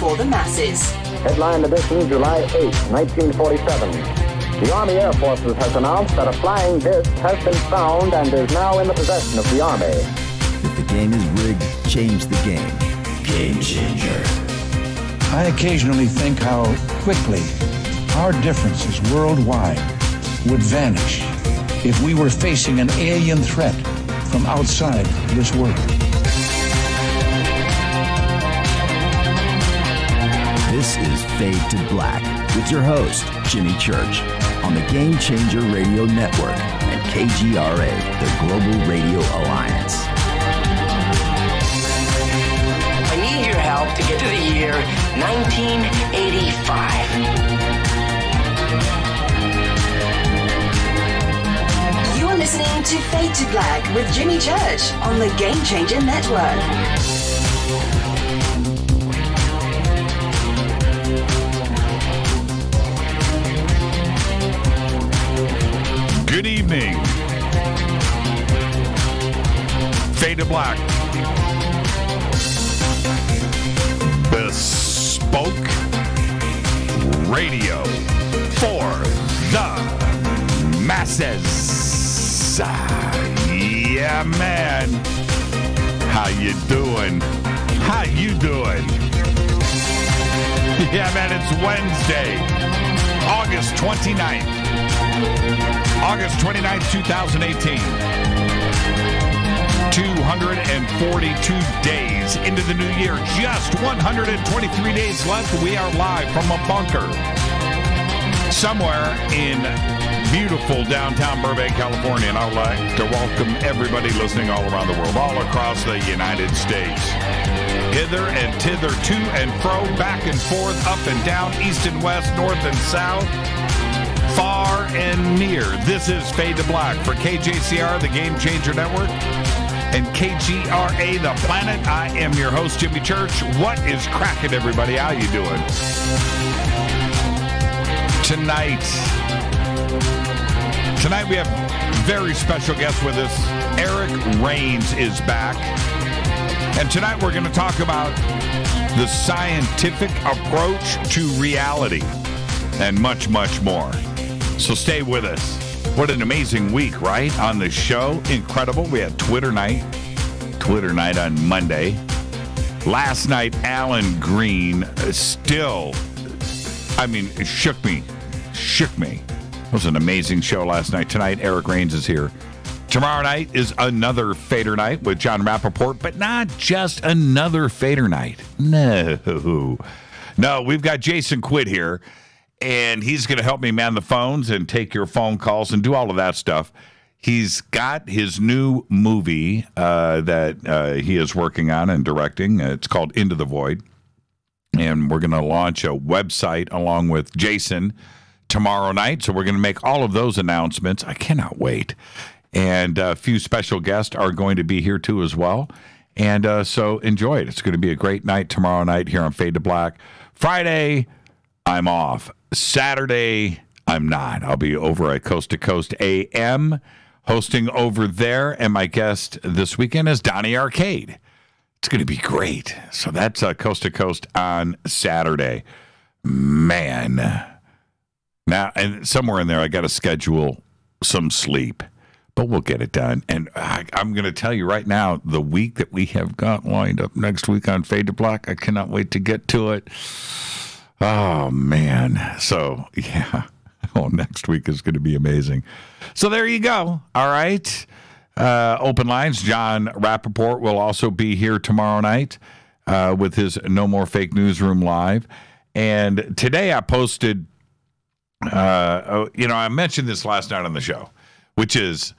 for the masses. Headline edition, July 8, 1947. The Army Air Forces has announced that a flying disc has been found and is now in the possession of the Army. If the game is rigged, change the game. Game changer. I occasionally think how quickly our differences worldwide would vanish if we were facing an alien threat from outside this world. This is Fade to Black with your host, Jimmy Church, on the Game Changer Radio Network and KGRA, the Global Radio Alliance. I need your help to get to the year 1985. You are listening to Fade to Black with Jimmy Church on the Game Changer Network. Good evening. Fade to Black. Bespoke radio for the masses. Yeah, man. How you doing? How you doing? Yeah, man, it's Wednesday, August 29th. August 29th, 2018. 242 days into the new year. Just 123 days left. We are live from a bunker somewhere in beautiful downtown Burbank, California. And I'd like to welcome everybody listening all around the world, all across the United States. Hither and thither, to and fro, back and forth, up and down, east and west, north and south. Far and near. This is Fade to Black for KJCR, the Game Changer Network, and KGRA, the planet. I am your host, Jimmy Church. What is cracking, everybody? How you doing? Tonight we have very special guests with us. Eric Rains is back. And tonight we're going to talk about the scientific approach to reality and much, much more. So stay with us. What an amazing week, right? On the show. Incredible. We had Twitter night on Monday. Last night, Alan Green still, it shook me. It was an amazing show last night. Tonight, Eric Rains is here. Tomorrow night is another Fader night with John Rappaport, but not just another Fader night. No, we've got Jason Quidd here. And he's going to help me man the phones and take your phone calls and do all of that stuff. He's got his new movie that he is working on and directing. It's called Into the Void. And we're going to launch a website along with Jason tomorrow night. So we're going to make all of those announcements. I cannot wait. And a few special guests are going to be here too as well. And so enjoy it. It's going to be a great night tomorrow night here on Fade to Black. Friday, I'm off. Saturday, I'm not. I'll be over at Coast to Coast AM, hosting over there. And my guest this weekend is Donnie Arcade. It's going to be great. So that's Coast to Coast on Saturday. Man. Now, and somewhere in there, I got to schedule some sleep. But we'll get it done. And I'm going to tell you right now, the week that we have got lined up next week on Fade to Black, I cannot wait to get to it. Oh, man. So, yeah. Oh, next week is going to be amazing. So there you go. All right. Open lines. John Rappaport will also be here tomorrow night with his No More Fake Newsroom Live. And today I posted, I mentioned this last night on the show, which is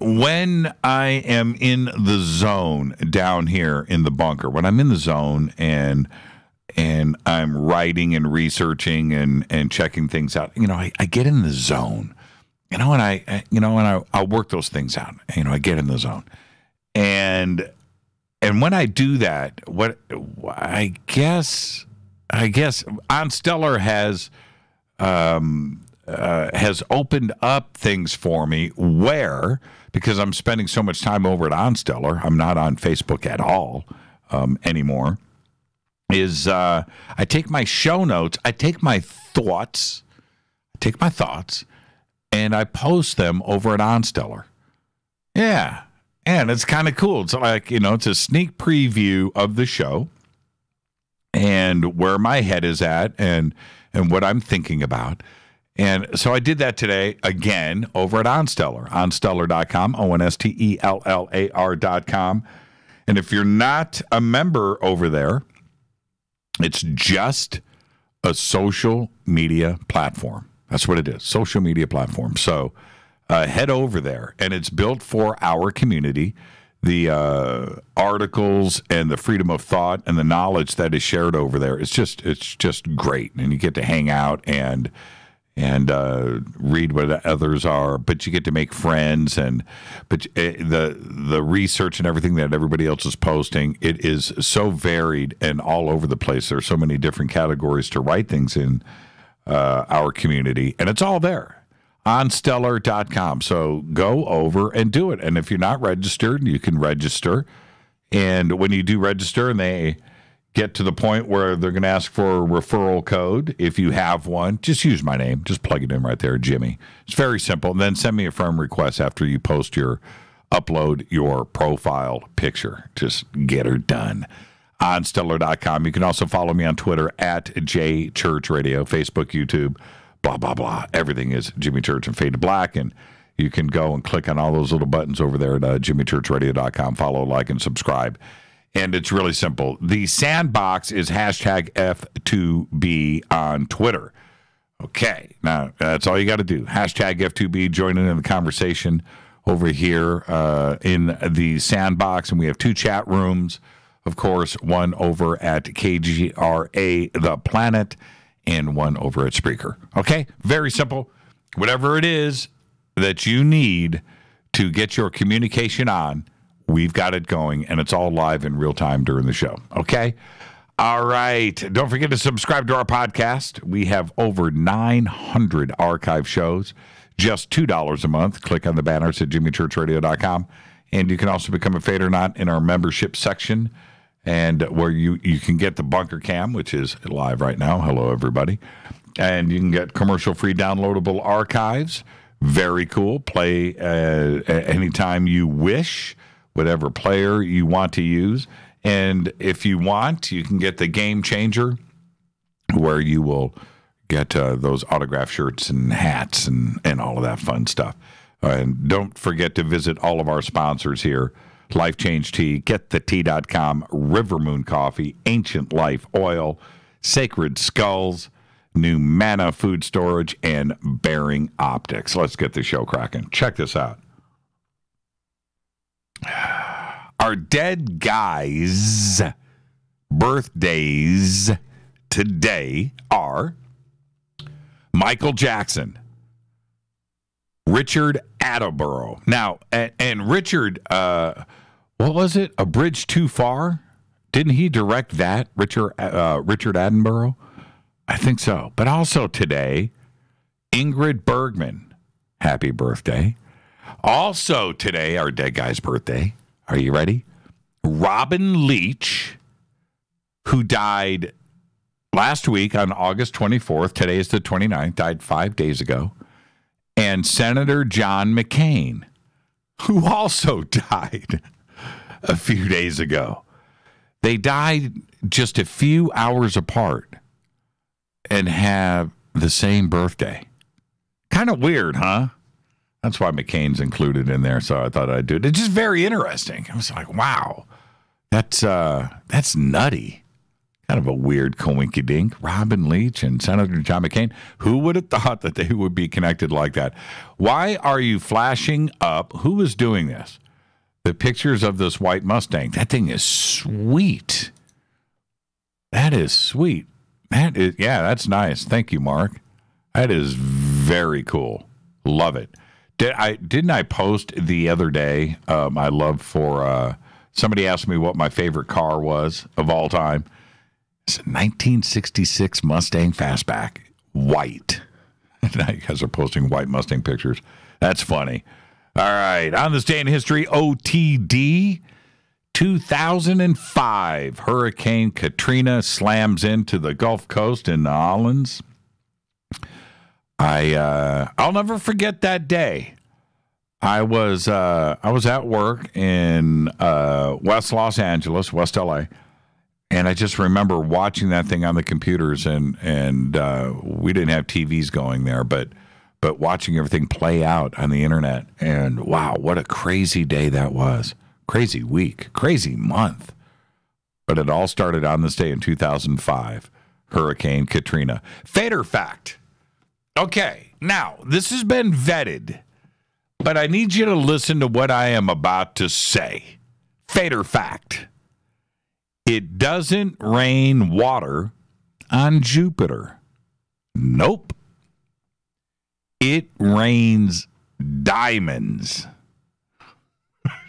when I am in the zone down here in the bunker, when I'm in the zone and I'm writing and researching and checking things out, I get in the zone, and I'll work those things out. I get in the zone, and when I do that, what I guess OnStellar has opened up things for me where, because I'm spending so much time over at OnStellar, I'm not on Facebook at all anymore. is I take my show notes, I take my thoughts, and I post them over at OnStellar. Yeah, and it's kind of cool. It's like, it's a sneak preview of the show and where my head is at and what I'm thinking about. And so I did that today again over at OnStellar, onstellar.com, OnStellar.com. And if you're not a member over there, it's just a social media platform. That's what it is, social media platform. So head over there, and it's built for our community. The articles and the freedom of thought and the knowledge that is shared over there, it's just great. And you get to hang out and read what others are, but you get to make friends, but the research and everything that everybody else is posting, it is so varied and all over the place. There are so many different categories to write things in our community, and it's all there. OnStellar.com. So go over and do it. And if you're not registered, you can register. And when you do register and they get to the point where they're going to ask for a referral code, if you have one, just use my name. Just plug it in right there, Jimmy. It's very simple. And then send me a friend request after you upload your profile picture. Just get her done. OnStellar.com. You can also follow me on Twitter at JChurchRadio, Facebook, YouTube, blah, blah, blah. Everything is Jimmy Church and Fade to Black. And you can go and click on all those little buttons over there at JimmyChurchRadio.com. Follow, like, and subscribe. And it's really simple. The sandbox is hashtag F2B on Twitter. Okay. Now, that's all you got to do. Hashtag F2B. Join in the conversation over here in the sandbox. And we have 2 chat rooms. Of course, one over at KGRA The Planet and one over at Spreaker. Okay? Very simple. Whatever it is that you need to get your communication on, we've got it going, and it's all live in real time during the show. Okay? All right. Don't forget to subscribe to our podcast. We have over 900 archive shows, just $2 a month. Click on the banners at jimmychurchradio.com. And you can also become a Fade or Not in our membership section, and where you can get the Bunker Cam, which is live right now. Hello, everybody. And you can get commercial-free downloadable archives. Very cool. Play anytime you wish, whatever player you want to use. And if you want, you can get the Game Changer, where you will get those autograph shirts and hats and all of that fun stuff. And don't forget to visit all of our sponsors here. Life Change Tea, GetTheTea.com, River Moon Coffee, Ancient Life Oil, Sacred Skulls, New Mana Food Storage, and Bearing Optics. Let's get the show cracking. Check this out. Our dead guys' birthdays today are Michael Jackson, Richard Attenborough. Now, and Richard, what was it? A Bridge Too Far? Didn't he direct that, Richard Attenborough? I think so. But also today, Ingrid Bergman. Happy birthday. Also today, our dead guy's birthday. Are you ready? Robin Leach, who died last week on August 24th. Today is the 29th. Died 5 days ago. And Senator John McCain, who also died a few days ago. They died just a few hours apart and have the same birthday. Kind of weird, huh? That's why McCain's included in there, so I thought I'd do it. It's just very interesting. I was like, wow, that's nutty. Kind of a weird coinkydink. Robin Leach and Senator John McCain. Who would have thought that they would be connected like that? Why are you flashing up? Who is doing this? The pictures of this white Mustang. That thing is sweet. That is sweet. That's nice. Thank you, Mark. That is very cool. Love it. Didn't I post the other day my love for somebody asked me what my favorite car was of all time. It's a 1966 Mustang Fastback, white. Now you guys are posting white Mustang pictures. That's funny. All right. On this day in history, OTD, 2005, Hurricane Katrina slams into the Gulf Coast in New Orleans. I'll never forget that day. I was at work in West Los Angeles, West LA, and I just remember watching that thing on the computers, and we didn't have TVs going there, but watching everything play out on the internet. And wow, what a crazy day that was. Crazy week, crazy month. But it all started on this day in 2005, Hurricane Katrina. Fader fact. Okay, now, this has been vetted, but I need you to listen to what I am about to say. Fader fact. It doesn't rain water on Jupiter. Nope. It rains diamonds.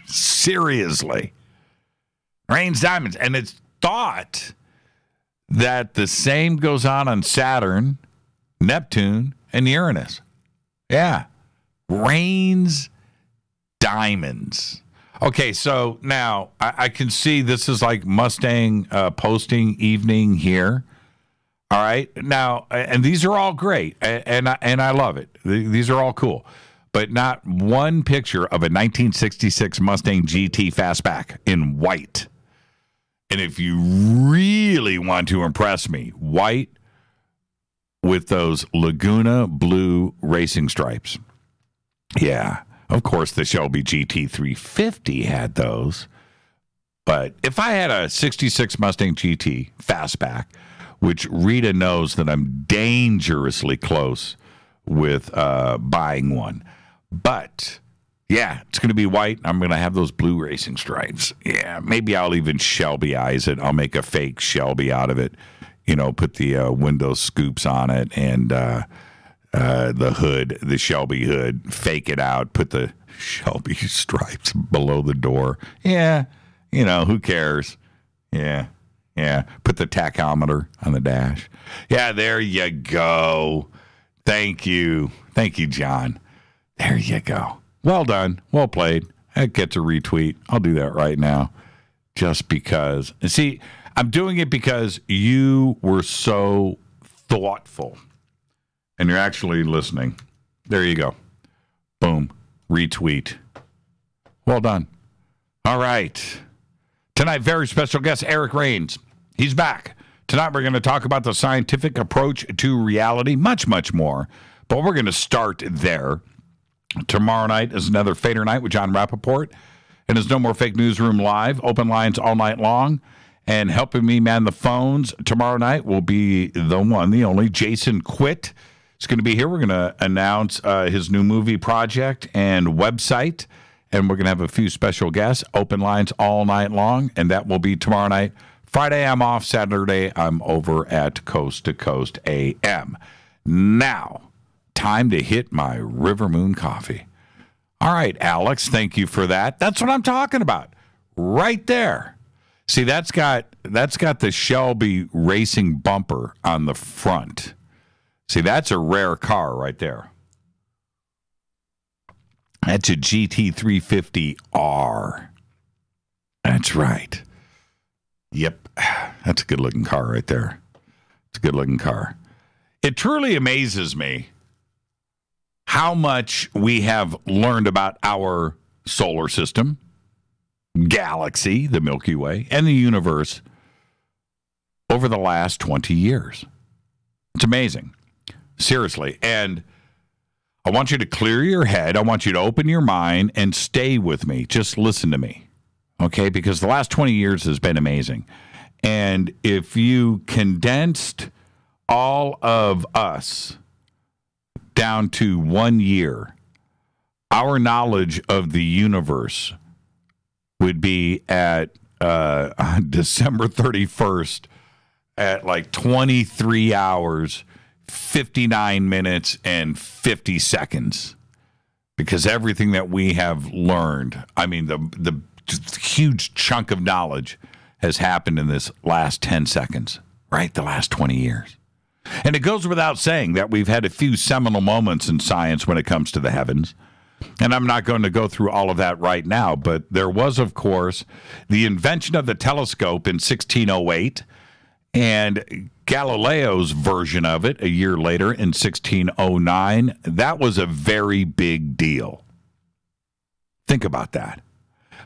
Seriously. Rains diamonds. And it's thought that the same goes on Saturn, Neptune, and Uranus. Yeah. Rains diamonds. Okay, so now I can see this is like Mustang posting evening here. All right. Now, and these are all great, and I love it. These are all cool. But not one picture of a 1966 Mustang GT Fastback in white. And if you really want to impress me, white with those Laguna blue racing stripes. Yeah, of course the Shelby GT350 had those. But if I had a 66 Mustang GT Fastback, which Rita knows that I'm dangerously close with buying one. But, yeah, it's going to be white. I'm going to have those blue racing stripes. Yeah, maybe I'll even Shelby-ize it. I'll make a fake Shelby out of it. You know, put the window scoops on it and the hood, the Shelby hood, fake it out, put the Shelby stripes below the door. Yeah, you know, who cares? Yeah. Put the tachometer on the dash. Yeah, there you go. Thank you, John. There you go. Well done. Well played. That gets a retweet. I'll do that right now just because. See, I'm doing it because you were so thoughtful and you're actually listening. There you go. Boom. Retweet. Well done. All right. Tonight, very special guest, Eric Rains. He's back. Tonight, we're going to talk about the scientific approach to reality, much, much more. But we're going to start there. Tomorrow night is another Fader Night with John Rappaport. And there's No More Fake Newsroom Live. Open lines all night long. And helping me man the phones tomorrow night will be the one, the only, Jason Quitt. He's going to be here. We're going to announce his new movie project and website. And we're going to have a few special guests. Open lines all night long. And that will be tomorrow night. Friday, I'm off. Saturday, I'm over at Coast to Coast AM. Now, time to hit my River Moon coffee. All right, Alex, thank you for that. That's what I'm talking about. Right there. See, that's got the Shelby racing bumper on the front. See, that's a rare car right there. That's a GT350R. That's right. Yep. That's a good-looking car right there. It's a good-looking car. It truly amazes me how much we have learned about our solar system, galaxy, the Milky Way, and the universe over the last 20 years. It's amazing. Seriously. And I want you to clear your head. I want you to open your mind and stay with me. Just listen to me. Okay? Because the last 20 years has been amazing. And if you condensed all of us down to 1 year, our knowledge of the universe would be at December 31st at like 23 hours, 59 minutes, and 50 seconds. Because everything that we have learned, I mean, the huge chunk of knowledge has happened in this last 10 seconds, right? The last 20 years. And it goes without saying that we've had a few seminal moments in science when it comes to the heavens. And I'm not going to go through all of that right now, but there was, of course, the invention of the telescope in 1608 and Galileo's version of it a year later in 1609. That was a very big deal. Think about that.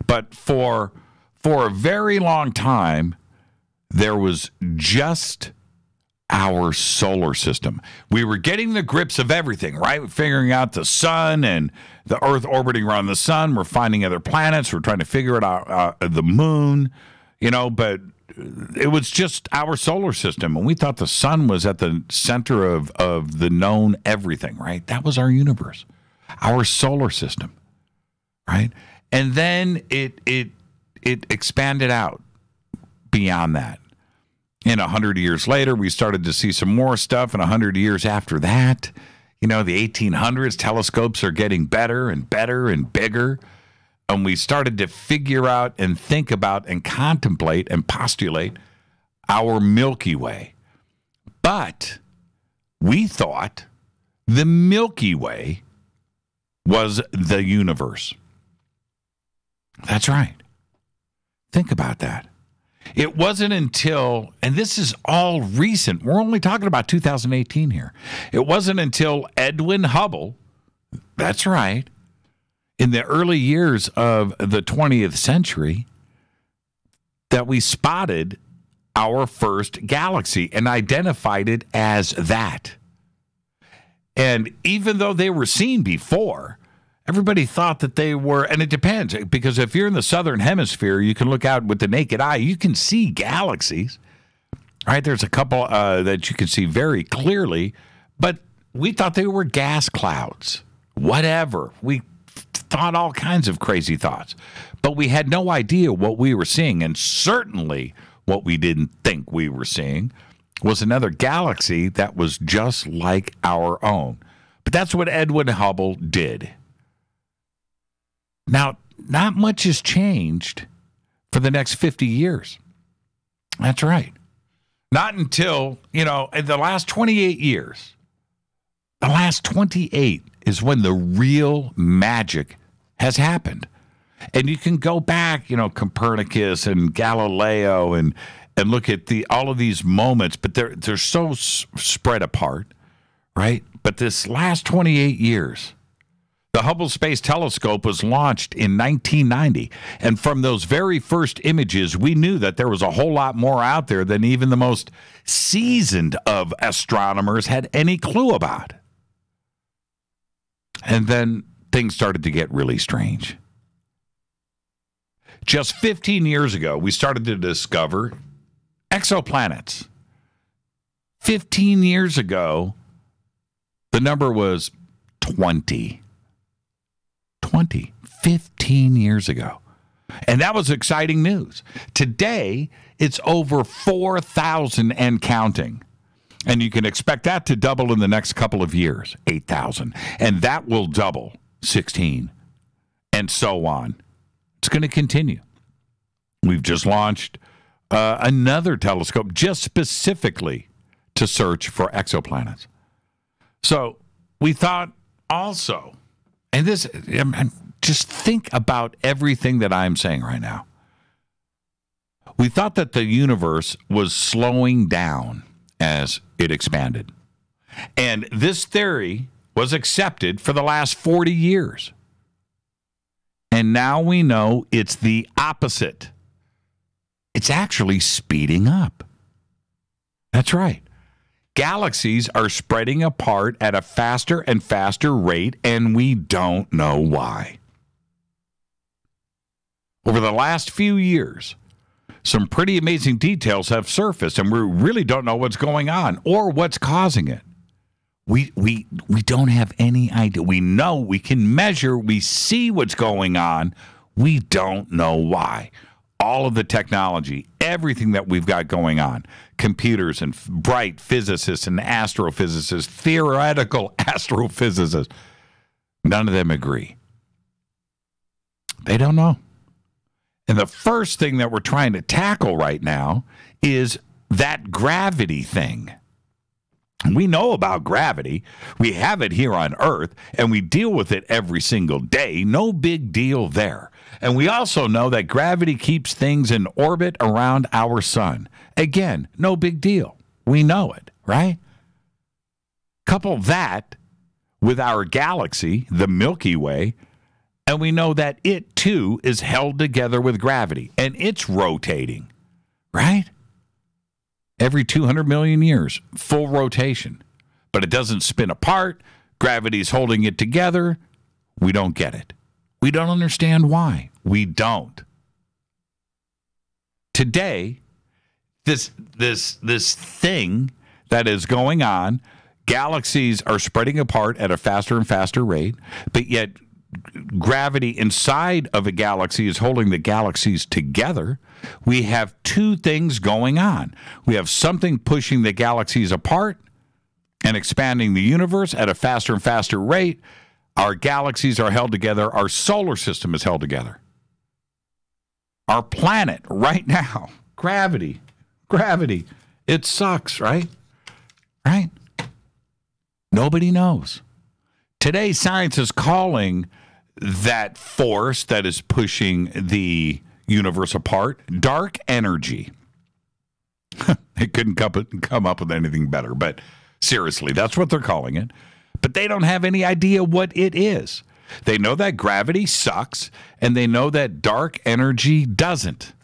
But for a very long time, there was just our solar system. We were getting the grips of everything, right? Figuring out the sun and the Earth orbiting around the sun. We're finding other planets. We're trying to figure it out, the moon, but it was just our solar system. And we thought the sun was at the center of the known everything, right? That was our universe, our solar system, right? And then it expanded out beyond that. And 100 years later, we started to see some more stuff. And 100 years after that, the 1800s, telescopes are getting better and better and bigger. And we started to figure out and think about and contemplate and postulate our Milky Way. But we thought the Milky Way was the universe. That's right. Think about that. It wasn't until, and this is all recent, we're only talking about 2018 here. It wasn't until Edwin Hubble, that's right, in the early years of the 20th century, that we spotted our first galaxy and identified it as that. And even though they were seen before, everybody thought that they were, and it depends, because if you're in the southern hemisphere, you can look out with the naked eye, you can see galaxies, right? There's a couple that you can see very clearly, but we thought they were gas clouds, whatever. We thought all kinds of crazy thoughts, but we had no idea what we were seeing, and certainly what we didn't think we were seeing was another galaxy that was just like our own. But that's what Edwin Hubble did. Now, not much has changed for the next 50 years. That's right. Not until, in the last 28 years. The last 28 is when the real magic has happened. And you can go back, Copernicus and Galileo and look at all of these moments, but they're so spread apart, right? But this last 28 years, the Hubble Space Telescope was launched in 1990, and from those very first images, we knew that there was a whole lot more out there than even the most seasoned of astronomers had any clue about. And then things started to get really strange. Just 15 years ago, we started to discover exoplanets. 15 years ago, the number was 20. 15 years ago. And that was exciting news. Today, it's over 4,000 and counting. And you can expect that to double in the next couple of years, 8,000. And that will double, 16, and so on. It's going to continue. We've just launched another telescope just specifically to search for exoplanets. So we thought also, and this, just think about everything that I'm saying right now. We thought that the universe was slowing down as it expanded. And this theory was accepted for the last 40 years. And now we know it's the opposite. It's actually speeding up. That's right. Galaxies are spreading apart at a faster and faster rate, and we don't know why. Over the last few years, some pretty amazing details have surfaced, and we really don't know what's going on or what's causing it. We don't have any idea. We know, we can measure, we see what's going on. We don't know why. All of the technology, everything that we've got going on, computers and bright physicists and astrophysicists, theoretical astrophysicists, none of them agree. They don't know. And the first thing that we're trying to tackle right now is that gravity thing. We know about gravity. We have it here on Earth, and we deal with it every single day. No big deal there. And we also know that gravity keeps things in orbit around our sun. Again, no big deal. We know it, right? Couple that with our galaxy, the Milky Way, and we know that it, too, is held together with gravity, and it's rotating, right? Every 200 million years, full rotation. But it doesn't spin apart. Gravity's holding it together. We don't get it. We don't understand why. We don't. Today, this thing that is going on, galaxies are spreading apart at a faster and faster rate, but yet gravity inside of a galaxy is holding the galaxies together. We have two things going on. We have something pushing the galaxies apart and expanding the universe at a faster and faster rate. Our galaxies are held together. Our solar system is held together. Our planet right now, gravity, it sucks, right? Right? Nobody knows. Today, science is calling that force that is pushing the universe apart dark energy. They couldn't come up with anything better, but seriously, that's what they're calling it. But they don't have any idea what it is. They know that gravity sucks, and they know that dark energy doesn't.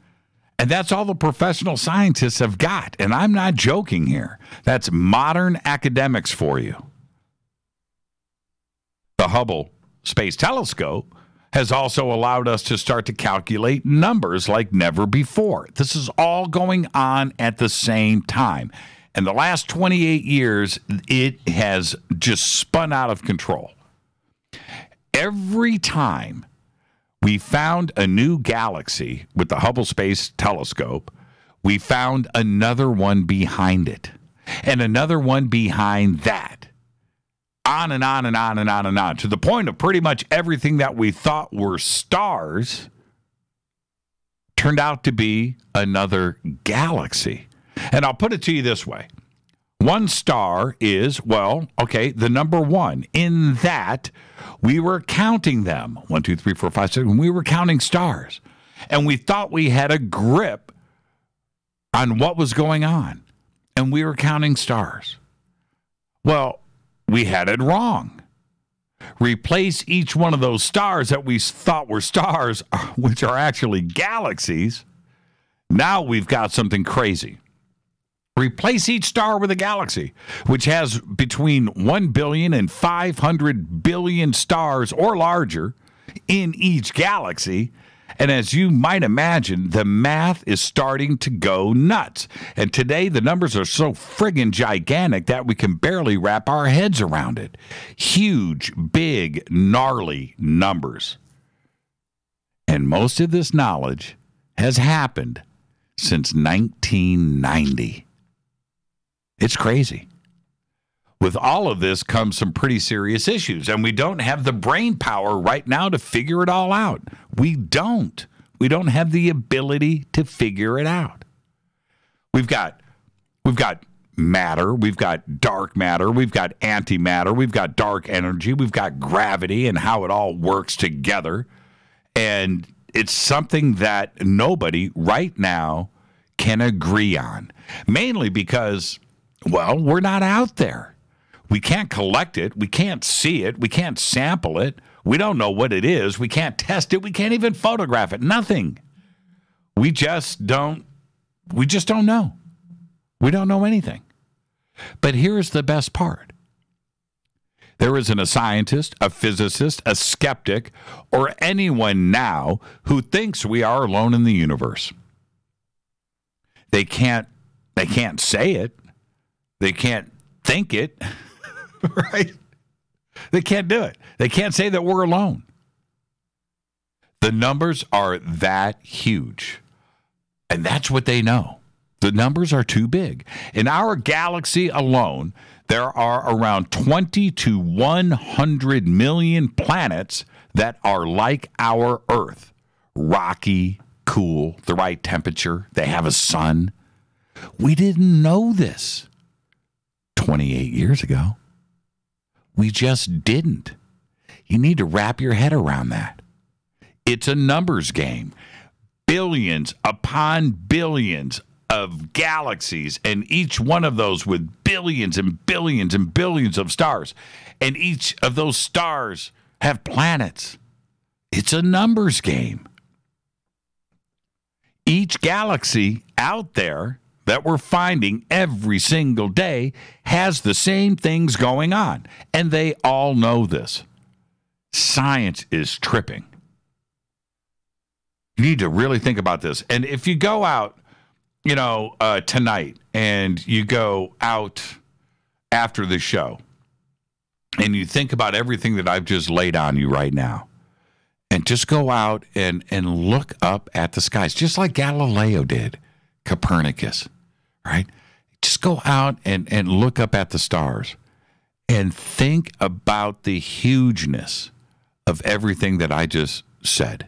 And that's all the professional scientists have got. And I'm not joking here. That's modern academics for you. The Hubble Space Telescope has also allowed us to start to calculate numbers like never before. This is all going on at the same time. And the last 28 years, it has just spun out of control. Every time we found a new galaxy with the Hubble Space Telescope, we found another one behind it, and another one behind that. On and on and on and on and on, to the point of pretty much everything that we thought were stars turned out to be another galaxy. And I'll put it to you this way. One star is, well, okay, the number one. In that, we were counting them. 1, 2, 3, 4, 5, 6. And we were counting stars. And we thought we had a grip on what was going on. And we were counting stars. Well, we had it wrong. Replace each one of those stars that we thought were stars, which are actually galaxies. Now we've got something crazy. Replace each star with a galaxy, which has between 1 billion and 500 billion stars or larger in each galaxy. And as you might imagine, the math is starting to go nuts. And today, the numbers are so friggin' gigantic that we can barely wrap our heads around it. Huge, big, gnarly numbers. And most of this knowledge has happened since 1990. It's crazy. With all of this comes some pretty serious issues, and we don't have the brain power right now to figure it all out. We don't. We don't have the ability to figure it out. We've got matter, we've got dark matter, we've got antimatter, we've got dark energy, we've got gravity and how it all works together. And it's something that nobody right now can agree on, mainly because, well, we're not out there. We can't collect it. We can't see it. We can't sample it. We don't know what it is. We can't test it. We can't even photograph it. Nothing. We just don't know. We don't know anything. But here's the best part. There isn't a scientist, a physicist, a skeptic, or anyone now who thinks we are alone in the universe. They can't say it. They can't think it. Right? They can't do it. They can't say that we're alone. The numbers are that huge. And that's what they know. The numbers are too big. In our galaxy alone, there are around 20 to 100 million planets that are like our Earth. Rocky, cool, the right temperature. They have a sun. We didn't know this 28 years ago. We just didn't. You need to wrap your head around that. It's a numbers game. Billions upon billions of galaxies, and each one of those with billions and billions and billions of stars. And each of those stars have planets. It's a numbers game. Each galaxy out there that we're finding every single day has the same things going on. And they all know this. Science is tripping. You need to really think about this. And if you go out, tonight, and you go out after the show, and you think about everything that I've just laid on you right now, and just go out and look up at the skies, just like Galileo did, Copernicus, right? Just go out and look up at the stars and think about the hugeness of everything that I just said.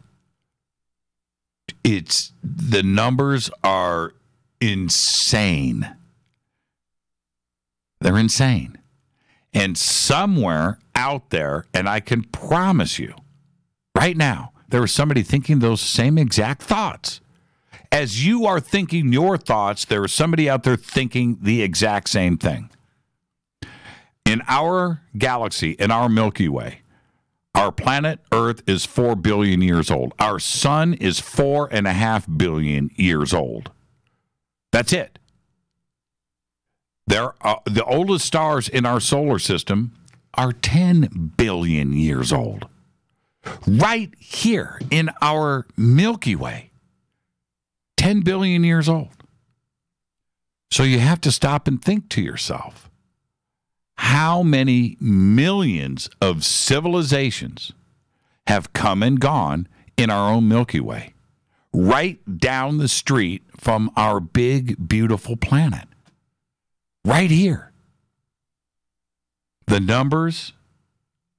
The numbers are insane. They're insane. And somewhere out there, and I can promise you, right now, there was somebody thinking those same exact thoughts. As you are thinking your thoughts, there is somebody out there thinking the exact same thing. In our galaxy, in our Milky Way, our planet Earth is 4 billion years old. Our sun is 4.5 billion years old. That's it. The oldest stars in our solar system are 10 billion years old. Right here in our Milky Way, 10 billion years old. So you have to stop and think to yourself, how many millions of civilizations have come and gone in our own Milky Way, right down the street from our big, beautiful planet, right here. The numbers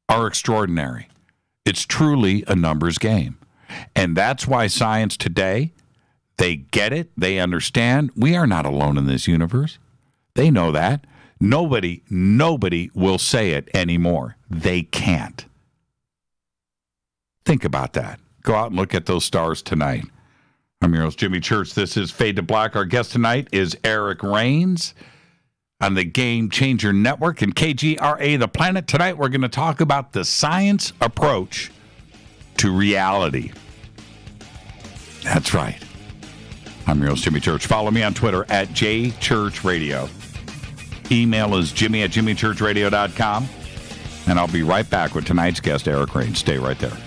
are extraordinary. It's truly a numbers game. And that's why science today, they get it, they understand. We are not alone in this universe. They know that. Nobody will say it anymore. They can't. Think about that. Go out and look at those stars tonight. I'm your host, Jimmy Church. This is Fade to Black. Our guest tonight is Eric Rains on the Game Changer Network and KGRA The Planet. Tonight we're going to talk about the science approach to reality. That's right. I'm your host, Jimmy Church. Follow me on Twitter at JChurchRadio. Email is jimmy@jimmychurchradio.com. And I'll be right back with tonight's guest, Eric Rains. Stay right there.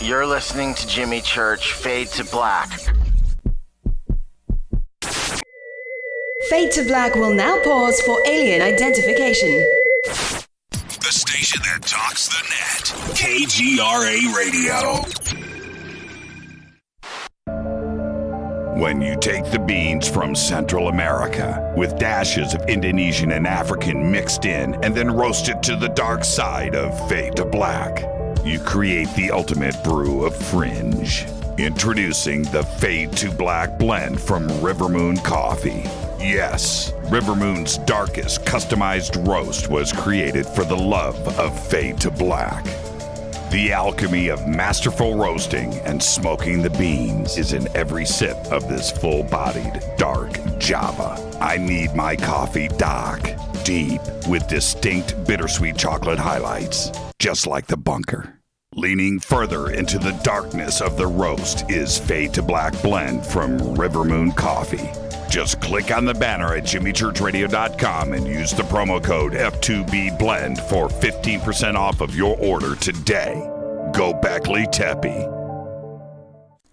You're listening to Jimmy Church, Fade to Black. Fade to Black will now pause for alien identification. The station that talks the net. KGRA Radio. When you take the beans from Central America with dashes of Indonesian and African mixed in and then roast it to the dark side of Fade to Black, you create the ultimate brew of fringe. Introducing the Fade to Black blend from River Moon Coffee. Yes, River Moon's darkest customized roast was created for the love of Fade to Black. The alchemy of masterful roasting and smoking the beans is in every sip of this full-bodied, dark Java. I need my coffee dark, deep, with distinct bittersweet chocolate highlights, just like the bunker. Leaning further into the darkness of the roast is Fade to Black blend from River Moon Coffee. Just click on the banner at jimmychurchradio.com and use the promo code F2BBLEND for 15% off of your order today. Go Beckley Teppy.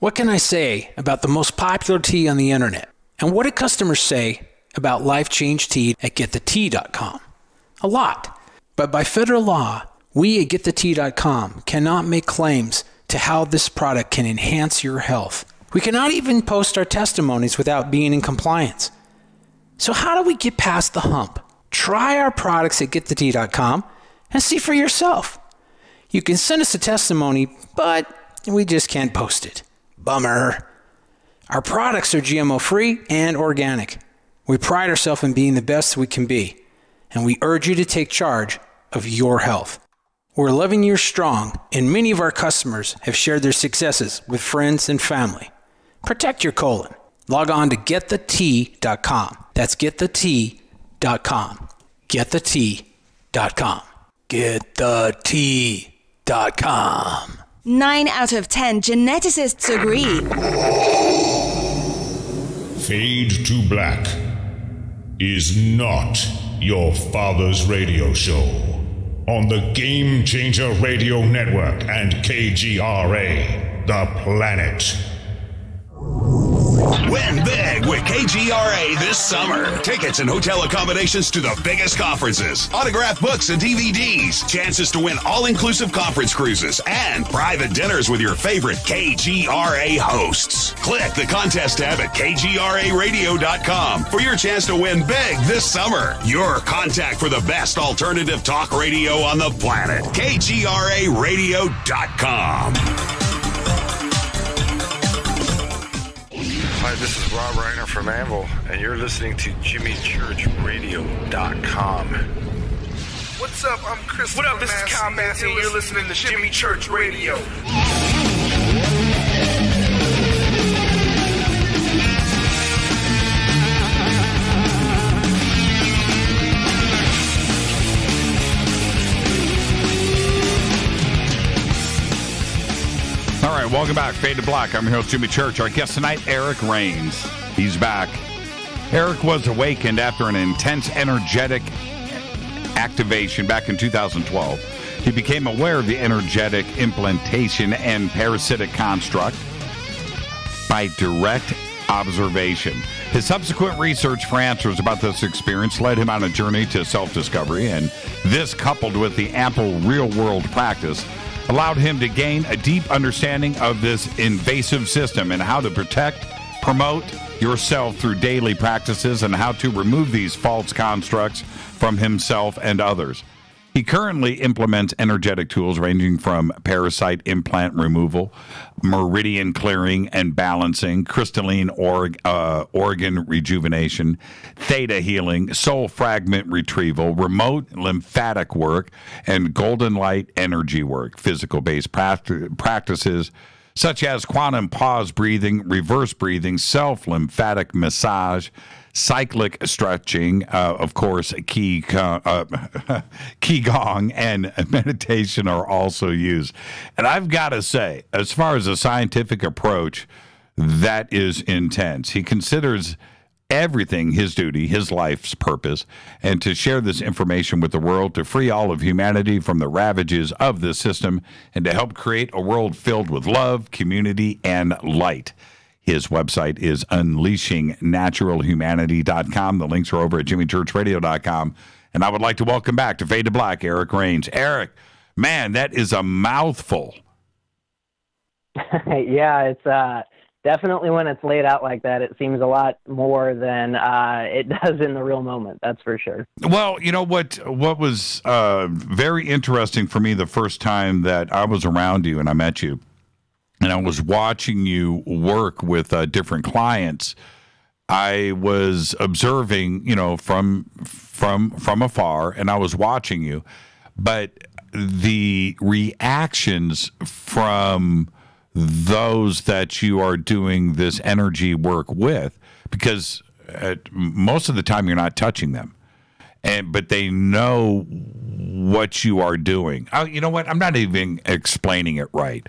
What can I say about the most popular tea on the internet? And what do customers say about Life Change Tea at GetTheTea.com? A lot. But by federal law, we at GetTheTea.com cannot make claims to how this product can enhance your health. We cannot even post our testimonies without being in compliance. So how do we get past the hump? Try our products at GetTheTea.com and see for yourself. You can send us a testimony, but we just can't post it. Bummer. Our products are GMO-free and organic. We pride ourselves in being the best we can be, and we urge you to take charge of your health. We're 11 years strong, and many of our customers have shared their successes with friends and family. Protect your colon. Log on to GetTheTea.com. That's GetTheTea.com. GetTheTea.com. GetTheTea.com. 9 out of 10 geneticists agree. Fade to Black is not your father's radio show on the Game Changer Radio Network and KGRA, The Planet. Win big with KGRA this summer. Tickets and hotel accommodations to the biggest conferences, autographed books and DVDs, chances to win all-inclusive conference cruises, and private dinners with your favorite KGRA hosts. Click the contest tab at KGRAradio.com for your chance to win big this summer. Your contact for the best alternative talk radio on the planet. KGRAradio.com. Hi, this is Rob Reiner from Anvil, and you're listening to JimmyChurchRadio.com. What's up? I'm Chris. What up? This is Kyle Massey, and you're listening to Jimmy Church Radio. All right, welcome back. Fade to Black. I'm your host, Jimmy Church. Our guest tonight, Eric Rains. He's back. Eric was awakened after an intense energetic activation back in 2012. He became aware of the energetic implantation and parasitic construct by direct observation. His subsequent research for answers about this experience led him on a journey to self-discovery, and this, coupled with the ample real-world practice, allowed him to gain a deep understanding of this invasive system and how to protect, promote yourself through daily practices and how to remove these false constructs from himself and others. He currently implements energetic tools ranging from parasite implant removal, meridian clearing and balancing, crystalline organ rejuvenation, theta healing, soul fragment retrieval, remote lymphatic work, and golden light energy work. Physical-based practices such as quantum pause breathing, reverse breathing, self-lymphatic massage, cyclic stretching, of course, Qigong, and meditation are also used. And I've got to say, as far as a scientific approach, that is intense. He considers everything his duty, his life's purpose, and to share this information with the world to free all of humanity from the ravages of this system and to help create a world filled with love, community, and light. His website is unleashingnaturalhumanity.com. The links are over at jimmychurchradio.com. And I would like to welcome back to Fade to Black, Eric Rains. Eric, man, that is a mouthful. Yeah, it's definitely when it's laid out like that, it seems a lot more than it does in the real moment. That's for sure. Well, you know what was very interesting for me the first time that I was around you and I met you, and I was watching you work with different clients. I was observing, you know, from afar, and I was watching you, but the reactions from those that you are doing this energy work with, because most of the time you're not touching them, but they know what you are doing. Oh, you know what? I'm not even explaining it right.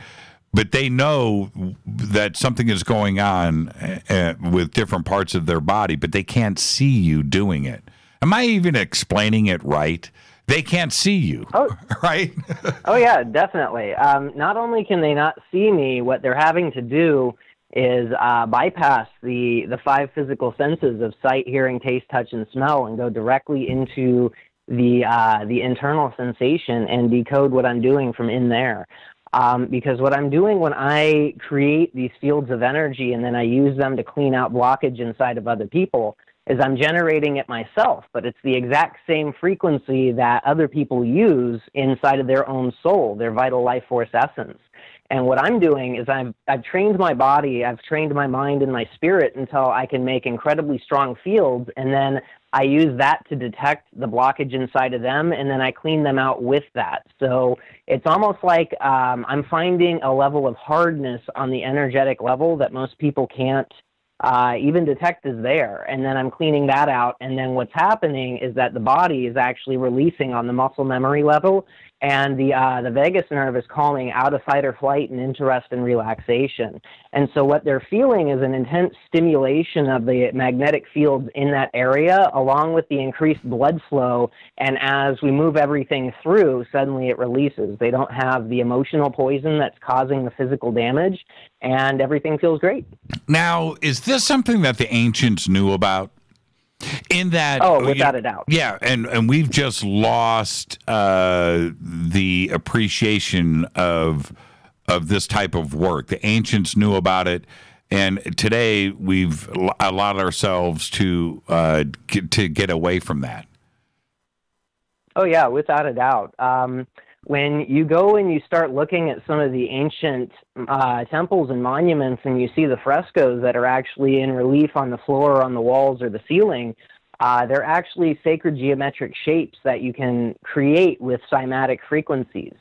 But they know that something is going on with different parts of their body, but they can't see you doing it. Am I even explaining it right? they can't see you, right? Oh, yeah, definitely. Not only can they not see me, what they're having to do is bypass the 5 physical senses of sight, hearing, taste, touch, and smell and go directly into the internal sensation and decode what I'm doing from in there. Because what I'm doing when I create these fields of energy and then I use them to clean out blockage inside of other people is I'm generating it myself, but it's the exact same frequency that other people use inside of their own soul, their vital life force essence. And what I'm doing is I've trained my body, I've trained my mind and my spirit until I can make incredibly strong fields, and then I use that to detect the blockage inside of them, and then I clean them out with that. So it's almost like I'm finding a level of hardness on the energetic level that most people can't even detect is there, and then I'm cleaning that out, and then what's happening is that the body is actually releasing on the muscle memory level, and the vagus nerve is calling out of fight or flight and into rest and relaxation. And so what they're feeling is an intense stimulation of the magnetic fields in that area, along with the increased blood flow, and as we move everything through, suddenly it releases. They don't have the emotional poison that's causing the physical damage, and everything feels great. Now, is this something that the ancients knew about? In that, without a doubt. Yeah, and we've just lost the appreciation of this type of work. The ancients knew about it, and today we've allowed ourselves to get away from that. Oh yeah, without a doubt. When you go and you start looking at some of the ancient temples and monuments and you see the frescoes that are actually in relief on the floor or on the walls or the ceiling, they're actually sacred geometric shapes that you can create with cymatic frequencies.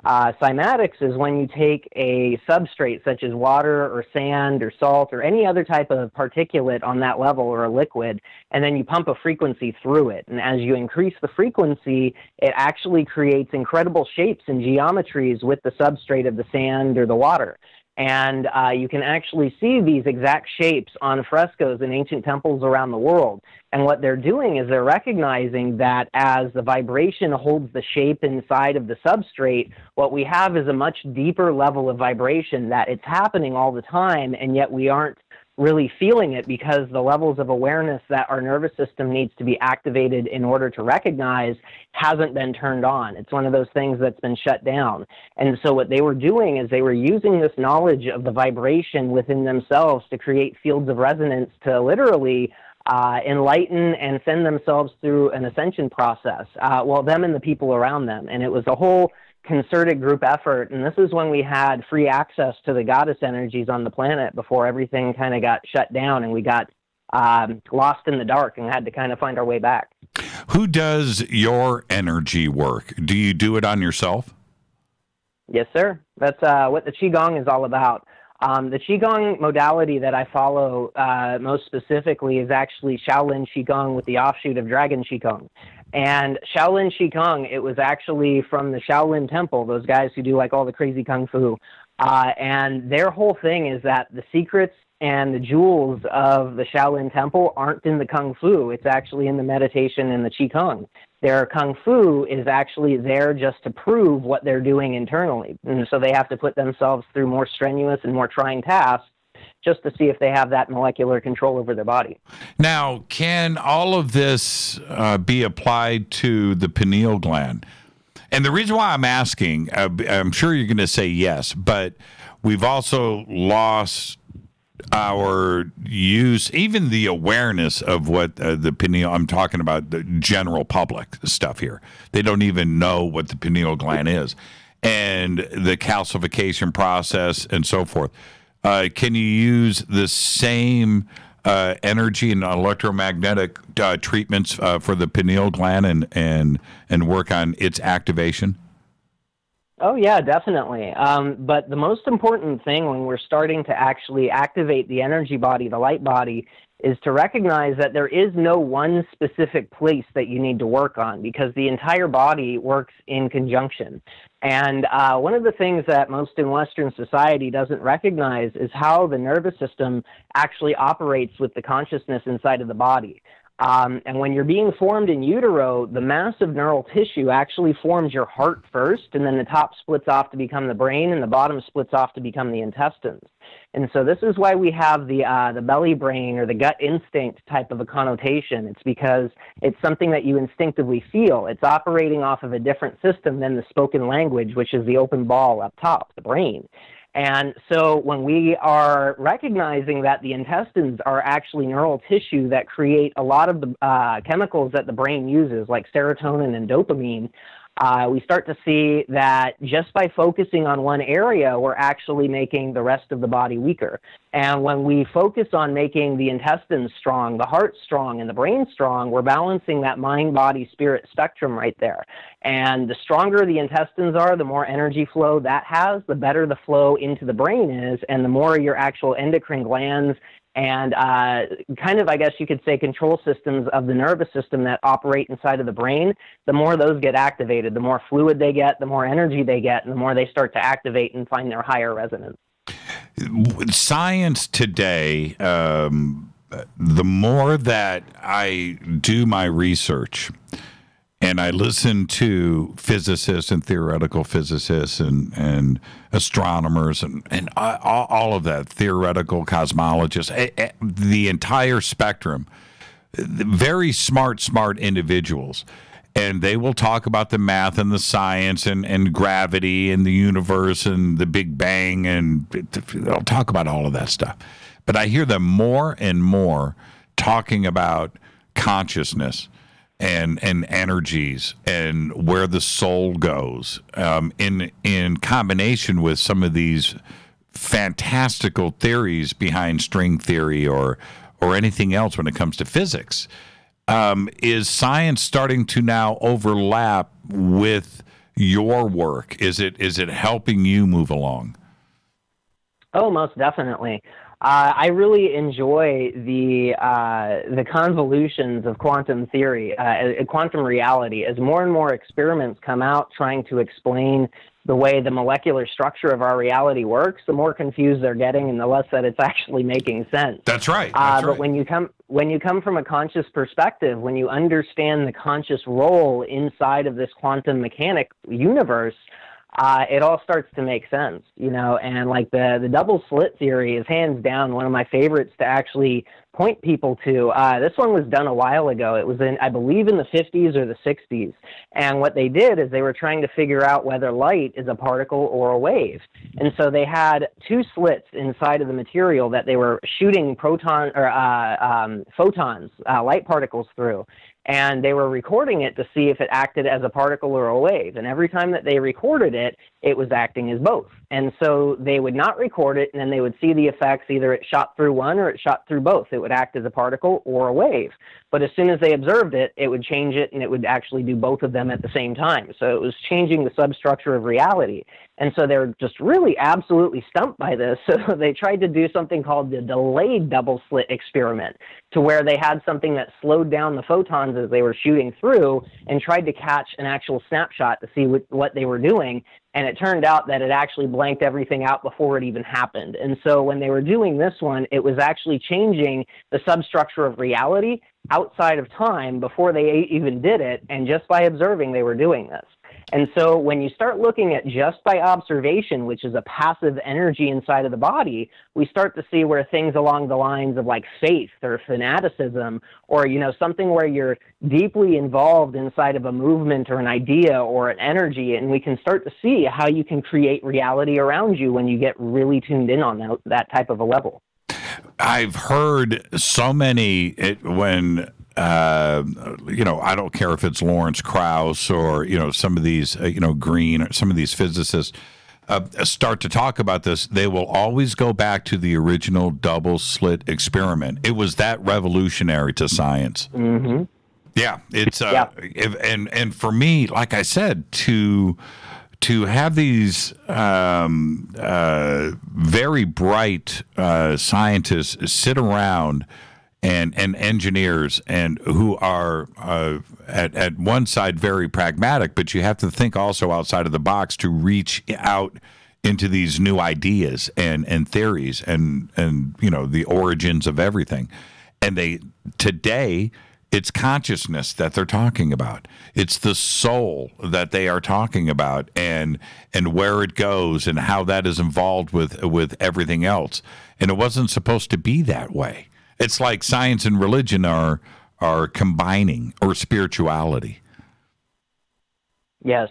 Cymatics is when you take a substrate such as water or sand or salt or any other type of particulate on that level or a liquid, and then you pump a frequency through it. And as you increase the frequency, it actually creates incredible shapes and geometries with the substrate of the sand or the water. And you can actually see these exact shapes on frescoes in ancient temples around the world. And what they're doing is they're recognizing that as the vibration holds the shape inside of the substrate, what we have is a much deeper level of vibration that it's happening all the time, and yet we aren't really feeling it because the levels of awareness that our nervous system needs to be activated in order to recognize hasn't been turned on. It's one of those things that's been shut down. And so what they were doing is they were using this knowledge of the vibration within themselves to create fields of resonance to literally enlighten and send themselves through an ascension process, well, them and the people around them. And it was a whole concerted group effort, and this is when we had free access to the goddess energies on the planet before everything kind of got shut down and we got lost in the dark and had to kind of find our way back. Who does your energy work? Do you do it on yourself? Yes, sir. That's what the Qigong is all about. The Qigong modality that I follow most specifically is actually Shaolin Qigong with the offshoot of Dragon Qigong. And Shaolin Qigong, it was actually from the Shaolin Temple, those guys who do like all the crazy kung fu. And their whole thing is that the secrets and the jewels of the Shaolin Temple aren't in the kung fu. It's actually in the meditation and the Qigong. Their kung fu is actually there just to prove what they're doing internally. And so they have to put themselves through more strenuous and more trying tasks just to see if they have that molecular control over their body. Now, can all of this be applied to the pineal gland? And the reason why I'm asking, I'm sure you're going to say yes, but we've also lost our use, even the awareness of what the pineal, I'm talking about the general public stuff here. They don't even know what the pineal gland is and the calcification process and so forth. Can you use the same energy and electromagnetic treatments for the pineal gland and work on its activation? Oh, yeah, definitely. But the most important thing when we're starting to actually activate the energy body, the light body, is to recognize that there is no one specific place that you need to work on because the entire body works in conjunction. And one of the things that most in Western society doesn't recognize is how the nervous system actually operates with the consciousness inside of the body. And when you're being formed in utero, the massive neural tissue actually forms your heart first, and then the top splits off to become the brain, and the bottom splits off to become the intestines. And so this is why we have the belly brain or the gut instinct type of a connotation. It's because it's something that you instinctively feel. It's operating off of a different system than the spoken language, which is the open ball up top, the brain. And so when we are recognizing that the intestines are actually neural tissue that create a lot of the chemicals that the brain uses, like serotonin and dopamine, we start to see that just by focusing on one area, we're actually making the rest of the body weaker. And when we focus on making the intestines strong, the heart strong, and the brain strong, we're balancing that mind, body, spirit spectrum right there. And the stronger the intestines are, the more energy flow that has, the better the flow into the brain is, and the more your actual endocrine glands and kind of, I guess you could say, control systems of the nervous system that operate inside of the brain, the more those get activated, the more fluid they get, the more energy they get, and the more they start to activate and find their higher resonance. Science today, the more that I do my research and I listen to physicists and theoretical physicists and astronomers and all of that, theoretical cosmologists, the entire spectrum, very smart individuals. And they will talk about the math and the science and gravity and the universe and the Big Bang, and they'll talk about all of that stuff. But I hear them more and more talking about consciousness and energies and where the soul goes, in combination with some of these fantastical theories behind string theory or anything else when it comes to physics. Is science starting to now overlap with your work? Is it helping you move along? Oh, most definitely. I really enjoy the convolutions of quantum theory, quantum reality. As more and more experiments come out trying to explain the way the molecular structure of our reality works, the more confused they're getting, and the less that it's actually making sense. That's right. But when you come from a conscious perspective, when you understand the conscious role inside of this quantum mechanic universe, it all starts to make sense, and like the double slit theory is hands down one of my favorites to actually point people to. This one was done a while ago. It was I believe in the 50s or the 60s. And what they did is they were trying to figure out whether light is a particle or a wave. And so they had two slits inside of the material that they were shooting photons, light particles through. And they were recording it to see if it acted as a particle or a wave. And every time that they recorded it, it was acting as both. And so they would not record it, and then they would see the effects. Either it shot through one or it shot through both. It would act as a particle or a wave. But as soon as they observed it, it would change it, and it would actually do both of them at the same time. So it was changing the substructure of reality. And so they're just really absolutely stumped by this. So they tried to do something called the delayed double slit experiment, to where they had something that slowed down the photons as they were shooting through and tried to catch an actual snapshot to see what they were doing. And it turned out that it actually blanked everything out before it even happened. And so when they were doing this one, it was actually changing the substructure of reality outside of time before they even did it. And just by observing, they were doing this. And so when you start looking at just by observation, which is a passive energy inside of the body, we start to see where things along the lines of like faith or fanaticism, or, something where you're deeply involved inside of a movement or an idea or an energy, and we can start to see how you can create reality around you when you get really tuned in on that type of a level. I've heard so many when I don't care if it's Lawrence Krauss or some of these Green or some of these physicists start to talk about this. They will always go back to the original double slit experiment. It was that revolutionary to science. Mm-hmm. Yeah, it's and for me, like I said, to have these very bright scientists sit around and engineers and who are at one side very pragmatic, but you have to think also outside of the box to reach out into these new ideas and theories and the origins of everything. And today It's consciousness that they're talking about. It's the soul that they are talking about, and where it goes and how that is involved with everything else. And it wasn't supposed to be that way. It's like science and religion are combining, or spirituality. Yes.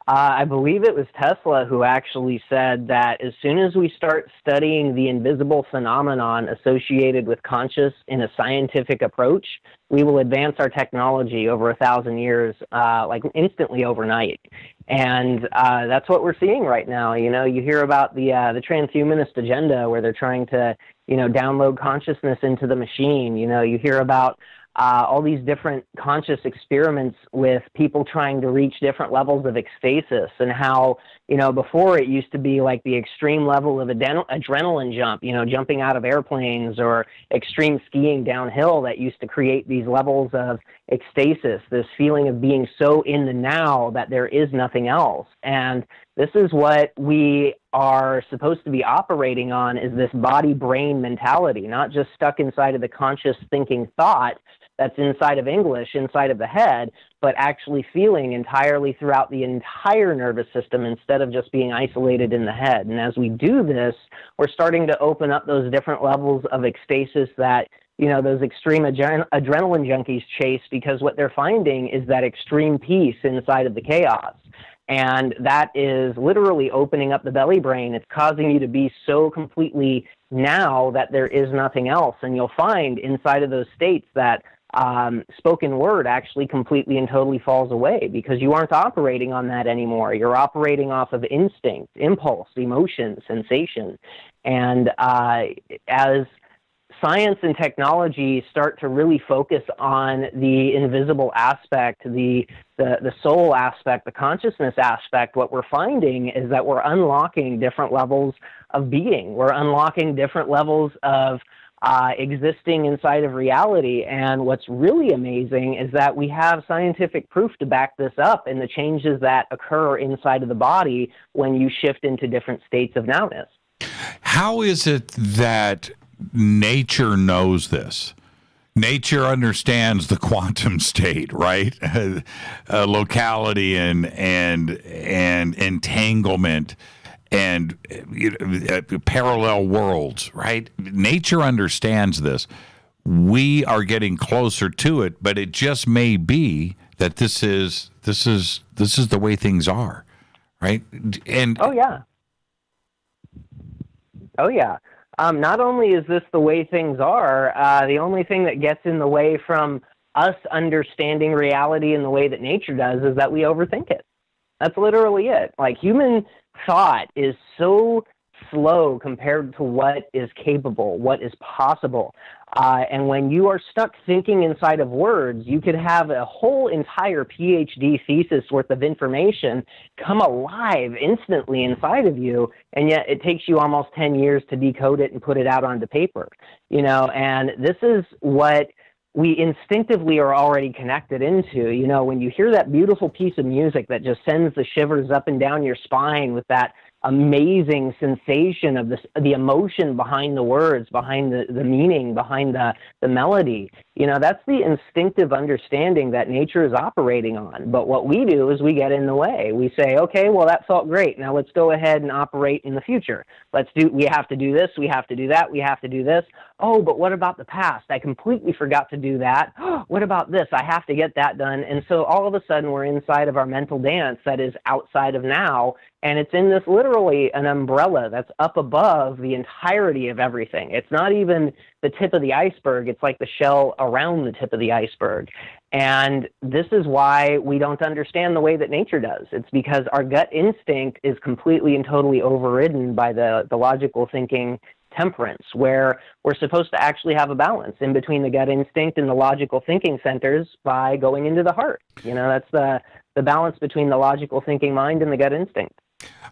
I believe it was Tesla who actually said that as soon as we start studying the invisible phenomenon associated with conscious in a scientific approach, we will advance our technology over 1,000 years, like instantly overnight. And that's what we're seeing right now. You know, you hear about the transhumanist agenda where they're trying to, you know, download consciousness into the machine. You know, you hear about all these different conscious experiments with people trying to reach different levels of ecstasis, and how, you know, before it used to be like the extreme level of adrenaline jump, you know, jumping out of airplanes, or extreme skiing downhill that used to create these levels of ecstasis, this feeling of being so in the now that there is nothing else. And this is what we are supposed to be operating on, is this body-brain mentality, not just stuck inside of the conscious thinking thought that's inside of English, inside of the head, but actually feeling entirely throughout the entire nervous system instead of just being isolated in the head. And as we do this, we're starting to open up those different levels of ecstasis that, you know, those extreme adrenaline junkies chase, because what they're finding is that extreme peace inside of the chaos. And that is literally opening up the belly brain. It's causing you to be so completely now that there is nothing else. And you'll find inside of those states that spoken word actually completely and totally falls away, because you aren't operating on that anymore. You're operating off of instinct, impulse, emotion, sensation. And as science and technology start to really focus on the invisible aspect, the soul aspect, the consciousness aspect, what we're finding is that we're unlocking different levels of being. We're unlocking different levels of existing inside of reality. And what's really amazing is that we have scientific proof to back this up, and the changes that occur inside of the body when you shift into different states of nowness. How is it that nature knows this? Nature understands the quantum state, right? Locality and entanglement and parallel worlds, right? Nature understands this. We are getting closer to it, but it just may be that this is the way things are, right? And oh yeah. Not only is this the way things are, the only thing that gets in the way from us understanding reality in the way that nature does is that we overthink it. That's literally it. Like, human thought is so slow compared to what is capable, what is possible. And when you are stuck thinking inside of words, you could have a whole entire PhD thesis worth of information come alive instantly inside of you, and yet it takes you almost 10 years to decode it and put it out onto paper. You know, and this is what we instinctively are already connected into. You know, when you hear that beautiful piece of music that just sends the shivers up and down your spine with that amazing sensation of the emotion behind the words, behind the meaning, behind the melody, you know, that's the instinctive understanding that nature is operating on. But what we do is we get in the way. We say, okay, well, that felt great. Now let's go ahead and operate in the future. We have to do this, we have to do that, we have to do this. Oh, but what about the past? I completely forgot to do that. What about this? I have to get that done. And so all of a sudden we're inside of our mental dance that is outside of now, and it's in this literally an umbrella that's up above the entirety of everything. It's not even the tip of the iceberg. It's like the shell around the tip of the iceberg. And this is why we don't understand the way that nature does. It's because our gut instinct is completely and totally overridden by the logical thinking temperance, where we're supposed to actually have a balance in between the gut instinct and the logical thinking centers by going into the heart. You know, that's the balance between the logical thinking mind and the gut instinct.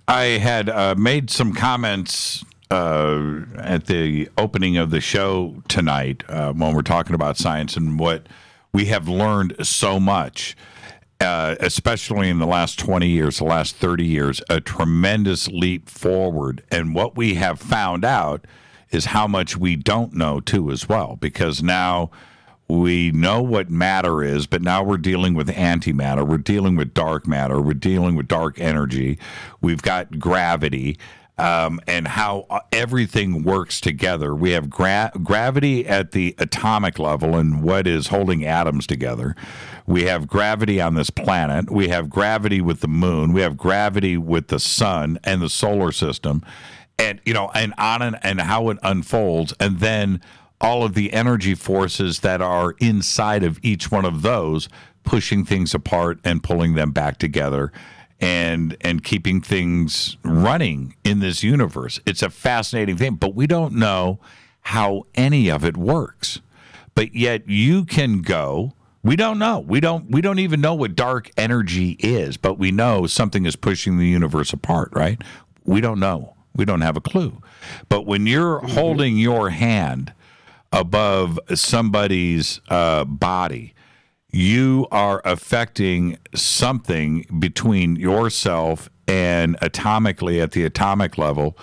I had made some comments at the opening of the show tonight when we're talking about science and what we have learned so much, especially in the last 20 years, the last 30 years, a tremendous leap forward. And what we have found out is how much we don't know, too, as well, because now we know what matter is, but now we're dealing with antimatter. We're dealing with dark matter. We're dealing with dark energy. We've got gravity. And how everything works together. We have gravity at the atomic level and what is holding atoms together. We have gravity on this planet. We have gravity with the moon. We have gravity with the sun and the solar system, and and on and how it unfolds, and then all of the energy forces that are inside of each one of those, pushing things apart and pulling them back together. And keeping things running in this universe. It's a fascinating thing, but we don't know how any of it works. But yet you can go. We don't know. We don't even know what dark energy is, but we know something is pushing the universe apart, right? We don't know. We don't have a clue. But when you're holding your hand above somebody's body, you are affecting something between yourself and atomically at the atomic level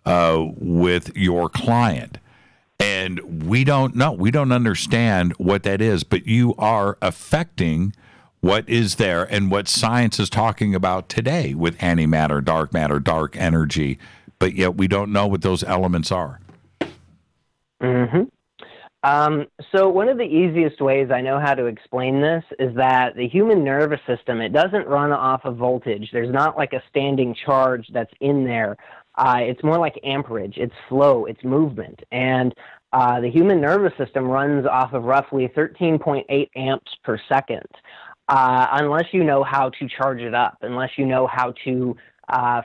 with your client. And we don't know. We don't understand what that is, but you are affecting what is there and what science is talking about today with antimatter, dark energy, but yet we don't know what those elements are. Mm-hmm. So one of the easiest ways I know how to explain this is that the human nervous system, it doesn't run off of voltage. There's not like a standing charge that's in there. It's more like amperage. It's flow. It's movement. And the human nervous system runs off of roughly 13.8 amps per second, unless you know how to charge it up, unless you know how to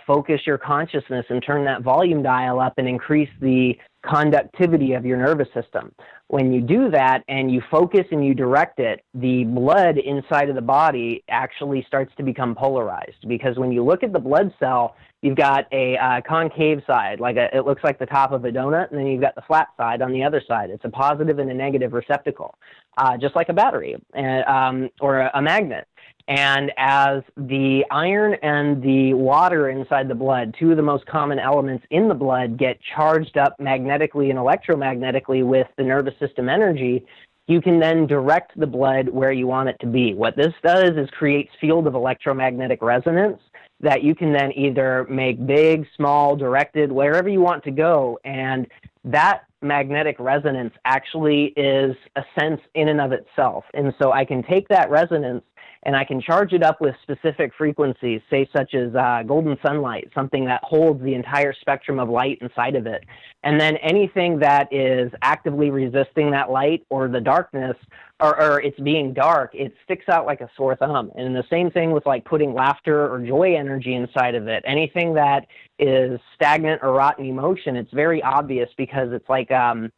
focus your consciousness and turn that volume dial up and increase the conductivity of your nervous system. When you do that and you focus and you direct it, the blood inside of the body actually starts to become polarized, because when you look at the blood cell, you've got a concave side, it looks like the top of a donut, and then you've got the flat side on the other side. It's a positive and a negative receptacle, just like a battery or a magnet. And as the iron and the water inside the blood, two of the most common elements in the blood, get charged up magnetically and electromagnetically with the nervous system energy, you can then direct the blood where you want it to be. What this does is creates field of electromagnetic resonance that you can then either make big, small, directed, wherever you want to go. And that magnetic resonance actually is a sense in and of itself. And so I can take that resonance and I can charge it up with specific frequencies, say such as golden sunlight, something that holds the entire spectrum of light inside of it. And then anything that is actively resisting that light or the darkness, or it's being dark, it sticks out like a sore thumb. And the same thing with like putting laughter or joy energy inside of it. Anything that is stagnant or rotten emotion, it's very obvious, because it's like as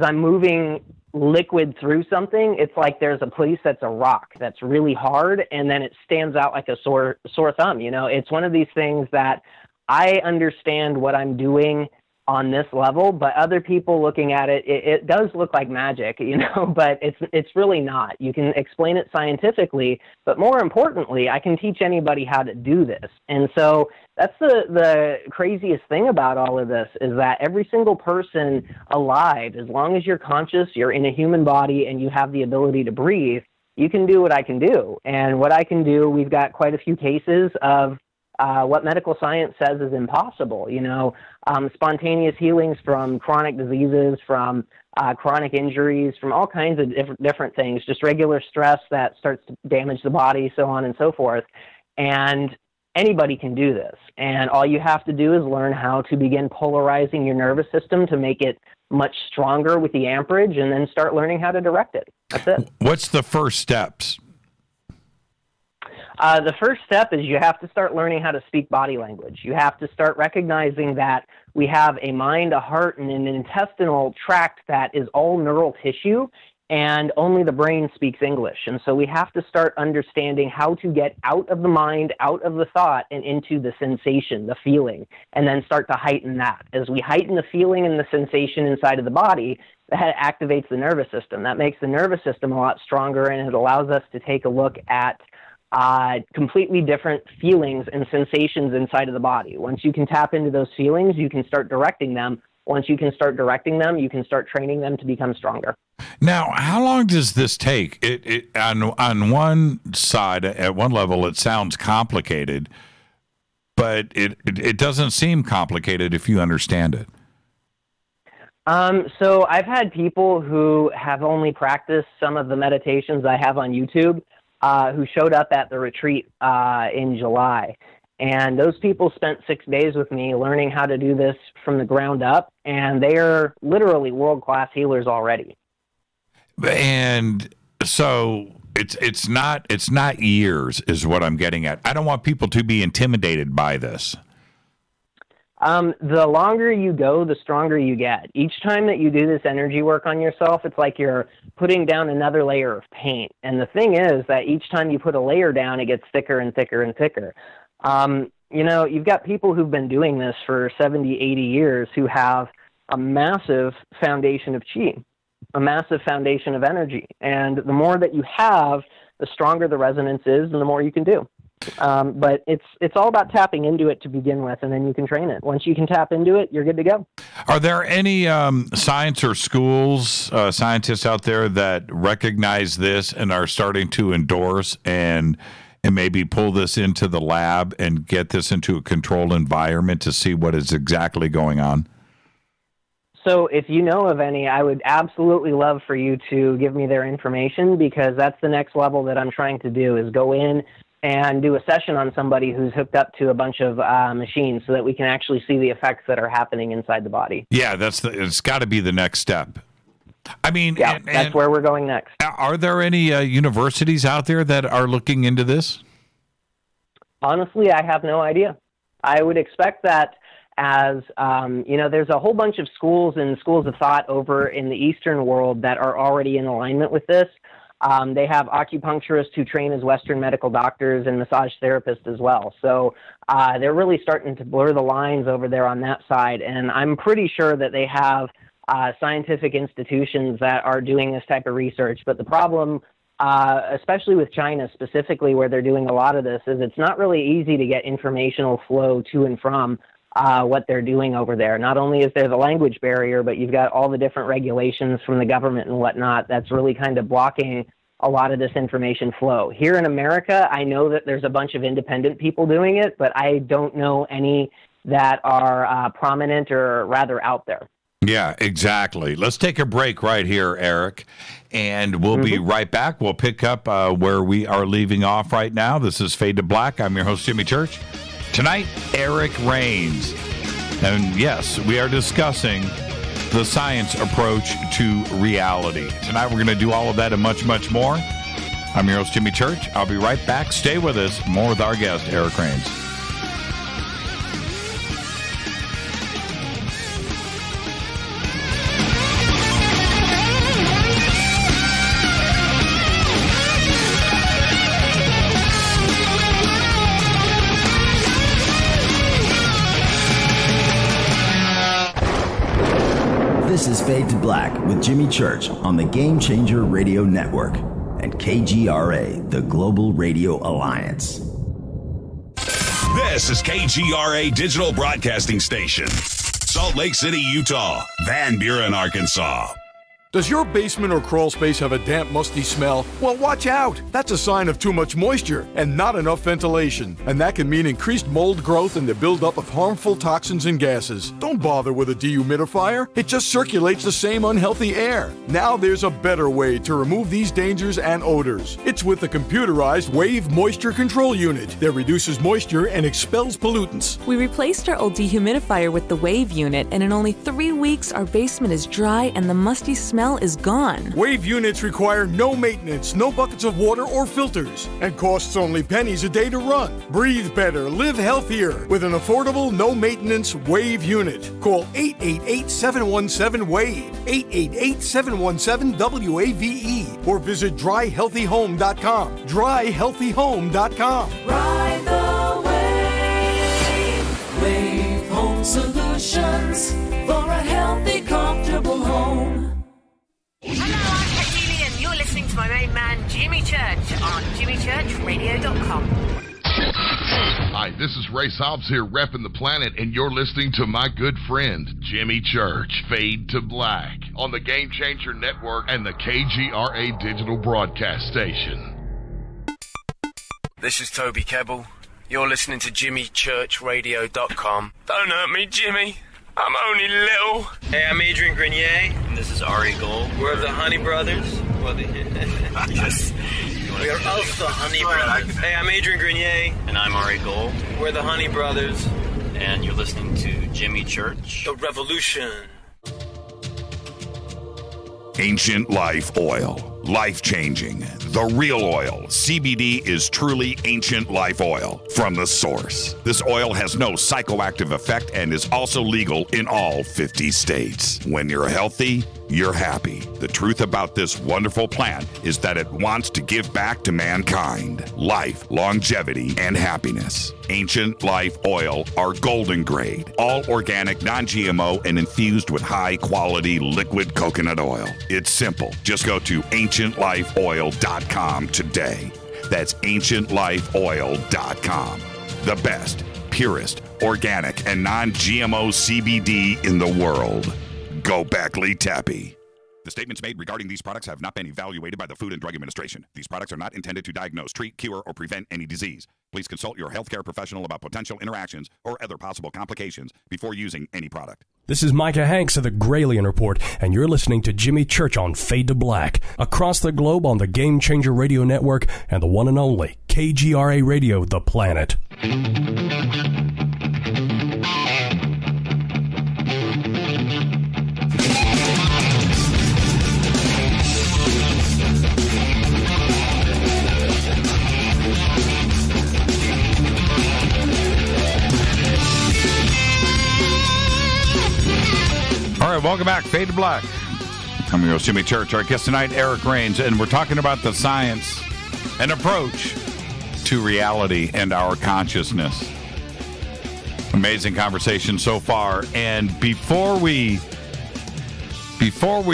I'm moving liquid through something, it's like there's a place that's a rock that's really hard, and then it stands out like a sore thumb. It's one of these things that I understand what I'm doing on this level, but other people looking at it, it does look like magic, but it's really not. You can explain it scientifically, but more importantly, I can teach anybody how to do this. And so that's the craziest thing about all of this, is that every single person alive, as long as you're conscious, you're in a human body, and you have the ability to breathe, you can do what I can do. And what I can do, we've got quite a few cases of what medical science says is impossible. Spontaneous healings from chronic diseases, from chronic injuries, from all kinds of different things, just regular stress that starts to damage the body, so on and so forth. And anybody can do this. And all you have to do is learn how to begin polarizing your nervous system to make it much stronger with the amperage, and then start learning how to direct it. That's it. What's the first steps? The first step is you have to start learning how to speak body language. You have to start recognizing that we have a mind, a heart, and an intestinal tract that is all neural tissue, and only the brain speaks English. And so we have to start understanding how to get out of the mind, out of the thought, and into the sensation, the feeling, and then start to heighten that. As we heighten the feeling and the sensation inside of the body, that activates the nervous system. That makes the nervous system a lot stronger, and it allows us to take a look at completely different feelings and sensations inside of the body. Once you can tap into those feelings, you can start directing them. Once you can start directing them, you can start training them to become stronger. Now, how long does this take? It on one side, at one level, it sounds complicated, but it doesn't seem complicated if you understand it. So I've had people who have only practiced some of the meditations I have on YouTube, who showed up at the retreat in July. And those people spent 6 days with me learning how to do this from the ground up, and they are literally world-class healers already. And so it's not years is what I'm getting at. I don't want people to be intimidated by this. The longer you go, the stronger you get. Each time that you do this energy work on yourself, it's like you're putting down another layer of paint. And the thing is that each time you put a layer down, it gets thicker and thicker and thicker. You know, you've got people who've been doing this for 70, 80 years who have a massive foundation of chi, a massive foundation of energy. And the more that you have, the stronger the resonance is and the more you can do. But it's all about tapping into it to begin with, and then you can train it. Once you can tap into it, you're good to go. Are there any science or schools, scientists out there that recognize this and are starting to endorse and maybe pull this into the lab and get this into a controlled environment to see what is exactly going on? So if you know of any, I would absolutely love for you to give me their information, because that's the next level that I'm trying to do, is go in and do a session on somebody who's hooked up to a bunch of machines so that we can actually see the effects that are happening inside the body. Yeah, it's got to be the next step. I mean, yeah, that's where we're going next. Are there any universities out there that are looking into this? Honestly, I have no idea. I would expect that as, you know, there's a whole bunch of schools and schools of thought over in the Eastern world that are already in alignment with this. They have acupuncturists who train as Western medical doctors and massage therapists as well. So they're really starting to blur the lines over there on that side. And I'm pretty sure that they have scientific institutions that are doing this type of research. But the problem, especially with China specifically, where they're doing a lot of this, is it's not really easy to get informational flow to and from what they're doing over there. Not only is there the language barrier, but you've got all the different regulations from the government and whatnot that's really kind of blocking a lot of this information flow. Here in America, I know that there's a bunch of independent people doing it, but I don't know any that are prominent or rather out there. Yeah, exactly. Let's take a break right here, Eric, and we'll be right back. We'll pick up where we are leaving off right now. This is Fade to Black. I'm your host, Jimmy Church. Tonight, Eric Rains. And yes, we are discussing the science approach to reality. Tonight, we're going to do all of that and much, much more. I'm your host, Jimmy Church. I'll be right back. Stay with us. More with our guest, Eric Rains. This is Fade to Black with Jimmy Church on the Game Changer Radio Network and KGRA, the Global Radio Alliance. This is KGRA Digital Broadcasting Station, Salt Lake City, Utah, Van Buren, Arkansas. Does your basement or crawl space have a damp, musty smell? Well, watch out! That's a sign of too much moisture and not enough ventilation. And that can mean increased mold growth and the buildup of harmful toxins and gases. Don't bother with a dehumidifier. It just circulates the same unhealthy air. Now there's a better way to remove these dangers and odors. It's with the computerized Wave Moisture Control Unit that reduces moisture and expels pollutants. We replaced our old dehumidifier with the Wave unit, and in only 3 weeks, our basement is dry and the musty smell is gone. Wave units require no maintenance, no buckets of water or filters, and costs only pennies a day to run. Breathe better, live healthier with an affordable, no-maintenance Wave unit. Call 888-717-WAVE, 888-717-WAVE, or visit dryhealthyhome.com, dryhealthyhome.com. Ride the wave, Wave Home Solutions for a healthy, comfortable home. Hello, I'm Katie, and you're listening to my main man, Jimmy Church, on jimmychurchradio.com. Hi, this is Ray Hobbs here, repping the planet, and you're listening to my good friend, Jimmy Church, Fade to Black, on the Game Changer Network and the KGRA digital broadcast station. This is Toby Kebbell. You're listening to JimmyChurchRadio.com. Don't hurt me, Jimmy. I'm only little. Hey, I'm Adrian Grenier. And this is Ari Gold. We're the Honey Brothers. Yes. We are of the Honey Brothers. Hey, I'm Adrian Grenier. And I'm Ari Gold. We're the Honey Brothers. And you're listening to Jimmy Church. The Revolution. Ancient Life Oil. Life-changing. The real oil. CBD is truly Ancient Life Oil from the source. This oil has no psychoactive effect and is also legal in all 50 states. When you're healthy, you're happy. The truth about this wonderful plant is that it wants to give back to mankind life, longevity, and happiness. Ancient Life Oil are golden grade, all organic, non-GMO, and infused with high-quality liquid coconut oil. It's simple. Just go to ancientlifeoil.com today. That's ancientlifeoil.com. The best, purest, organic, and non-GMO CBD in the world. Go Beckley Tappy. The statements made regarding these products have not been evaluated by the Food and Drug Administration. These products are not intended to diagnose, treat, cure, or prevent any disease. Please consult your healthcare professional about potential interactions or other possible complications before using any product. This is Micah Hanks of the Gralien Report, and you're listening to Jimmy Church on Fade to Black, across the globe on the Game Changer Radio Network and the one and only KGRA Radio, The Planet. All right, welcome back. Fade to Black. I'm your host, Jimmy Church. Our guest tonight, Eric Rains, and we're talking about the science and approach to reality and our consciousness. Amazing conversation so far. And before we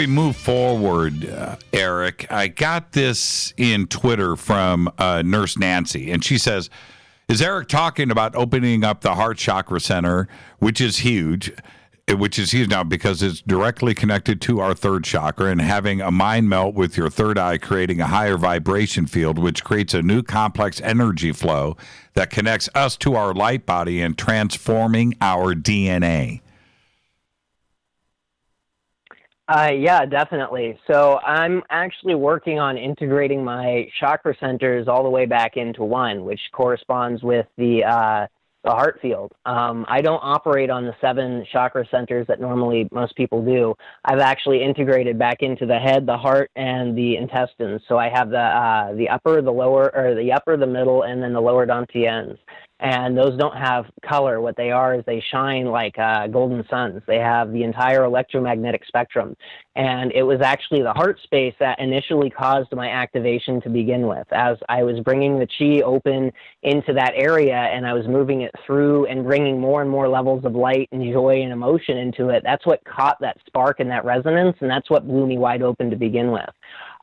move forward, Eric, I got this in Twitter from Nurse Nancy, and she says, is Eric talking about opening up the heart chakra center, which is huge now because it's directly connected to our third chakra, and having a mind melt with your third eye, creating a higher vibration field, which creates a new complex energy flow that connects us to our light body and transforming our DNA? Yeah, definitely. So I'm actually working on integrating my chakra centers all the way back into one, which corresponds with the heart field. I don't operate on the 7 chakra centers that normally most people do. I've actually integrated back into the head, the heart, and the intestines. So I have the upper, the lower, or the upper, the middle, and then the lower dantians. And those don't have color. What they are is they shine like golden suns. They have the entire electromagnetic spectrum. And it was actually the heart space that initially caused my activation to begin with. As I was bringing the chi open into that area and I was moving it through and bringing more and more levels of light and joy and emotion into it, that's what caught that spark and that resonance, and that's what blew me wide open to begin with.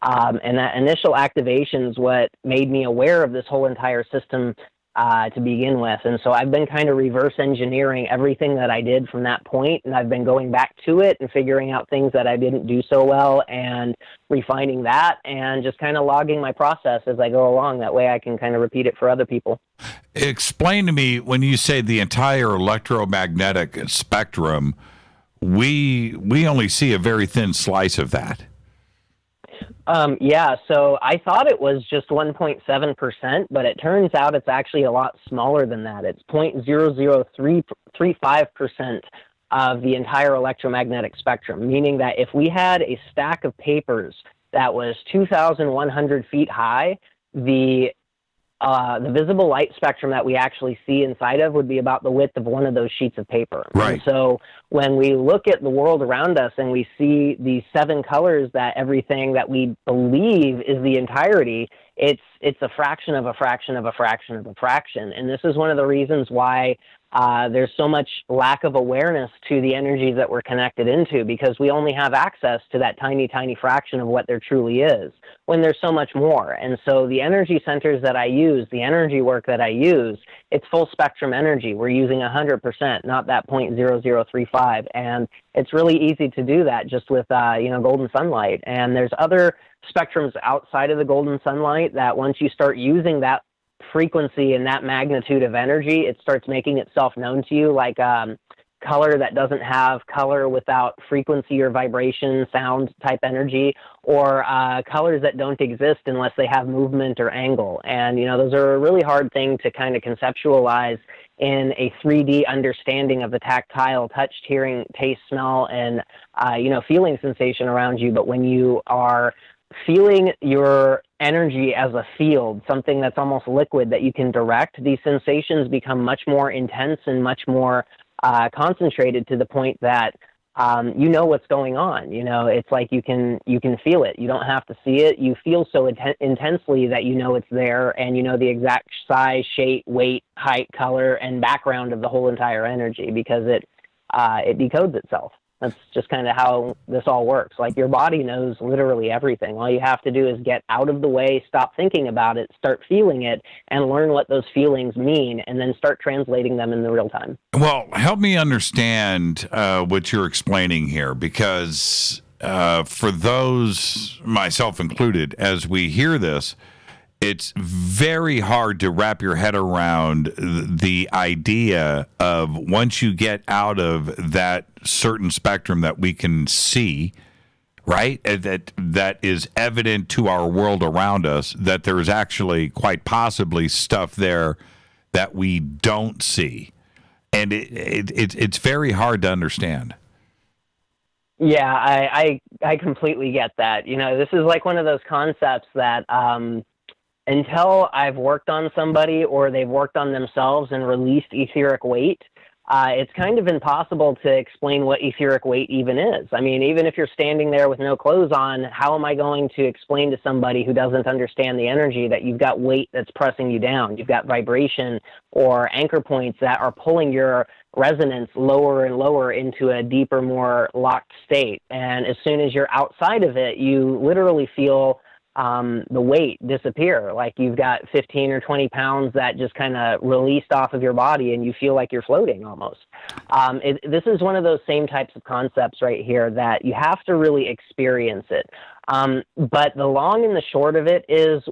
And that initial activation is what made me aware of this whole entire system to begin with. And so I've been kind of reverse engineering everything that I did from that point, and I've been going back to it and figuring out things that I didn't do so well and refining that and just kind of logging my process as I go along. That way I can kind of repeat it for other people. Explain to me, when you say the entire electromagnetic spectrum, we only see a very thin slice of that. Yeah, so I thought it was just 1.7%, but it turns out it's actually a lot smaller than that. It's 0.00335% of the entire electromagnetic spectrum, meaning that if we had a stack of papers that was 2,100 feet high, the visible light spectrum that we actually see inside of would be about the width of one of those sheets of paper. Right. And so when we look at the world around us and we see these 7 colors, that everything that we believe is the entirety, it's a fraction of a fraction of a fraction of a fraction. And this is one of the reasons why there's so much lack of awareness to the energies that we're connected into because we only have access to that tiny, tiny fraction of what there truly is when there's so much more. And so the energy centers that I use, the energy work that I use, it's full spectrum energy. We're using 100%, not that 0.0035. And it's really easy to do that just with, golden sunlight. And there's other spectrums outside of the golden sunlight that once you start using that frequency and that magnitude of energy, it starts making itself known to you, like color that doesn't have color without frequency or vibration, sound type energy, or colors that don't exist unless they have movement or angle. And, those are a really hard thing to kind of conceptualize in a 3D understanding of the tactile, touch, hearing, taste, smell, and, feeling sensation around you. But when you are feeling your energy as a field, something that's almost liquid that you can direct, these sensations become much more intense and much more concentrated to the point that you know what's going on. It's like you can feel it. You don't have to see it. You feel so intensely that you know it's there, and you know the exact size, shape, weight, height, color, and background of the whole entire energy because it decodes itself. That's just kind of how this all works. Like your body knows literally everything. All you have to do is get out of the way, stop thinking about it, start feeling it, and learn what those feelings mean, and then start translating them in the real time. Well, help me understand what you're explaining here, because for those, myself included, as we hear this, it's very hard to wrap your head around the idea of once you get out of that certain spectrum that we can see, right? That is evident to our world around us, that there is actually quite possibly stuff there that we don't see. And it's very hard to understand. Yeah, I completely get that. This is like one of those concepts that until I've worked on somebody or they've worked on themselves and released etheric weight, it's kind of impossible to explain what etheric weight even is. I mean, even if you're standing there with no clothes on, how am I going to explain to somebody who doesn't understand the energy that you've got weight that's pressing you down? You've got vibration or anchor points that are pulling your resonance lower and lower into a deeper, more locked state. And as soon as you're outside of it, you literally feel the weight disappear. Like you've got 15 or 20 pounds that just kind of released off of your body and you feel like you're floating almost. This is one of those same types of concepts right here that you have to really experience it. But the long and the short of it is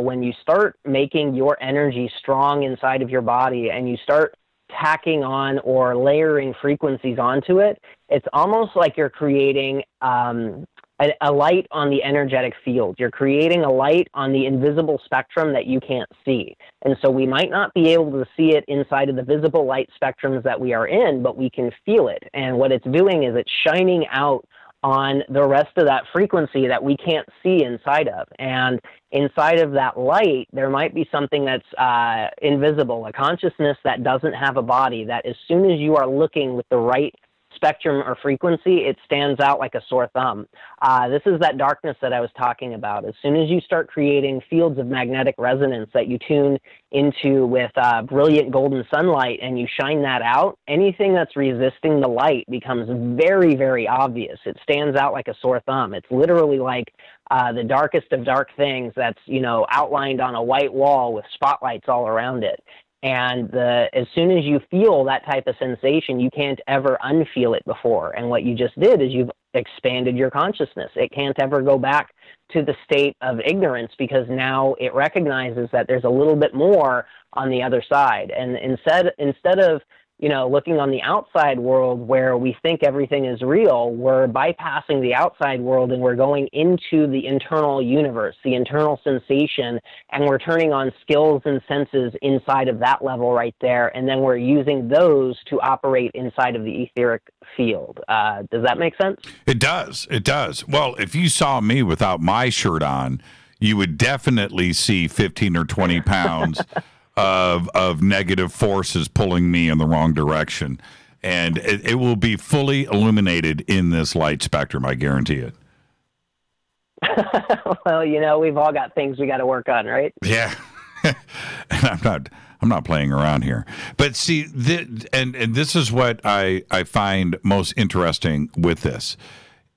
when you start making your energy strong inside of your body and you start tacking on or layering frequencies onto it, it's almost like you're creating a light on the energetic field. You're creating a light on the invisible spectrum that you can't see. And so we might not be able to see it inside of the visible light spectrums that we are in, but we can feel it. And what it's doing is it's shining out on the rest of that frequency that we can't see inside of. And inside of that light, there might be something that's invisible, a consciousness that doesn't have a body, that as soon as you are looking with the right spectrum or frequency, it stands out like a sore thumb. This is that darkness that I was talking about. As soon as you start creating fields of magnetic resonance that you tune into with brilliant golden sunlight and you shine that out, anything that's resisting the light becomes very, very obvious. It stands out like a sore thumb. It's literally like the darkest of dark things that's, outlined on a white wall with spotlights all around it. And as soon as you feel that type of sensation, you can't ever unfeel it before. And what you just did is you've expanded your consciousness. It can't ever go back to the state of ignorance because now it recognizes that there's a little bit more on the other side. And instead of looking on the outside world where we think everything is real, we're bypassing the outside world and we're going into the internal universe, the internal sensation, and we're turning on skills and senses inside of that level right there, and then we're using those to operate inside of the etheric field. Does that make sense? It does. It does. Well, if you saw me without my shirt on, you would definitely see 15 or 20 pounds of negative forces pulling me in the wrong direction. And it will be fully illuminated in this light spectrum, I guarantee it. Well, we've all got things we got to work on, right? Yeah. I'm not playing around here. But see, and this is what I find most interesting with this,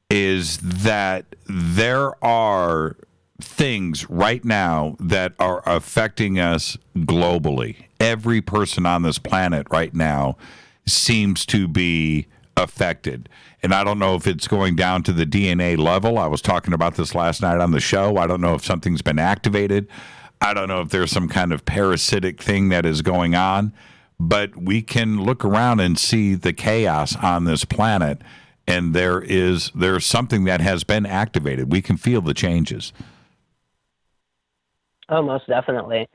is that there are things right now that are affecting us globally. Every person on this planet right now seems to be affected. And I don't know if it's going down to the DNA level. I was talking about this last night on the show. I don't know if something's been activated. I don't know if there's some kind of parasitic thing that is going on. But we can look around and see the chaos on this planet, and there's something that has been activated. We can feel the changes. Oh, most definitely.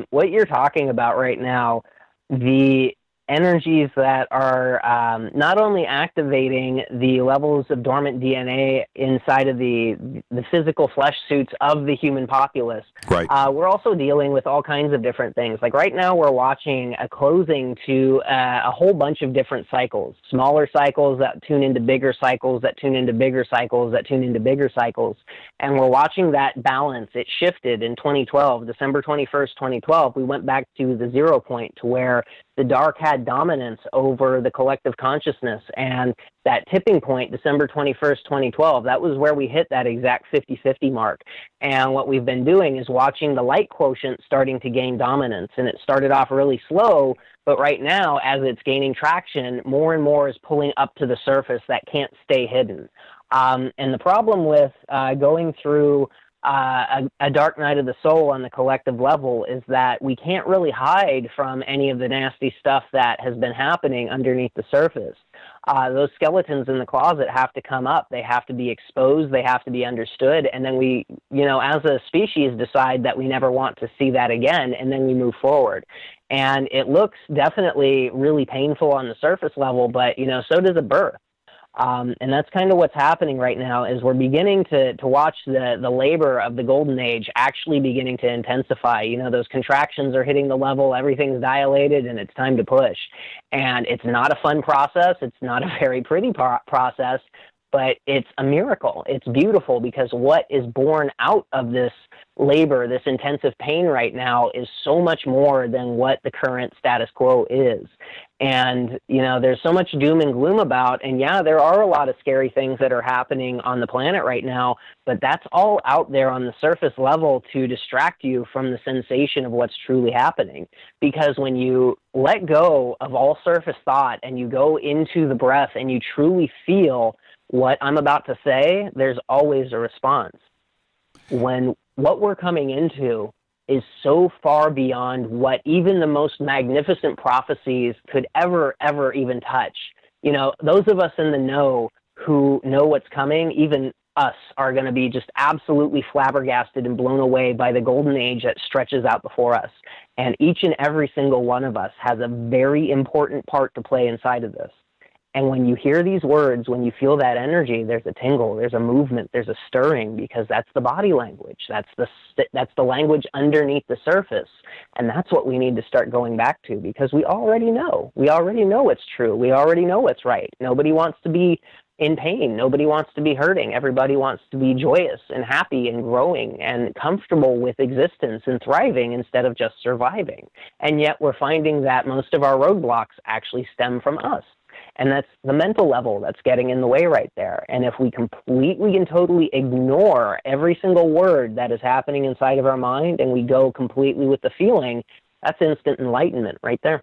What you're talking about right now, the energies that are not only activating the levels of dormant DNA inside of the physical flesh suits of the human populace. Right. We're also dealing with all kinds of different things. Like right now, we're watching a closing to a whole bunch of different cycles, smaller cycles that tune into bigger cycles, that tune into bigger cycles, that tune into bigger cycles. And we're watching that balance. It shifted in 2012, December 21st, 2012. We went back to the 0 point, to where the dark had dominance over the collective consciousness. And that tipping point, December 21st, 2012, that was where we hit that exact 50-50 mark. And what we've been doing is watching the light quotient starting to gain dominance. And it started off really slow, but right now, as it's gaining traction, more and more is pulling up to the surface that can't stay hidden. And the problem with going through a dark night of the soul on the collective level is that we can't really hide from any of the nasty stuff that has been happening underneath the surface. Those skeletons in the closet have to come up. They have to be exposed. They have to be understood. And then we, as a species, decide that we never want to see that again, and then we move forward. And it looks definitely really painful on the surface level, but, so does a birth. And that's kind of what's happening right now, is we're beginning to watch the labor of the golden age actually beginning to intensify. Those contractions are hitting the level, everything's dilated, and it's time to push. And it's not a fun process. It's not a very pretty process, but it's a miracle. It's beautiful, because what is born out of this labor, this intensive pain right now, is so much more than what the current status quo is. And, there's so much doom and gloom about, and yeah, there are a lot of scary things that are happening on the planet right now, but that's all out there on the surface level to distract you from the sensation of what's truly happening. Because when you let go of all surface thought and you go into the breath and you truly feel what I'm about to say, there's always a response. When what we're coming into is so far beyond what even the most magnificent prophecies could ever even touch. Those of us in the know who know what's coming, even us, are going to be just absolutely flabbergasted and blown away by the golden age that stretches out before us. And each and every single one of us has a very important part to play inside of this. And when you hear these words, when you feel that energy, there's a tingle, there's a movement, there's a stirring, because that's the body language. That's the language underneath the surface. And that's what we need to start going back to, because we already know. We already know what's true. We already know what's right. Nobody wants to be in pain. Nobody wants to be hurting. Everybody wants to be joyous and happy and growing and comfortable with existence and thriving instead of just surviving. And yet we're finding that most of our roadblocks actually stem from us. And that's the mental level that's getting in the way right there. And if we completely and totally ignore every single word that is happening inside of our mind, and we go completely with the feeling, that's instant enlightenment right there.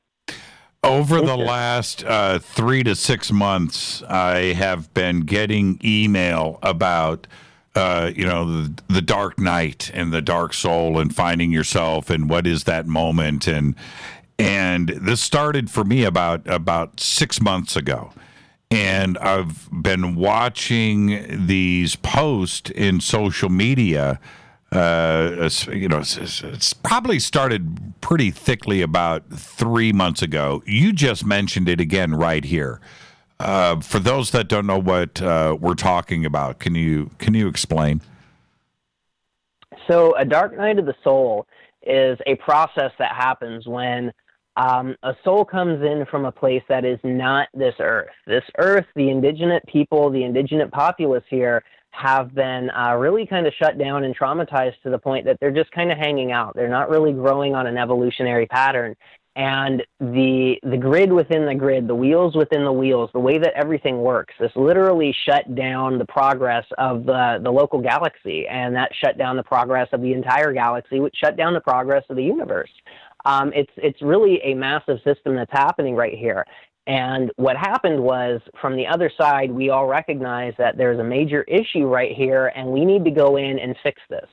Over the last 3 to 6 months, I have been getting email about, the dark night and the dark soul and finding yourself and what is that moment. And this started for me about 6 months ago. And I've been watching these posts in social media. It's probably started pretty thickly about 3 months ago. You just mentioned it again right here. For those that don't know what we're talking about, can you explain? So a dark night of the soul is a process that happens when a soul comes in from a place that is not this earth. This earth, the indigenous people, the indigenous populace here, have been really kind of shut down and traumatized to the point that they're just kind of hanging out. They're not really growing on an evolutionary pattern. And the grid within the grid, the wheels within the wheels, the way that everything works, this literally shut down the progress of the local galaxy, and that shut down the progress of the entire galaxy, which shut down the progress of the universe. It's really a massive system that's happening right here. And what happened was, from the other side, we all recognized that there's a major issue right here, and we need to go in and fix this.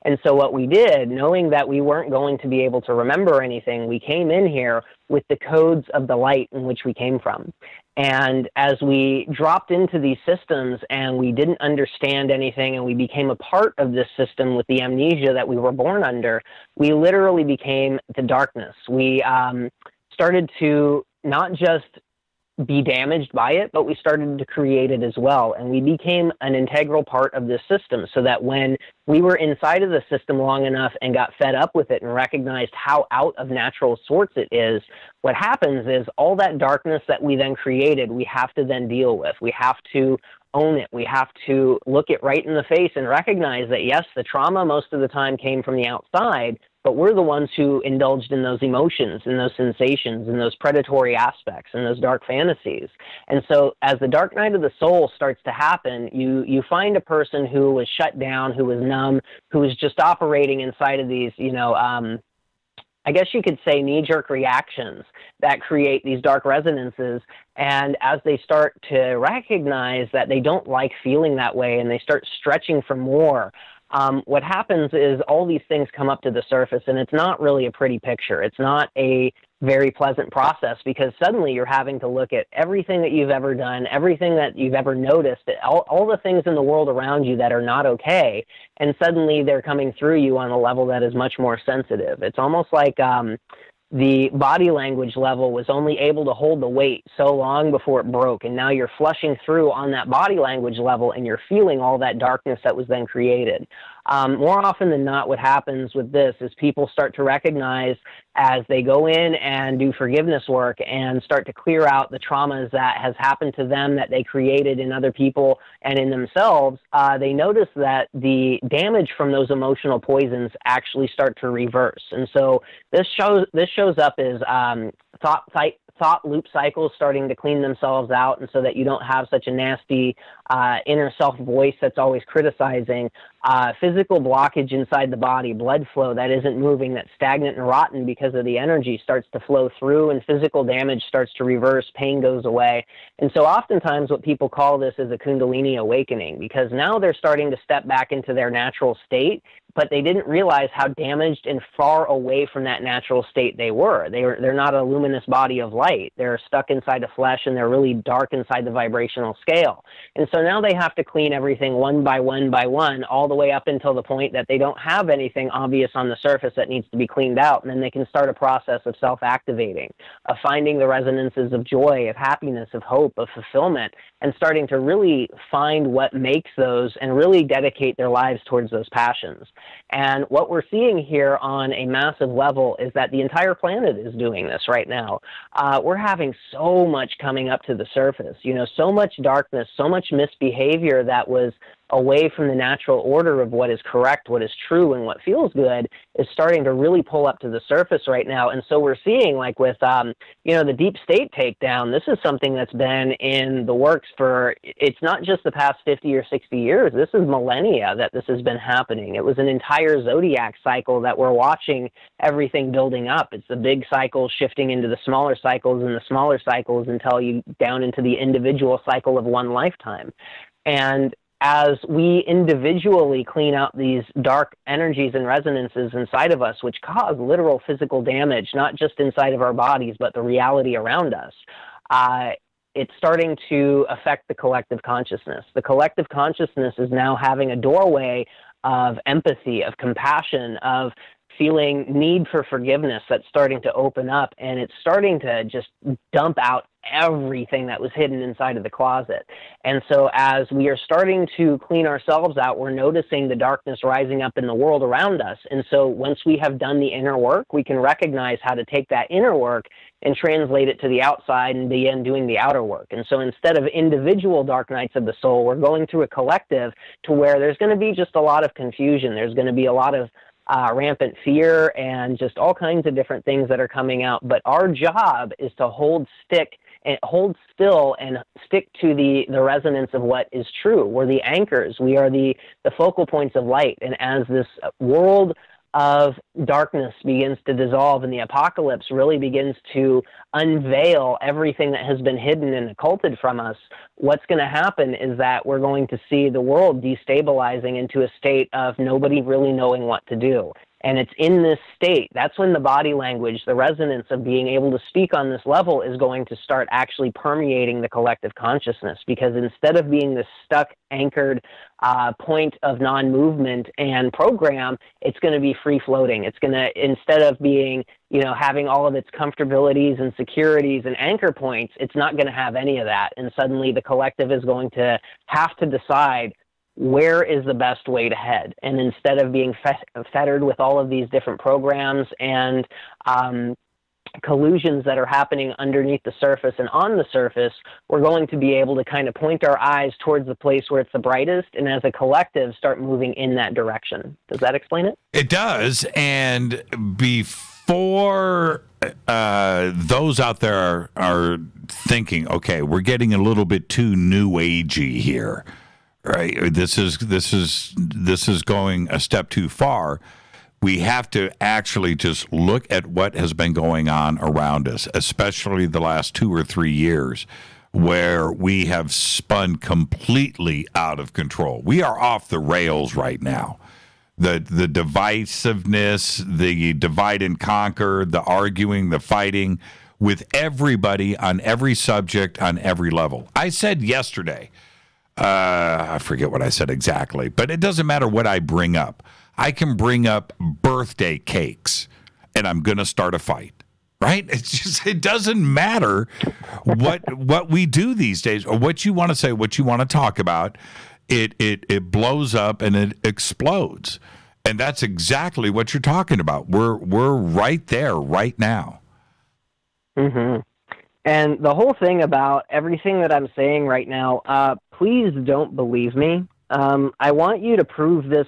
And so what we did, knowing that we weren't going to be able to remember anything, we came in here with the codes of the light in which we came from. And as we dropped into these systems and we didn't understand anything and we became a part of this system with the amnesia that we were born under, we literally became the darkness. We started to not just be damaged by it, but we started to create it as well. And we became an integral part of this system, so that when we were inside of the system long enough and got fed up with it and recognized how out of natural sorts it is, what happens is all that darkness that we then created, we have to then deal with. We have to own it. We have to look it right in the face and recognize that, yes, the trauma most of the time came from the outside, but we're the ones who indulged in those emotions and those sensations and those predatory aspects and those dark fantasies. And so as the dark night of the soul starts to happen, you find a person who was shut down, who was numb, who was just operating inside of these, I guess you could say knee-jerk reactions that create these dark resonances. And as they start to recognize that they don't like feeling that way and they start stretching for more, what happens is all these things come up to the surface, and it's not really a pretty picture. It's not a very pleasant process, because suddenly you're having to look at everything that you've ever done, everything that you've ever noticed, all the things in the world around you that are not okay, and suddenly they're coming through you on a level that is much more sensitive. It's almost like the body language level was only able to hold the weight so long before it broke, and now you're flushing through on that body language level, and you're feeling all that darkness that was then created. More often than not, what happens with this is people start to recognize, as they go in and do forgiveness work and start to clear out the traumas that has happened to them that they created in other people and in themselves, they notice that the damage from those emotional poisons actually start to reverse. And so this shows up as thought loop cycles starting to clean themselves out, and so that you don't have such a nasty inner self voice that's always criticizing, physical blockage inside the body, blood flow that isn't moving, that's stagnant and rotten because of the energy starts to flow through, and physical damage starts to reverse, pain goes away. And so oftentimes what people call this is a Kundalini awakening, because now they're starting to step back into their natural state, but they didn't realize how damaged and far away from that natural state they were. They're not a luminous body of light. They're stuck inside the flesh, and they're really dark inside the vibrational scale. And so now they have to clean everything one by one by one, all the way up until the point that they don't have anything obvious on the surface that needs to be cleaned out. And then they can start a process of self-activating, of finding the resonances of joy, of happiness, of hope, of fulfillment, and starting to really find what makes those and really dedicate their lives towards those passions. And what we're seeing here on a massive level is that the entire planet is doing this right now. We're having so much coming up to the surface, so much darkness, so much misbehavior that was away from the natural order of what is correct, what is true, and what feels good is starting to really pull up to the surface right now. And so we're seeing, like with, the deep state takedown, this is something that's been in the works for, it's not just the past 50 or 60 years. This is millennia that this has been happening. It was an entire zodiac cycle that we're watching everything building up. It's the big cycles shifting into the smaller cycles and the smaller cycles until you down into the individual cycle of one lifetime. And as we individually clean out these dark energies and resonances inside of us, which cause literal physical damage, not just inside of our bodies, but the reality around us, it's starting to affect the collective consciousness. The collective consciousness is now having a doorway of empathy, of compassion, of feeling need for forgiveness that's starting to open up, and it's starting to just dump out everything that was hidden inside of the closet. And so as we are starting to clean ourselves out, we're noticing the darkness rising up in the world around us. And so once we have done the inner work, we can recognize how to take that inner work and translate it to the outside and begin doing the outer work. And so instead of individual dark nights of the soul, we're going through a collective to where there's going to be just a lot of confusion. There's going to be a lot of rampant fear and just all kinds of different things that are coming out. But our job is to hold still and stick to the resonance of what is true. We're the anchors. We are the focal points of light. And as this world of darkness begins to dissolve and the apocalypse really begins to unveil everything that has been hidden and occulted from us, what's going to happen is that we're going to see the world destabilizing into a state of nobody really knowing what to do. And it's in this state, that's when the body language, the resonance of being able to speak on this level is going to start actually permeating the collective consciousness. Because instead of being this stuck, anchored point of non-movement and program, it's going to be free-floating. It's going to, instead of being, having all of its comfortabilities and securities and anchor points, it's not going to have any of that. And suddenly the collective is going to have to decide where is the best way to head. And instead of being fettered with all of these different programs and collusions that are happening underneath the surface and on the surface, we're going to be able to kind of point our eyes towards the place where it's the brightest, and as a collective start moving in that direction. Does that explain it? It does. And before those out there are thinking, okay, we're getting a little bit too new agey here, right? This is going a step too far. We have to actually just look at what has been going on around us, especially the last 2 or 3 years, where we have spun completely out of control. We are off the rails right now. The divisiveness, the divide and conquer, the arguing, the fighting with everybody on every subject, on every level. I said yesterday, I forget what I said exactly, but it doesn't matter what I bring up. I can bring up birthday cakes, and I'm going to start a fight, right? It doesn't matter what we do these days or what you want to say, what you want to talk about. It blows up and it explodes, and that's exactly what you're talking about. We're right there right now. Mm-hmm. And the whole thing about everything that I'm saying right now, please don't believe me. I want you to prove this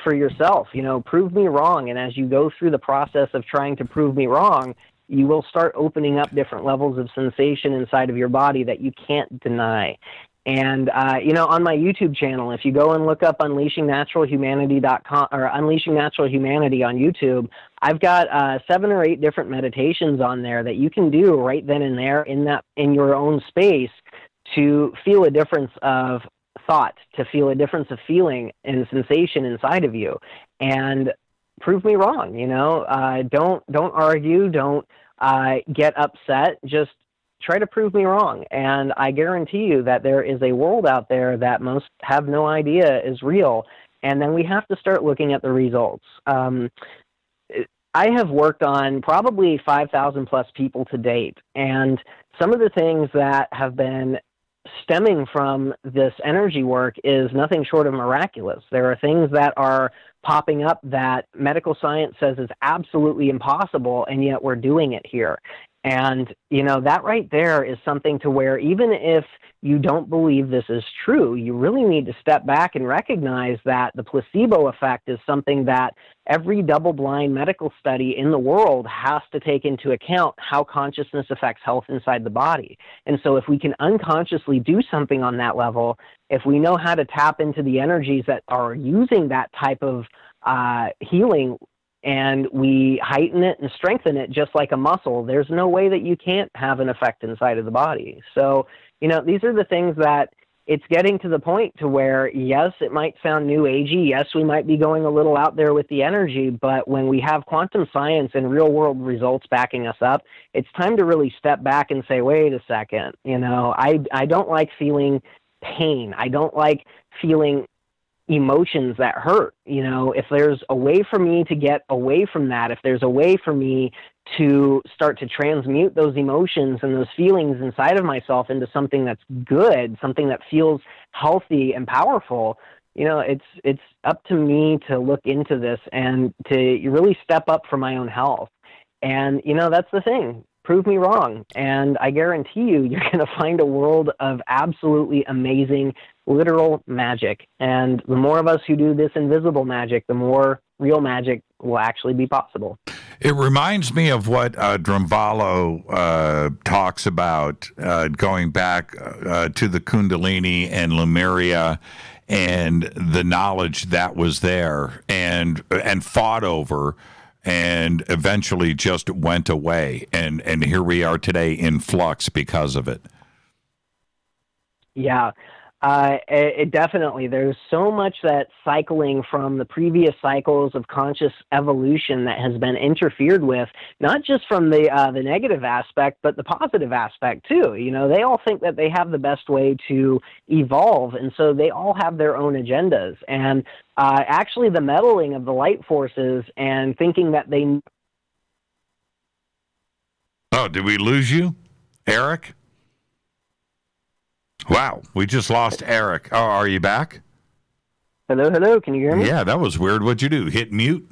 for yourself. Prove me wrong. And as you go through the process of trying to prove me wrong, you will start opening up different levels of sensation inside of your body that you can't deny. And, on my YouTube channel, if you go and look up UnleashingNaturalHumanity.com or Unleashing Natural Humanity on YouTube, I've got 7 or 8 different meditations on there that you can do right then and there in your own space to feel a difference of thought, to feel a difference of feeling and sensation inside of you, and prove me wrong. Don't argue, don't get upset, just try to prove me wrong. And I guarantee you that there is a world out there that most have no idea is real, and then we have to start looking at the results. I have worked on probably 5,000 plus people to date, and some of the things that have been stemming from this energy work is nothing short of miraculous. There are things that are popping up that medical science says is absolutely impossible, and yet we're doing it here. And, that right there is something to where even if you don't believe this is true, you really need to step back and recognize that the placebo effect is something that every double-blind medical study in the world has to take into account how consciousness affects health inside the body. And so if we can unconsciously do something on that level, if we know how to tap into the energies that are using that type of healing, and we heighten it and strengthen it just like a muscle, there's no way that you can't have an effect inside of the body. So, these are the things that it's getting to the point to where, yes, it might sound new agey. Yes, we might be going a little out there with the energy, but when we have quantum science and real world results backing us up, it's time to really step back and say, wait a second, I don't like feeling pain. I don't like feeling emotions that hurt. You know, if there's a way for me to get away from that, if there's a way for me to start to transmute those emotions and those feelings inside of myself into something that's good, something that feels healthy and powerful, you know, it's up to me to look into this and to really step up for my own health. And, you know, that's the thing. Prove me wrong, and I guarantee you're going to find a world of absolutely amazing, literal magic. And the more of us who do this invisible magic, the more real magic will actually be possible. It reminds me of what Drunvalo talks about, going back to the Kundalini and Lemuria and the knowledge that was there and fought over, and eventually just went away. And here we are today in flux because of it. Yeah, it definitely, there's so much that cycling from the previous cycles of conscious evolution that has been interfered with, not just from the negative aspect, but the positive aspect too. You know, they all think that they have the best way to evolve, and so they all have their own agendas. And actually the meddling of the light forces and thinking that they... Oh, did we lose you, Eric? Wow, we just lost Eric. Oh, are you back? Hello, can you hear me? Yeah, that was weird. What'd you do, hit mute?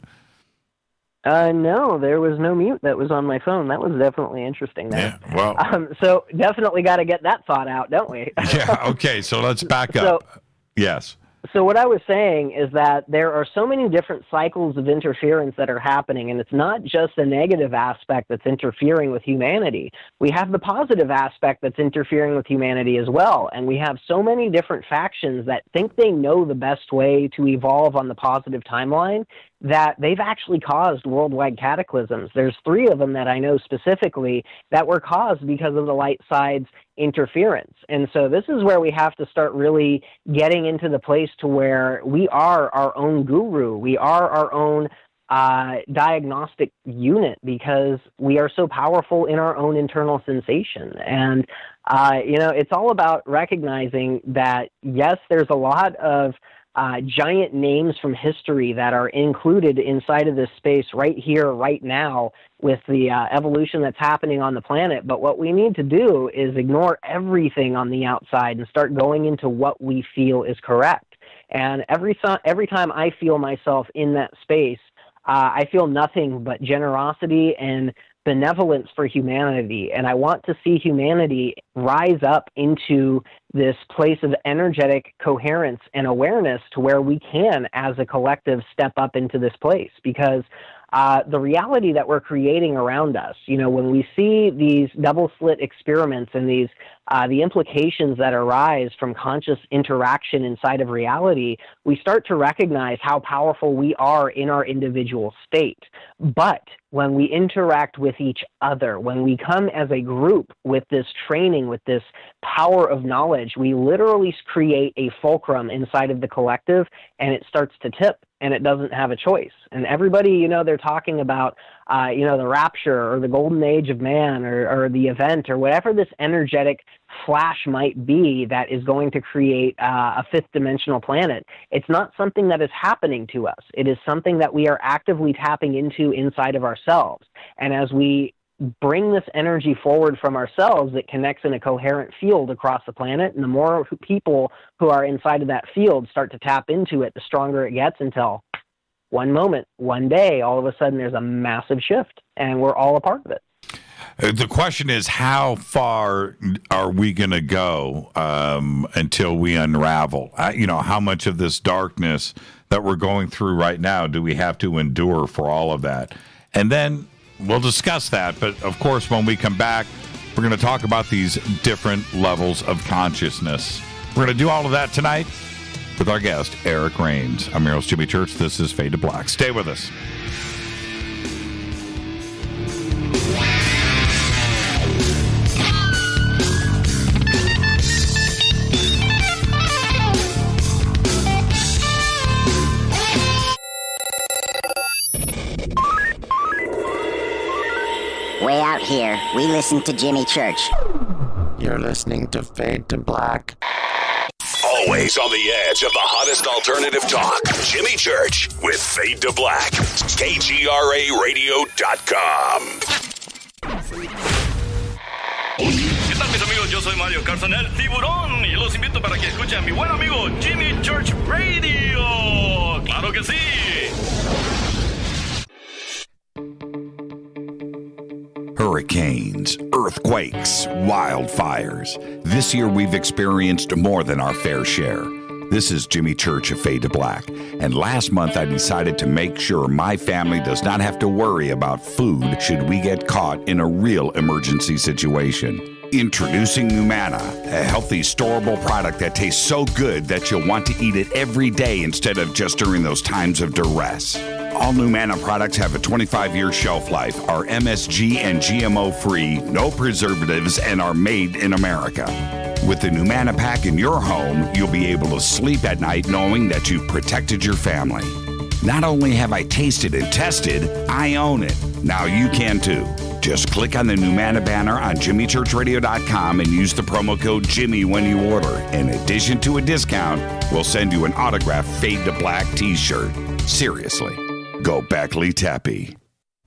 No, there was no mute that was on my phone. That was definitely interesting. Yeah, well. So definitely got to get that thought out, don't we? Yeah, okay, so let's back up. Yes. So what I was saying is that there are so many different cycles of interference that are happening, and it's not just the negative aspect that's interfering with humanity. We have the positive aspect that's interfering with humanity as well, and we have so many different factions that think they know the best way to evolve on the positive timeline that they've actually caused worldwide cataclysms. There's 3 of them that I know specifically that were caused because of the light side's interference. And so this is where we have to start really getting into the place to where we are our own guru. We are our own diagnostic unit because we are so powerful in our own internal sensation. And, you know, it's all about recognizing that, yes, there's a lot of giant names from history that are included inside of this space right here, right now, with the evolution that's happening on the planet. But what we need to do is ignore everything on the outside and start going into what we feel is correct. And every time I feel myself in that space, I feel nothing but generosity and benevolence for humanity. And I want to see humanity rise up into this place of energetic coherence and awareness to where we can, as a collective, step up into this place. Because the reality that we're creating around us, you know, when we see these double slit experiments and these the implications that arise from conscious interaction inside of reality, we start to recognize how powerful we are in our individual state. But when we interact with each other, when we come as a group with this training, with this power of knowledge, we literally create a fulcrum inside of the collective, and it starts to tip, and it doesn't have a choice. And everybody, you know, they're talking about, you know, the rapture or the golden age of man or the event or whatever this energetic flash might be that is going to create a 5th dimensional planet. It's not something that is happening to us. It is something that we are actively tapping into inside of ourselves. And as we bring this energy forward from ourselves, it connects in a coherent field across the planet. And the more people who are inside of that field start to tap into it, the stronger it gets, until one moment, one day, all of a sudden there's a massive shift, and we're all a part of it. The question is, how far are we going to go until we unravel? You know, how much of this darkness that we're going through right now do we have to endure for all of that? And then we'll discuss that. But, of course, when we come back, we're going to talk about these different levels of consciousness. We're going to do all of that tonight with our guest, Eric Rains. I'm your host, Jimmy Church. This is Fade to Black. Stay with us. Way out here, we listen to Jimmy Church. You're listening to Fade to Black. All Always on the edge of the hottest alternative talk. Jimmy Church with Fade to Black. KGRARadio.com. ¿Qué tal, mis amigos? Yo soy Mario Carson, el tiburón, y los invito para que escuchen a mi buen amigo Jimmy Church Radio. ¡Claro que sí! Hurricanes, earthquakes, wildfires. This year we've experienced more than our fair share. This is Jimmy Church of Fade to Black, and last month I decided to make sure my family does not have to worry about food should we get caught in a real emergency situation. Introducing Numana, a healthy, storable product that tastes so good that you'll want to eat it every day instead of just during those times of duress. All Numana products have a 25-year shelf life, are MSG and GMO-free, no preservatives, and are made in America. With the Numana pack in your home, you'll be able to sleep at night knowing that you've protected your family. Not only have I tasted and tested, I own it. Now you can too. Just click on the Numana banner on JimmyChurchRadio.com and use the promo code Jimmy when you order. In addition to a discount, we'll send you an autographed Fade to Black t-shirt. Seriously. Go Beckley Tappy.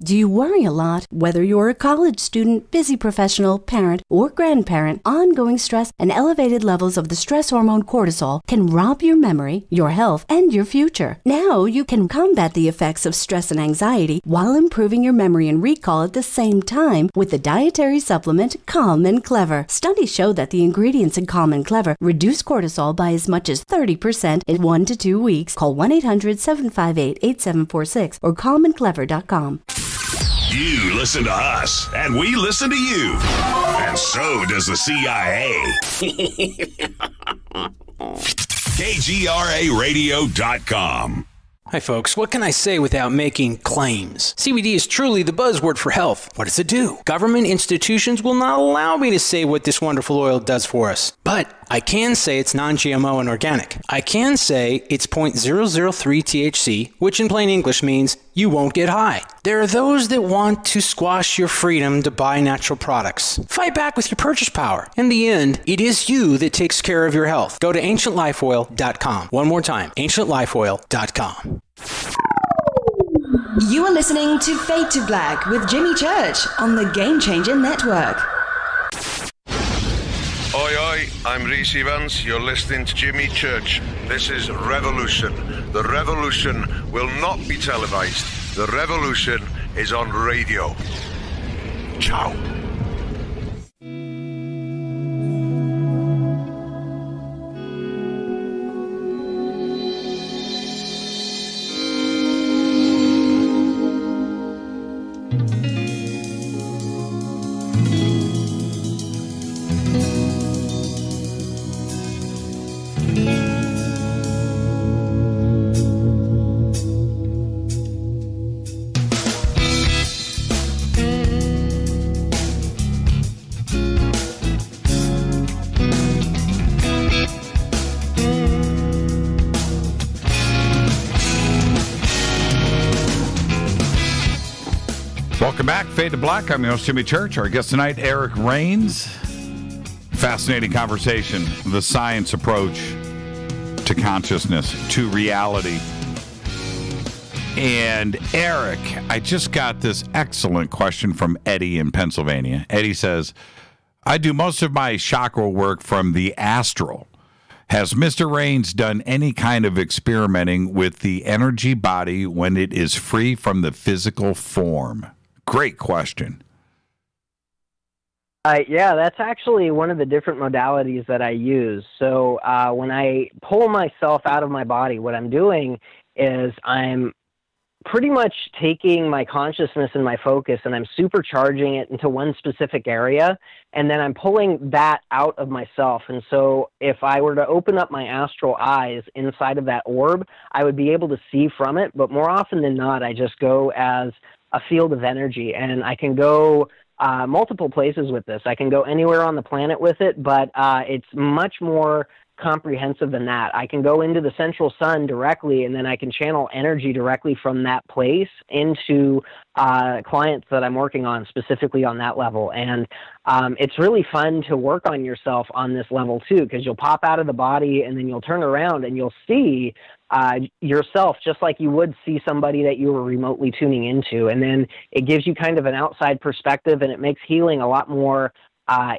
Do you worry a lot? Whether you're a college student, busy professional, parent, or grandparent, ongoing stress and elevated levels of the stress hormone cortisol can rob your memory, your health, and your future. Now you can combat the effects of stress and anxiety while improving your memory and recall at the same time with the dietary supplement Calm and Clever. Studies show that the ingredients in Calm and Clever reduce cortisol by as much as 30% in 1 to 2 weeks. Call 1-800-758-8746 or calmandclever.com. You listen to us, and we listen to you. And so does the CIA. KGRARadio.com. Hi, folks. What can I say without making claims? CBD is truly the buzzword for health. What does it do? Government institutions will not allow me to say what this wonderful oil does for us. But I can say it's non-GMO and organic. I can say it's 0.003 THC, which in plain English means you won't get high. There are those that want to squash your freedom to buy natural products. Fight back with your purchase power. In the end, it is you that takes care of your health. Go to ancientlifeoil.com. One more time, ancientlifeoil.com. You are listening to Fade to Black with Jimmy Church on the Game Changer Network. Oi, oi, I'm Reese Evans. You're listening to Jimmy Church. This is Revolution. The revolution will not be televised. The revolution is on radio. Ciao. Welcome back, Fade to Black. I'm your host, Jimmy Church. Our guest tonight, Eric Rains. Fascinating conversation, the science approach to consciousness, to reality. And Eric, I just got this excellent question from Eddie in Pennsylvania. Eddie says, I do most of my chakra work from the Astral. Has Mr. Rains done any kind of experimenting with the energy body when it is free from the physical form? Great question. Yeah, that's actually one of the different modalities that I use. So when I pull myself out of my body, what I'm doing is I'm pretty much taking my consciousness and my focus and I'm supercharging it into one specific area, and then I'm pulling that out of myself. And so if I were to open up my astral eyes inside of that orb, I would be able to see from it. But more often than not, I just go as a field of energy, and I can go multiple places with this. I can go anywhere on the planet with it, but it's much more comprehensive than that. I can go into the central sun directly, and then I can channel energy directly from that place into clients that I'm working on specifically on that level. And it's really fun to work on yourself on this level too, because you'll pop out of the body and then you'll turn around and you'll see yourself just like you would see somebody that you were remotely tuning into. And then it gives you kind of an outside perspective, and it makes healing a lot more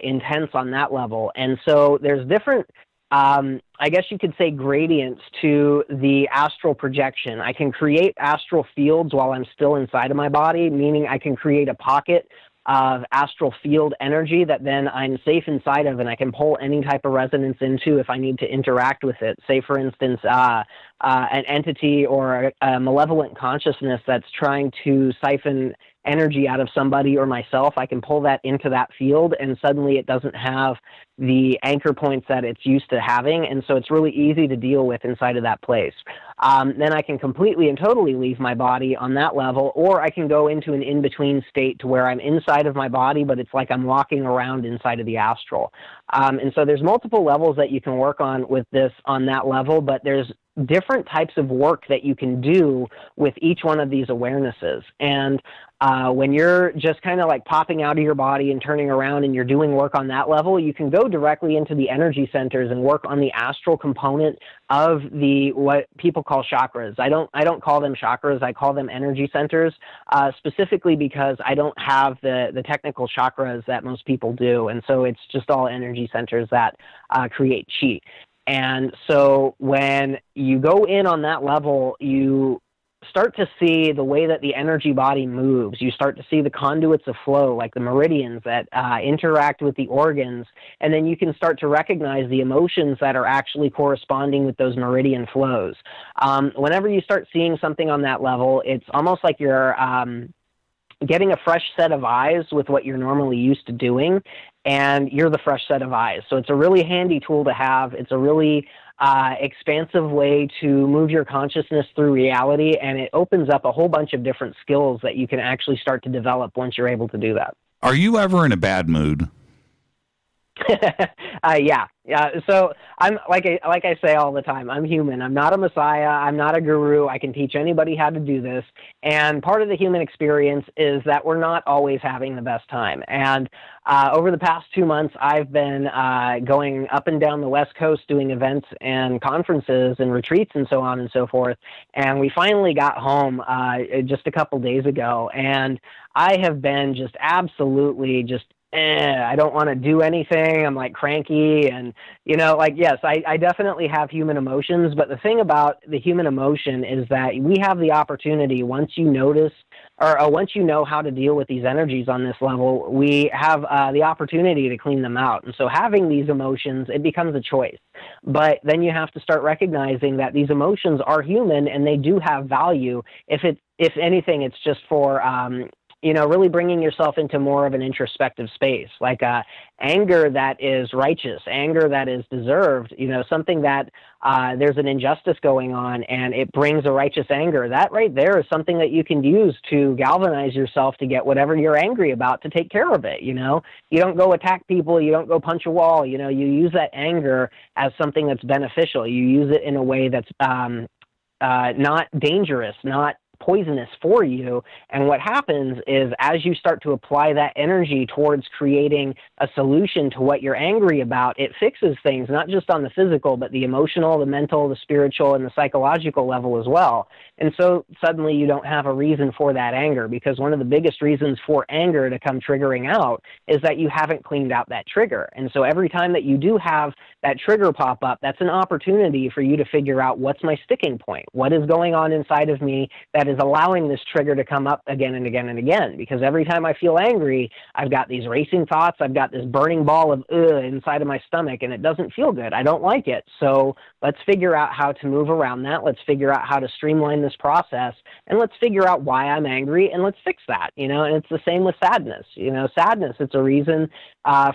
intense on that level. And so there's different, I guess you could say, gradients to the astral projection. I can create astral fields while I'm still inside of my body, meaning I can create a pocket of astral field energy that then I'm safe inside of, and I can pull any type of resonance into if I need to interact with it. Say, for instance, an entity or a malevolent consciousness that's trying to siphon energy out of somebody or myself, I can pull that into that field, and suddenly it doesn't have the anchor points that it's used to having, and so it's really easy to deal with inside of that place. Then I can completely and totally leave my body on that level, or I can go into an in-between state to where I'm inside of my body, but it's like I'm walking around inside of the astral. And so there's multiple levels that you can work on with this on that level, but there's different types of work that you can do with each one of these awarenesses. And when you're just kind of like popping out of your body and turning around and you're doing work on that level, you can go directly into the energy centers and work on the astral component of the what people call chakras. I don't call them chakras, I call them energy centers, specifically because I don't have the technical chakras that most people do, and so it's just all energy centers that create chi. And so when you go in on that level, you start to see the way that the energy body moves. You start to see the conduits of flow, like the meridians that interact with the organs, and then you can start to recognize the emotions that are actually corresponding with those meridian flows. Whenever you start seeing something on that level, it's almost like you're getting a fresh set of eyes with what you're normally used to doing, and you're the fresh set of eyes. So it's a really handy tool to have. It's a really expansive way to move your consciousness through reality, and it opens up a whole bunch of different skills that you can actually start to develop once you're able to do that. Are you ever in a bad mood? Yeah. So I'm like I say all the time, I'm human. I'm not a messiah. I'm not a guru. I can teach anybody how to do this. And part of the human experience is that we're not always having the best time. And over the past 2 months, I've been going up and down the West Coast doing events and conferences and retreats and so on and so forth. And we finally got home just a couple days ago. And I have been just absolutely just I don't want to do anything. I'm like cranky and, you know, like, yes, I definitely have human emotions. But the thing about the human emotion is that we have the opportunity, once you notice or once you know how to deal with these energies on this level, we have the opportunity to clean them out. And so having these emotions, it becomes a choice. But then you have to start recognizing that these emotions are human and they do have value. If anything, it's just for, you know, really bringing yourself into more of an introspective space, like anger that is righteous, anger that is deserved, you know, something that there's an injustice going on and it brings a righteous anger. That right there is something that you can use to galvanize yourself to get whatever you're angry about to take care of it. You know, you don't go attack people. You don't go punch a wall. You know, you use that anger as something that's beneficial. You use it in a way that's not dangerous, not poisonous for you. And what happens is as you start to apply that energy towards creating a solution to what you're angry about, it fixes things, not just on the physical, but the emotional, the mental, the spiritual, and the psychological level as well. And so suddenly you don't have a reason for that anger, because one of the biggest reasons for anger to come triggering out is that you haven't cleaned out that trigger. And so every time that you do have that trigger pop up, that's an opportunity for you to figure out what's my sticking point, what is going on inside of me that is allowing this trigger to come up again and again and again. Because every time I feel angry, I've got these racing thoughts, I've got this burning ball of inside of my stomach, and it doesn't feel good. I don't like it. So let's figure out how to move around that. Let's figure out how to streamline this process, and let's figure out why I'm angry, and let's fix that. You know, and it's the same with sadness. You know, sadness, it's a reason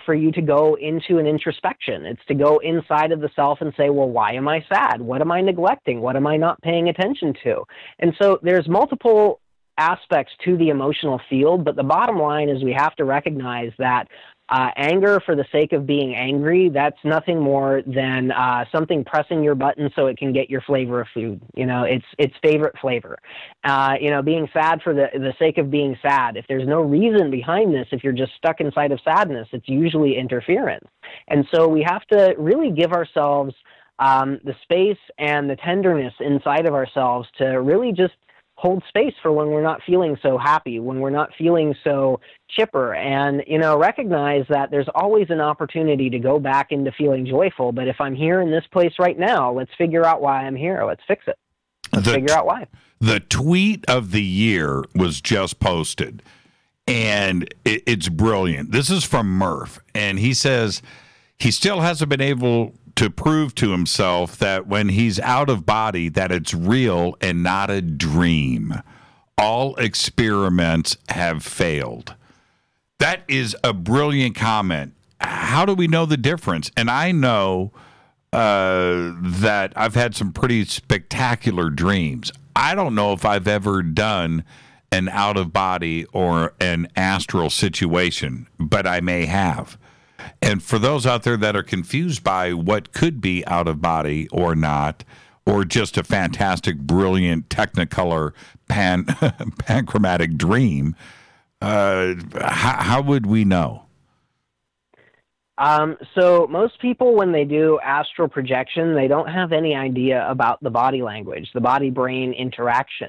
for you to go into an introspection. It's to go inside of the self and say, well, why am I sad? What am I neglecting? What am I not paying attention to? And so there's multiple aspects to the emotional field, but the bottom line is we have to recognize that Anger for the sake of being angry, that's nothing more than something pressing your button so it can get your flavor of food. You know, its favorite flavor. You know, being sad for the sake of being sad. If there's no reason behind this, if you're just stuck inside of sadness, it's usually interference. And so we have to really give ourselves the space and the tenderness inside of ourselves to really just hold space for when we're not feeling so happy, when we're not feeling so chipper, and, you know, recognize that there's always an opportunity to go back into feeling joyful. But if I'm here in this place right now, let's figure out why I'm here. Let's fix it. Let's figure out why. The tweet of the year was just posted, and it's brilliant. This is from Murph, and he says he still hasn't been able to prove to himself that when he's out of body that it's real and not a dream. All experiments have failed. That is a brilliant comment. How do we know the difference? And I know that I've had some pretty spectacular dreams. I don't know if I've ever done an out-of-body or an astral situation, but I may have. And for those out there that are confused by what could be out of body or not, or just a fantastic, brilliant, technicolor, panchromatic dream, how would we know? So most people, when they do astral projection, they don't have any idea about the body language, the body-brain interaction.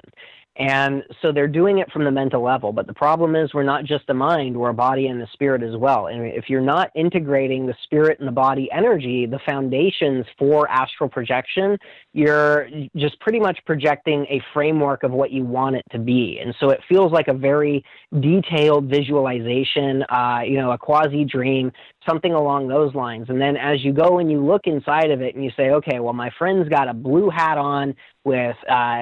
And so they're doing it from the mental level. But the problem is we're not just the mind, we're a body and the spirit as well. And if you're not integrating the spirit and the body energy, the foundations for astral projection, you're just pretty much projecting a framework of what you want it to be. And so it feels like a very detailed visualization, you know, a quasi-dream, something along those lines. And then as you go and you look inside of it and you say, okay, well, my friend's got a blue hat on with,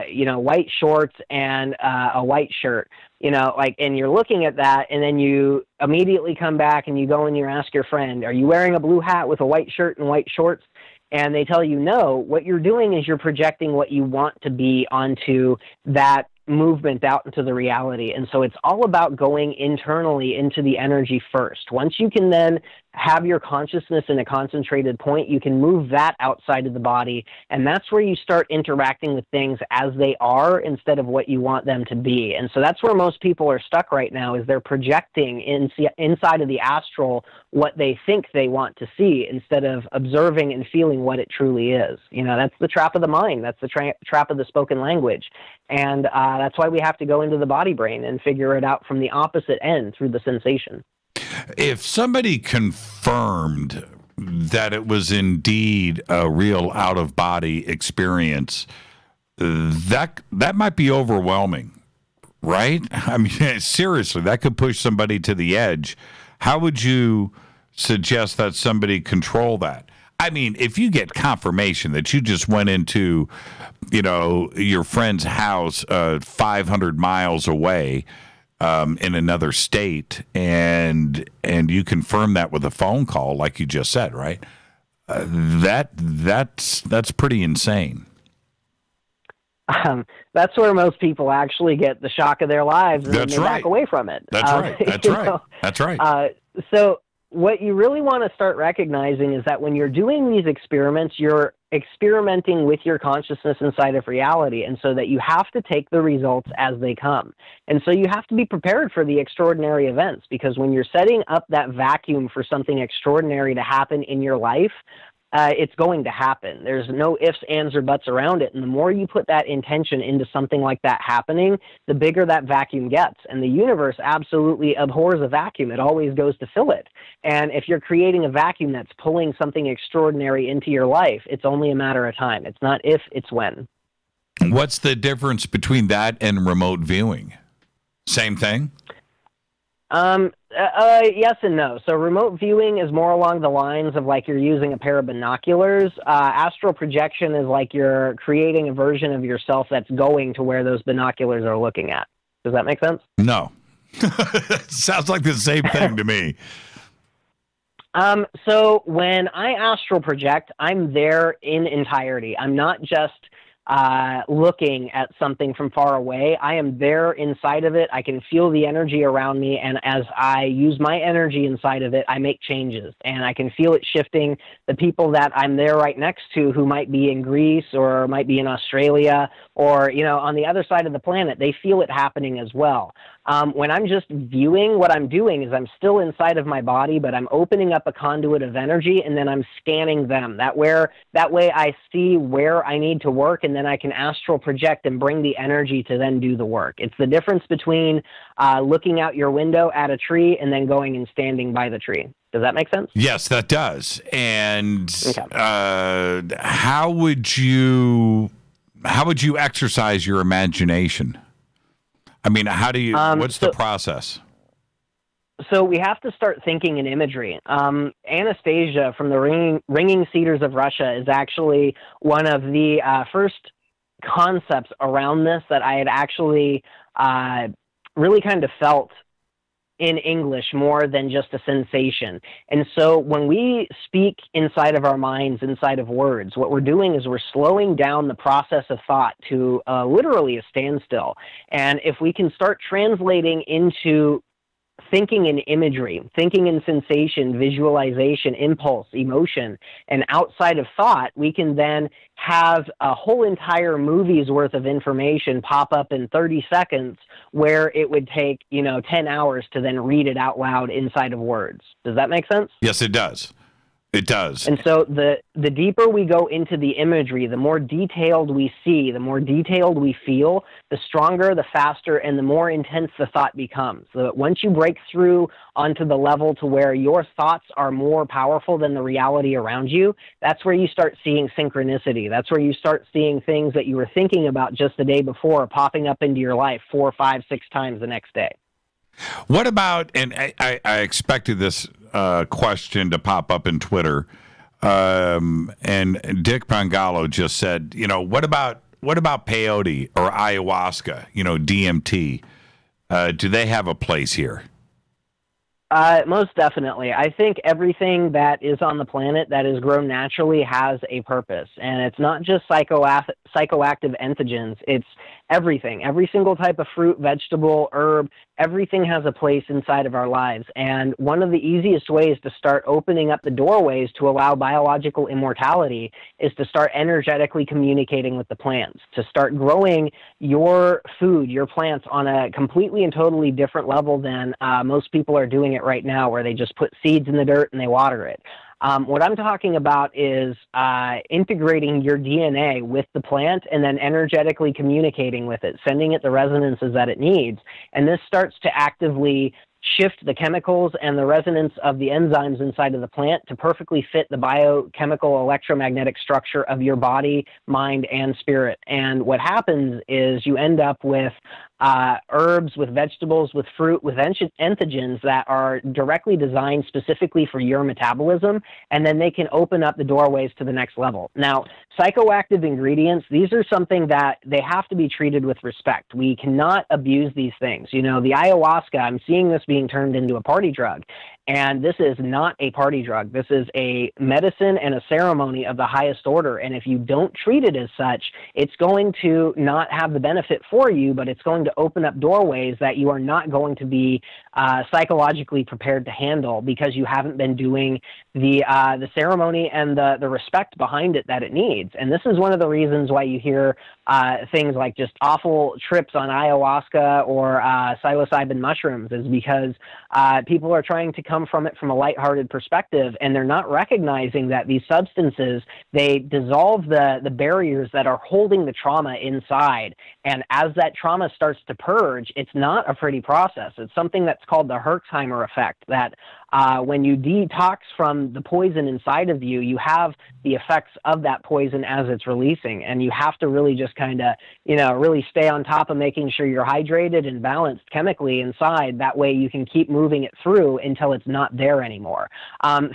you know, white shorts and a white shirt, you know, like, and you're looking at that, and then you immediately come back and you go and you ask your friend, are you wearing a blue hat with a white shirt and white shorts? And they tell you no. What you're doing is you're projecting what you want to be onto that movement out into the reality. And so it's all about going internally into the energy first. Once you can then have your consciousness in a concentrated point, you can move that outside of the body. And that's where you start interacting with things as they are instead of what you want them to be. And so that's where most people are stuck right now, is they're projecting inside of the astral what they think they want to see instead of observing and feeling what it truly is. You know, that's the trap of the mind. That's the trap of the spoken language. And that's why we have to go into the body brain and figure it out from the opposite end through the sensation. If somebody confirmed that it was indeed a real out-of-body experience, that might be overwhelming, right? I mean, seriously, that could push somebody to the edge. How would you suggest that somebody control that? I mean, if you get confirmation that you just went into, you know, your friend's house 500 miles away in another state, and you confirm that with a phone call, like you just said, right? That's pretty insane. That's where most people actually get the shock of their lives, and That's then they right. back away from it. That's right. That's right. know? That's right. So what you really want to start recognizing is that when you're doing these experiments, you're experimenting with your consciousness inside of reality, and so that you have to take the results as they come. And so you have to be prepared for the extraordinary events, because when you're setting up that vacuum for something extraordinary to happen in your life, it's going to happen. There's no ifs, ands, or buts around it. And the more you put that intention into something like that happening, the bigger that vacuum gets. And the universe absolutely abhors a vacuum. It always goes to fill it. And if you're creating a vacuum that's pulling something extraordinary into your life, it's only a matter of time. It's not if, it's when. What's the difference between that and remote viewing? Same thing? Yes and no. So remote viewing is more along the lines of like you're using a pair of binoculars. Astral projection is like you're creating a version of yourself that's going to where those binoculars are looking at. Does that make sense? No. Sounds like the same thing to me. So when I astral project, I'm there in entirety. I'm not just looking at something from far away. I am there inside of it. I can feel the energy around me, and as I use my energy inside of it, I make changes, and I can feel it shifting. The people that I'm there right next to, who might be in Greece or might be in Australia or, you know, on the other side of the planet, they feel it happening as well. When I'm just viewing, what I'm doing is I'm still inside of my body, but I'm opening up a conduit of energy, and then I'm scanning them. That way I see where I need to work, and then I can astral project and bring the energy to then do the work. It's the difference between looking out your window at a tree and then going and standing by the tree. Does that make sense? Yes, that does. And how would you exercise your imagination? I mean, how do you? What's the process? So we have to start thinking in imagery. Anastasia from the Ringing Cedars of Russia is actually one of the first concepts around this that I had actually really kind of felt in English more than just a sensation. And so when we speak inside of our minds, inside of words, what we're doing is we're slowing down the process of thought to literally a standstill. And if we can start translating into thinking in imagery, thinking in sensation, visualization, impulse, emotion, and outside of thought, we can then have a whole entire movie's worth of information pop up in 30 seconds where it would take, 10 hours to then read it out loud inside of words. Does that make sense? Yes, it does. It does. And so the deeper we go into the imagery, the more detailed we see, the more detailed we feel, the stronger, the faster, and the more intense the thought becomes. So that once you break through onto the level to where your thoughts are more powerful than the reality around you, that's where you start seeing synchronicity. That's where you start seeing things that you were thinking about just the day before popping up into your life 4, 5, 6 times the next day. What about, and I expected this question to pop up in Twitter, and Dick Pangalo just said, what about peyote or ayahuasca, DMT? Do they have a place here? Most definitely. I think everything that is on the planet that is grown naturally has a purpose. And it's not just psychoactive entheogens. It's everything. Every single type of fruit, vegetable, herb, everything has a place inside of our lives. And one of the easiest ways to start opening up the doorways to allow biological immortality is to start energetically communicating with the plants, to start growing your food, your plants on a completely and totally different level than most people are doing it right now, where they just put seeds in the dirt and they water it. What I'm talking about is integrating your DNA with the plant and then energetically communicating with it, sending it the resonances that it needs. And this starts to actively shift the chemicals and the resonance of the enzymes inside of the plant to perfectly fit the biochemical electromagnetic structure of your body, mind, and spirit. And what happens is you end up with herbs, with vegetables, with fruit, with entheogens that are directly designed specifically for your metabolism, and then they can open up the doorways to the next level. Now, psychoactive ingredients, these are something that they have to be treated with respect. We cannot abuse these things. The ayahuasca, I'm seeing this being turned into a party drug. And this is not a party drug. This is a medicine and a ceremony of the highest order. And if you don't treat it as such, it's going to not have the benefit for you, but it's going to open up doorways that you are not going to be psychologically prepared to handle because you haven't been doing the ceremony and the respect behind it that it needs. And this is one of the reasons why you hear things like just awful trips on ayahuasca or psilocybin mushrooms, is because people are trying to come from it from a lighthearted perspective, and they're not recognizing that these substances, they dissolve the barriers that are holding the trauma inside. And as that trauma starts to purge, it's not a pretty process. It's something that's called the Herxheimer effect, that when you detox from the poison inside of you, you have the effects of that poison as it's releasing. And you have to really just kind of, really stay on top of making sure you're hydrated and balanced chemically inside. That way you can keep moving it through until it's not there anymore.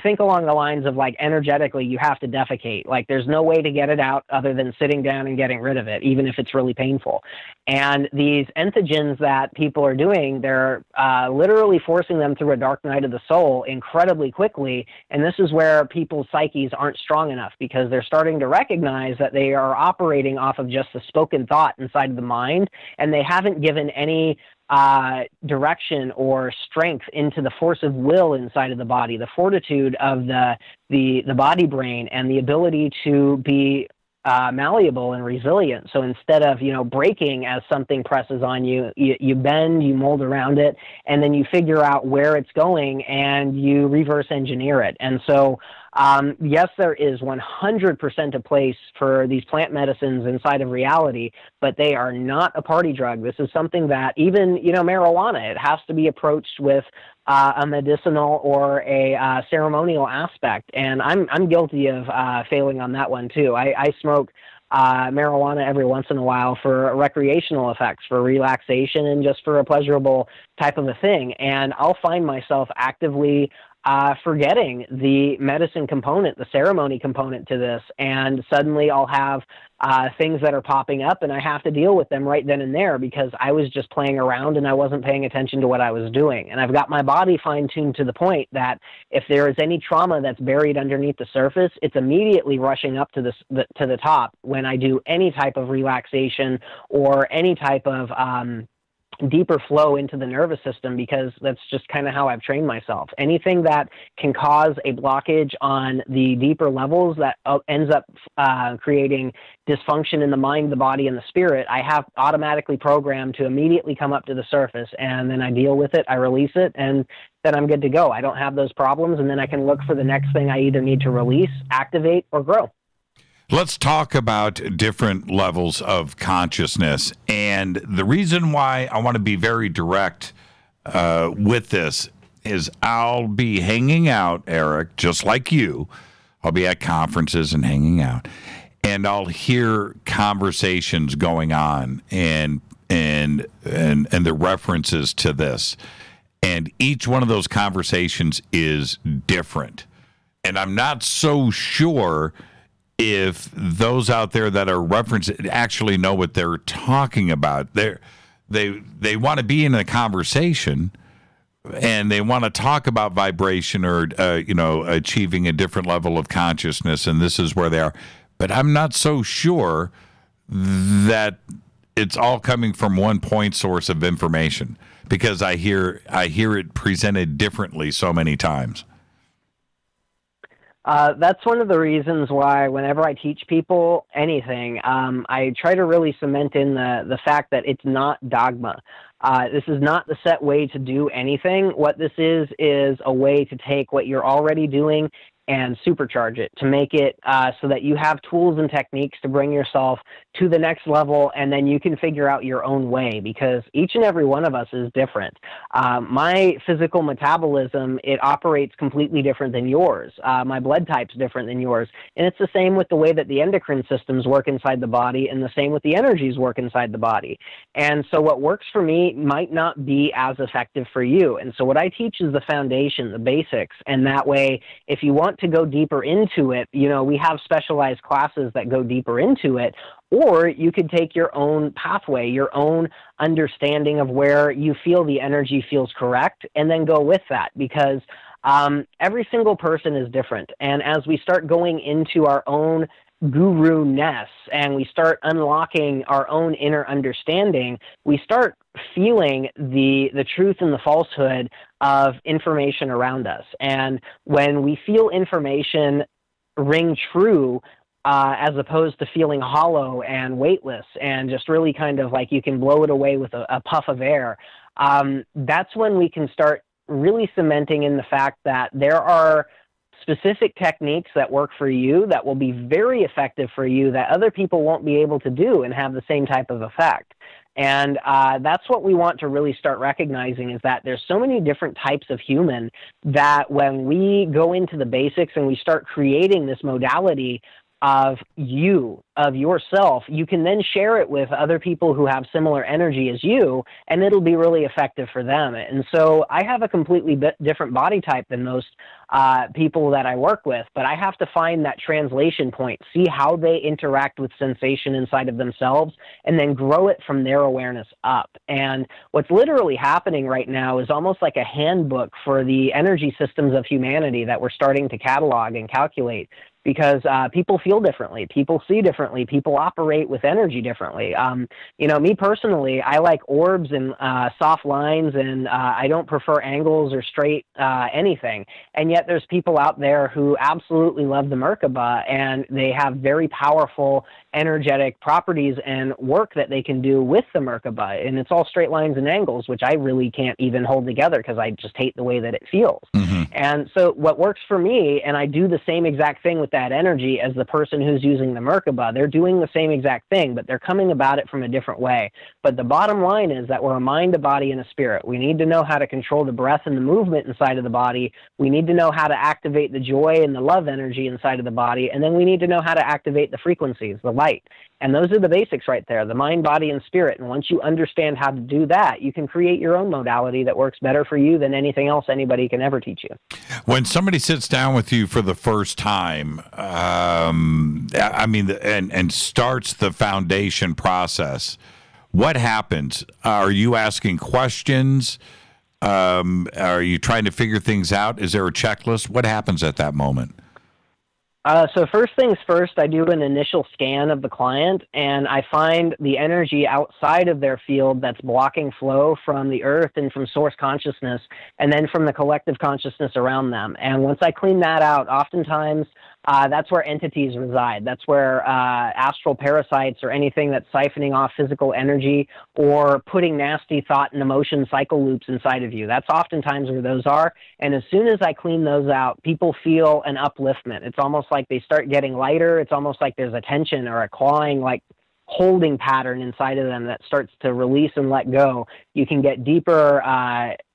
Think along the lines of, like, energetically, you have to defecate. Like, there's no way to get it out other than sitting down and getting rid of it, even if it's really painful. And these entheogens that people are doing, they're literally forcing them through a dark night of the soul. control incredibly quickly. And this is where people's psyches aren't strong enough, because they're starting to recognize that they are operating off of just the spoken thought inside of the mind, and they haven't given any direction or strength into the force of will inside of the body, the fortitude of the body brain, and the ability to be malleable and resilient. So instead of, breaking as something presses on you, you bend, you mold around it, and then you figure out where it's going and you reverse engineer it. And so, yes, there is 100% a place for these plant medicines inside of reality, but they are not a party drug. This is something that even, marijuana, it has to be approached with a medicinal or a ceremonial aspect. And I'm guilty of failing on that one too. I smoke marijuana every once in a while for recreational effects, for relaxation, and just for a pleasurable type of a thing. And I'll find myself actively forgetting the medicine component, the ceremony component to this, and suddenly I'll have things that are popping up, and I have to deal with them right then and there because I was just playing around and I wasn't paying attention to what I was doing. And I've got my body fine-tuned to the point that if there is any trauma that's buried underneath the surface, it's immediately rushing up to the top when I do any type of relaxation or any type of deeper flow into the nervous system, because that's just kind of how I've trained myself. Anything that can cause a blockage on the deeper levels that ends up creating dysfunction in the mind, the body, and the spirit, I have automatically programmed to immediately come up to the surface, and then I deal with it, I release it, and then I'm good to go. I don't have those problems, and then I can look for the next thing I either need to release, activate, or grow. Let's talk about different levels of consciousness. And the reason why I want to be very direct with this is I'll be hanging out, Eric, just like you. I'll be at conferences and hanging out. And I'll hear conversations going on and the references to this. And each one of those conversations is different. And I'm not so sure if those out there that are referenced actually know what they're talking about. They want to be in a conversation and they want to talk about vibration or achieving a different level of consciousness, and this is where they are. But I'm not so sure that it's all coming from one point source of information, because I hear it presented differently so many times. That's one of the reasons why whenever I teach people anything, I try to really cement in the fact that it's not dogma. This is not the set way to do anything. What this is a way to take what you're already doing and supercharge it, to make it so that you have tools and techniques to bring yourself to the next level, and then you can figure out your own way, because each and every one of us is different. My physical metabolism, it operates completely different than yours. My blood type's different than yours. And it's the same with the way that the endocrine systems work inside the body, and the same with the energies work inside the body. And so what works for me might not be as effective for you. And so what I teach is the foundation, the basics. And that way, if you want to go deeper into it, we have specialized classes that go deeper into it, or you could take your own pathway, your own understanding of where you feel the energy feels correct, and then go with that, because every single person is different. And as we start going into our own guru-ness and we start unlocking our own inner understanding, we start feeling the truth and the falsehood of information around us. And when we feel information ring true, as opposed to feeling hollow and weightless and just really kind of like you can blow it away with a puff of air, that's when we can start really cementing in the fact that there are specific techniques that work for you that will be very effective for you that other people won't be able to do and have the same type of effect. And that's what we want to really start recognizing, is that there's so many different types of human that when we go into the basics and we start creating this modality, of yourself, you can then share it with other people who have similar energy as you, and it'll be really effective for them. And so I have a completely different body type than most people that I work with, but I have to find that translation point, see how they interact with sensation inside of themselves, and then grow it from their awareness up. And what's literally happening right now is almost like a handbook for the energy systems of humanity that we're starting to catalog and calculate, because people feel differently, people see differently, people operate with energy differently. Me personally, I like orbs and soft lines, and I don't prefer angles or straight anything. And yet there's people out there who absolutely love the Merkaba, and they have very powerful energetic properties and work that they can do with the Merkaba. And it's all straight lines and angles, which I really can't even hold together because I just hate the way that it feels. And so what works for me, and I do the same exact thing with that energy as the person who's using the Merkaba, they're doing the same exact thing, but they're coming about it from a different way. But the bottom line is that we're a mind, a body, and a spirit. We need to know how to control the breath and the movement inside of the body. We need to know how to activate the joy and the love energy inside of the body. And then we need to know how to activate the frequencies, the light. And those are the basics right there, the mind, body, and spirit. And once you understand how to do that, you can create your own modality that works better for you than anything else anybody can ever teach you. When somebody sits down with you for the first time, and starts the foundation process, what happens? Are you asking questions? Are you trying to figure things out? Is there a checklist? What happens at that moment? So first things first, I do an initial scan of the client, and I find the energy outside of their field that's blocking flow from the earth and from source consciousness, and then from the collective consciousness around them. And once I clean that out, oftentimes that's where entities reside. That's where astral parasites or anything that's siphoning off physical energy or putting nasty thought and emotion cycle loops inside of you. That's oftentimes where those are. And as soon as I clean those out, people feel an upliftment. It's almost like they start getting lighter. It's almost like there's a tension or a clawing, like holding pattern inside of them that starts to release and let go. You can get deeper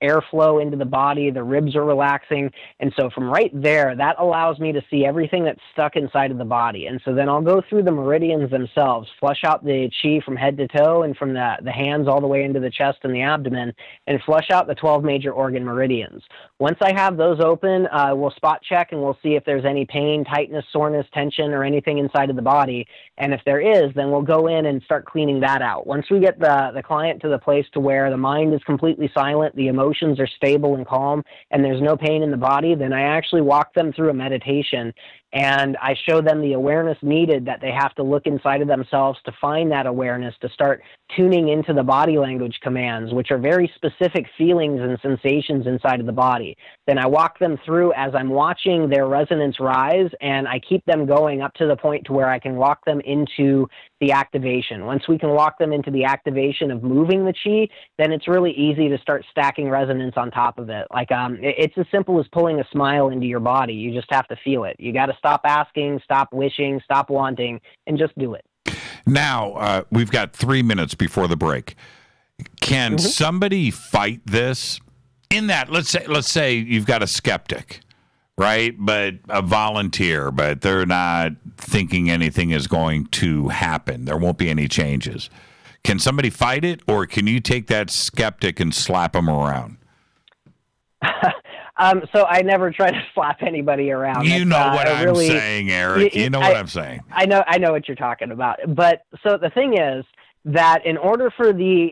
airflow into the body. The ribs are relaxing. And so from right there, that allows me to see everything that's stuck inside of the body. And so then I'll go through the meridians themselves, flush out the chi from head to toe and from the hands all the way into the chest and the abdomen, and flush out the 12 major organ meridians. Once I have those open, we'll spot check and we'll see if there's any pain, tightness, soreness, tension, or anything inside of the body. And if there is, then we'll go in and start cleaning that out. Once we get the client to the place to where the mind is completely silent, the emotions are stable and calm, and there's no pain in the body, then I actually walk them through a meditation, and I show them the awareness needed that they have to look inside of themselves to find that awareness, to start tuning into the body language commands, which are very specific feelings and sensations inside of the body. Then I walk them through as I'm watching their resonance rise, and I keep them going up to the point to where I can walk them into the activation. Once we can walk them into the activation of moving the chi, then it's really easy to start stacking resonance on top of it. Like it's as simple as pulling a smile into your body. You just have to feel it. You got to stop asking, stop wishing, stop wanting, and just do it. Now, we've got 3 minutes before the break. Can somebody fight this? In that, let's say you've got a skeptic, right? But a volunteer, but they're not thinking anything is going to happen. There won't be any changes. Can somebody fight it, or can you take that skeptic and slap them around? So I never try to slap anybody around. You know what I'm saying, Eric. You know what I'm saying. I know what you're talking about. But so the thing is that in order for the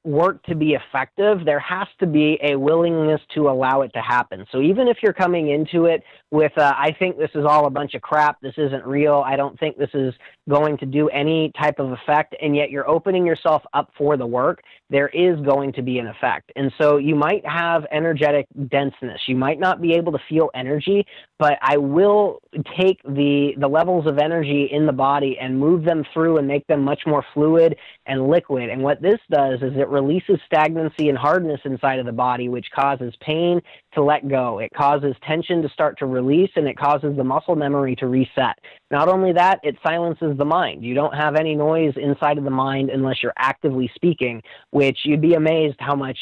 work to be effective, there has to be a willingness to allow it to happen. So even if you're coming into it with, I think this is all a bunch of crap, this isn't real, I don't think this is going to do any type of effect, and yet you're opening yourself up for the work, there is going to be an effect. And so you might have energetic denseness. You might not be able to feel energy, but I will take the levels of energy in the body and move them through and make them much more fluid and liquid. And what this does is it releases stagnancy and hardness inside of the body, which causes pain to let go. It causes tension to start to release, and it causes the muscle memory to reset. Not only that, it silences the mind. You don't have any noise inside of the mind unless you're actively speaking, which you'd be amazed how much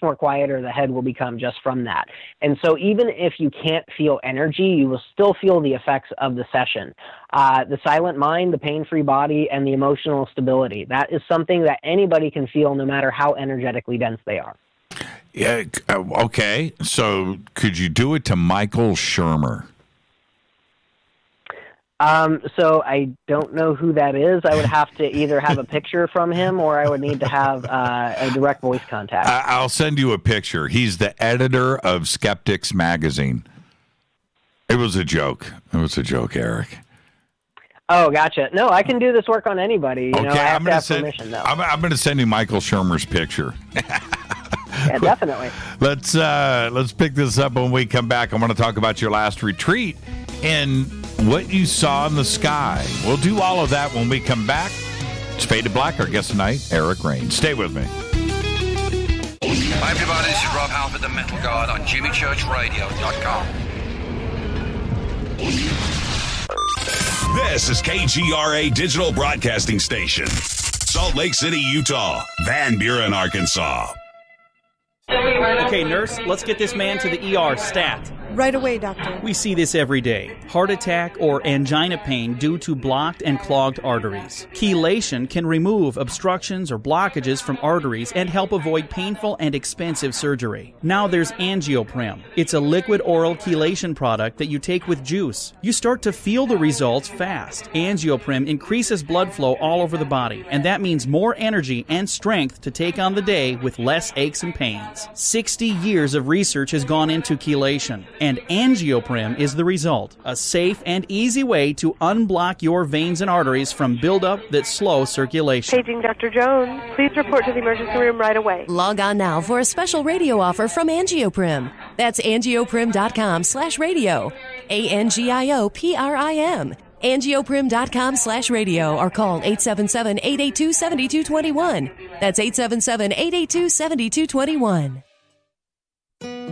more quieter the head will become just from that. And so even if you can't feel energy, you will still feel the effects of the session. The silent mind, the pain-free body, and the emotional stability. That is something that anybody can feel no matter how energetically dense they are. Yeah. Okay. So could you do it to Michael Shermer? So I don't know who that is. I would have to either have a picture from him or I would need to have a direct voice contact. I'll send you a picture. He's the editor of Skeptics Magazine. It was a joke. It was a joke, Eric. Oh, gotcha. No, I can do this work on anybody. You know, I have to have permission, though. I'm going to send you Michael Shermer's picture. Yeah, definitely. Let's pick this up when we come back. I want to talk about your last retreat and what you saw in the sky. We'll do all of that when we come back. It's Fade to Black. Our guest tonight, Eric Rains. Stay with me. Hi, everybody. This is Rob Halford, the Metal God, on JimmyChurchRadio.com. This is KGRA Digital Broadcasting Station. Salt Lake City, Utah. Van Buren, Arkansas. Okay, nurse, let's get this man to the ER stat. Right away, doctor. We see this every day. Heart attack or angina pain due to blocked and clogged arteries. Chelation can remove obstructions or blockages from arteries and help avoid painful and expensive surgery. Now there's Angioprim. It's a liquid oral chelation product that you take with juice. You start to feel the results fast. Angioprim increases blood flow all over the body, and that means more energy and strength to take on the day with less aches and pains. 60 years of research has gone into chelation, and Angioprim is the result. A safe and easy way to unblock your veins and arteries from buildup that slow circulation. Paging Dr. Jones. Please report to the emergency room right away. Log on now for a special radio offer from Angioprim. That's angioprim.com/radio. ANGIOPRIM. Angioprim.com/radio or call 877-882-7221. That's 877-882-7221.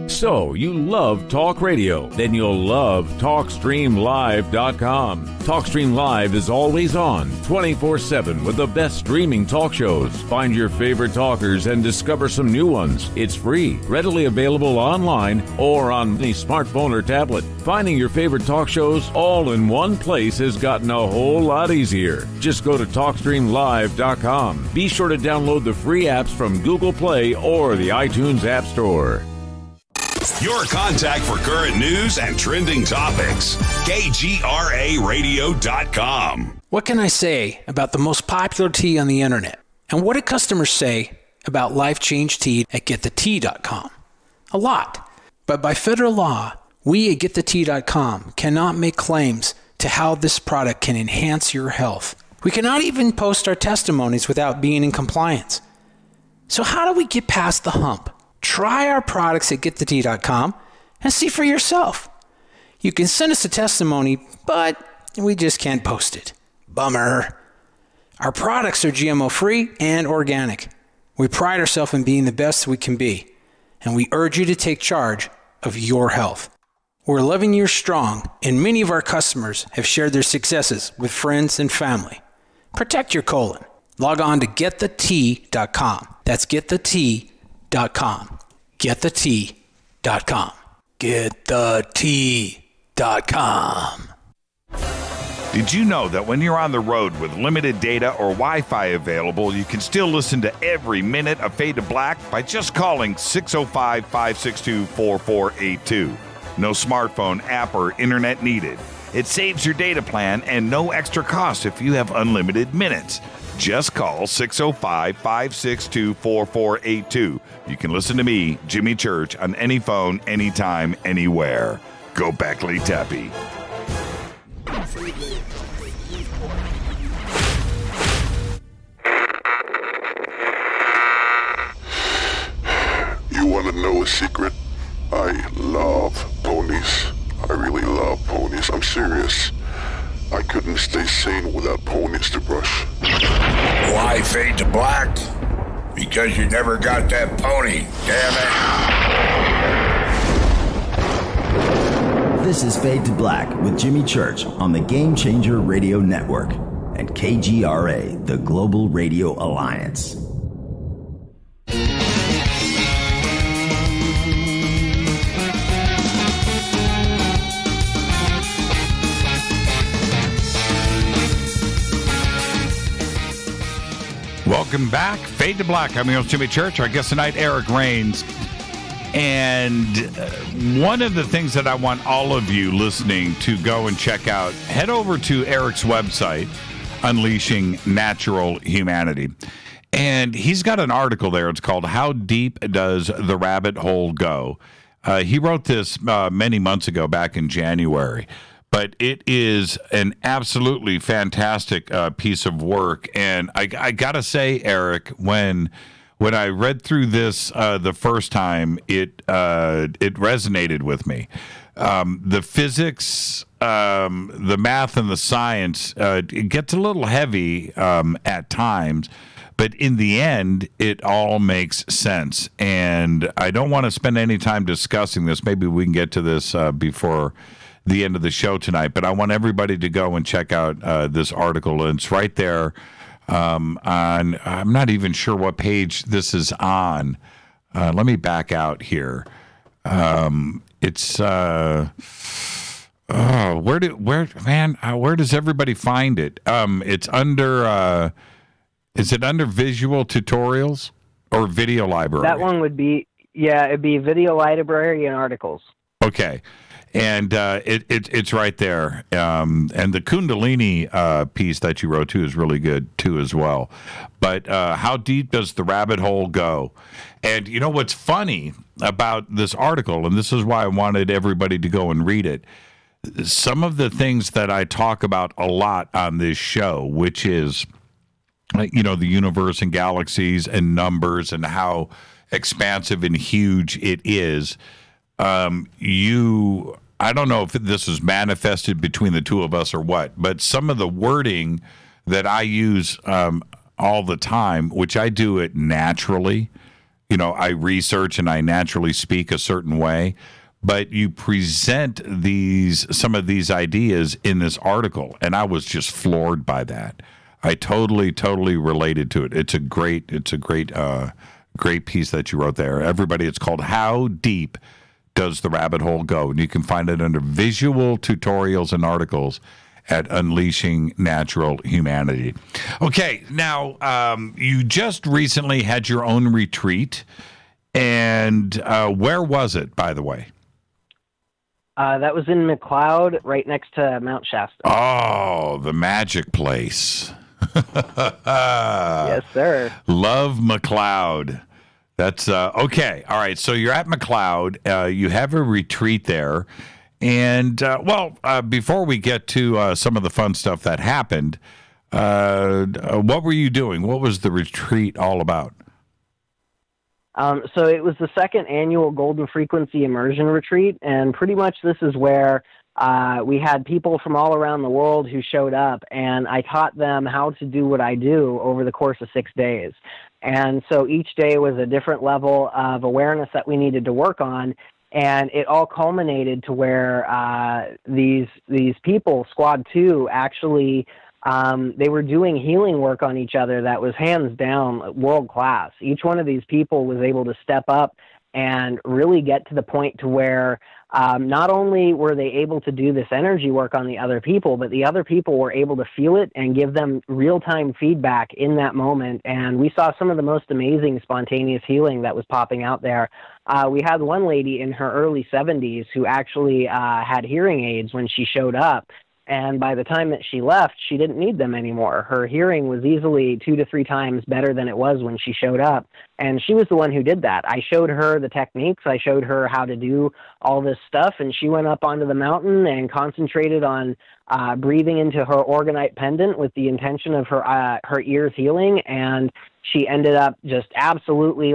So, you love talk radio? Then you'll love TalkStreamLive.com. TalkStream Live is always on, 24/7 with the best streaming talk shows. Find your favorite talkers and discover some new ones. It's free, readily available online or on any smartphone or tablet. Finding your favorite talk shows all in one place has gotten a whole lot easier. Just go to TalkStreamLive.com. Be sure to download the free apps from Google Play or the iTunes App Store. Your contact for current news and trending topics. KGRARadio.com. What can I say about the most popular tea on the internet? And what do customers say about Life Change Tea at GetTheTea.com? A lot. But by federal law, we at GetTheTea.com cannot make claims to how this product can enhance your health. We cannot even post our testimonies without being in compliance. So how do we get past the hump? Try our products at GetTheTea.com and see for yourself. You can send us a testimony, but we just can't post it. Bummer. Our products are GMO-free and organic. We pride ourselves in being the best we can be, and we urge you to take charge of your health. We're 11 years strong, and many of our customers have shared their successes with friends and family. Protect your colon. Log on to GetTheTea.com. That's GetTheTea.com. GetTheTea.com. GetTheTea.com. Did you know that when you're on the road with limited data or Wi-Fi available, you can still listen to every minute of Fade to Black by just calling 605-562-4482. No smartphone, app, or internet needed. It saves your data plan and no extra cost if you have unlimited minutes. Just call 605-562-4482. You can listen to me, Jimmy Church, on any phone, anytime, anywhere. Go Beckley Tappy. You want to know a secret? I love ponies. I really love ponies. I'm serious. I couldn't stay sane without ponies to brush. Why fade to black? Because you never got that pony, damn This is Fade to Black with Jimmy Church on the Game Changer Radio Network and KGRA, the Global Radio Alliance. Welcome back. Fade to Black. I'm your host, Jimmy Church. Our guest tonight, Eric Rains. And one of the things that I want all of you listening to go and check out, head over to Eric's website, Unleashing Natural Humanity. And he's got an article there. It's called How Deep Does the Rabbit Hole Go? He wrote this many months ago, back in January. But it is an absolutely fantastic piece of work. And I got to say, Eric, when I read through this the first time, it resonated with me. The physics, the math, and the science, it gets a little heavy at times. But in the end, it all makes sense. And I don't want to spend any time discussing this. Maybe we can get to this before the end of the show tonight, but I want everybody to go and check out this article. And it's right there on, I'm not even sure what page this is on. Let me back out here. It's where does everybody find it? It's under is it under visual tutorials or video library? That one would be, it'd be video library and articles. Okay. And it's right there. And the Kundalini piece that you wrote, too, is really good, too, as well. But how deep does the rabbit hole go? And you know what's funny about this article, and this is why I wanted everybody to go and read it, some of the things that I talk about a lot on this show, which is, you know, the universe and galaxies and numbers and how expansive and huge it is. I don't know if this is manifested between the two of us or what, but some of the wording that I use all the time, which I do it naturally, you know, I research and I naturally speak a certain way, but you present some of these ideas in this article, and I was just floored by that. I totally related to it. It's a great piece that you wrote there. Everybody, it's called How Deep Does the Rabbit Hole Go? And you can find it under visual tutorials and articles at Unleashing Natural Humanity. Okay, now you just recently had your own retreat, and where was it, by the way? That was in McLeod, right next to Mount Shasta. Oh, the magic place. Yes, sir. Love McLeod. That's okay. All right. So you're at McLeod. You have a retreat there. And, before we get to some of the fun stuff that happened, what were you doing? What was the retreat all about? So it was the second annual Golden Frequency Immersion Retreat. And pretty much this is where we had people from all around the world who showed up, and I taught them how to do what I do over the course of 6 days. And so each day was a different level of awareness that we needed to work on, and it all culminated to where these people, Squad 2, actually they were doing healing work on each other that was hands down world class. Each one of these people was able to step up and really get to the point to where not only were they able to do this energy work on the other people, but the other people were able to feel it and give them real-time feedback in that moment. And we saw some of the most amazing spontaneous healing that was popping out there. We had one lady in her early 70s who actually had hearing aids when she showed up. And by the time that she left, she didn't need them anymore. Her hearing was easily 2 to 3 times better than it was when she showed up. And she was the one who did that. I showed her the techniques. I showed her how to do all this stuff. And she went up onto the mountain and concentrated on breathing into her orgonite pendant with the intention of her ears healing. And she ended up just absolutely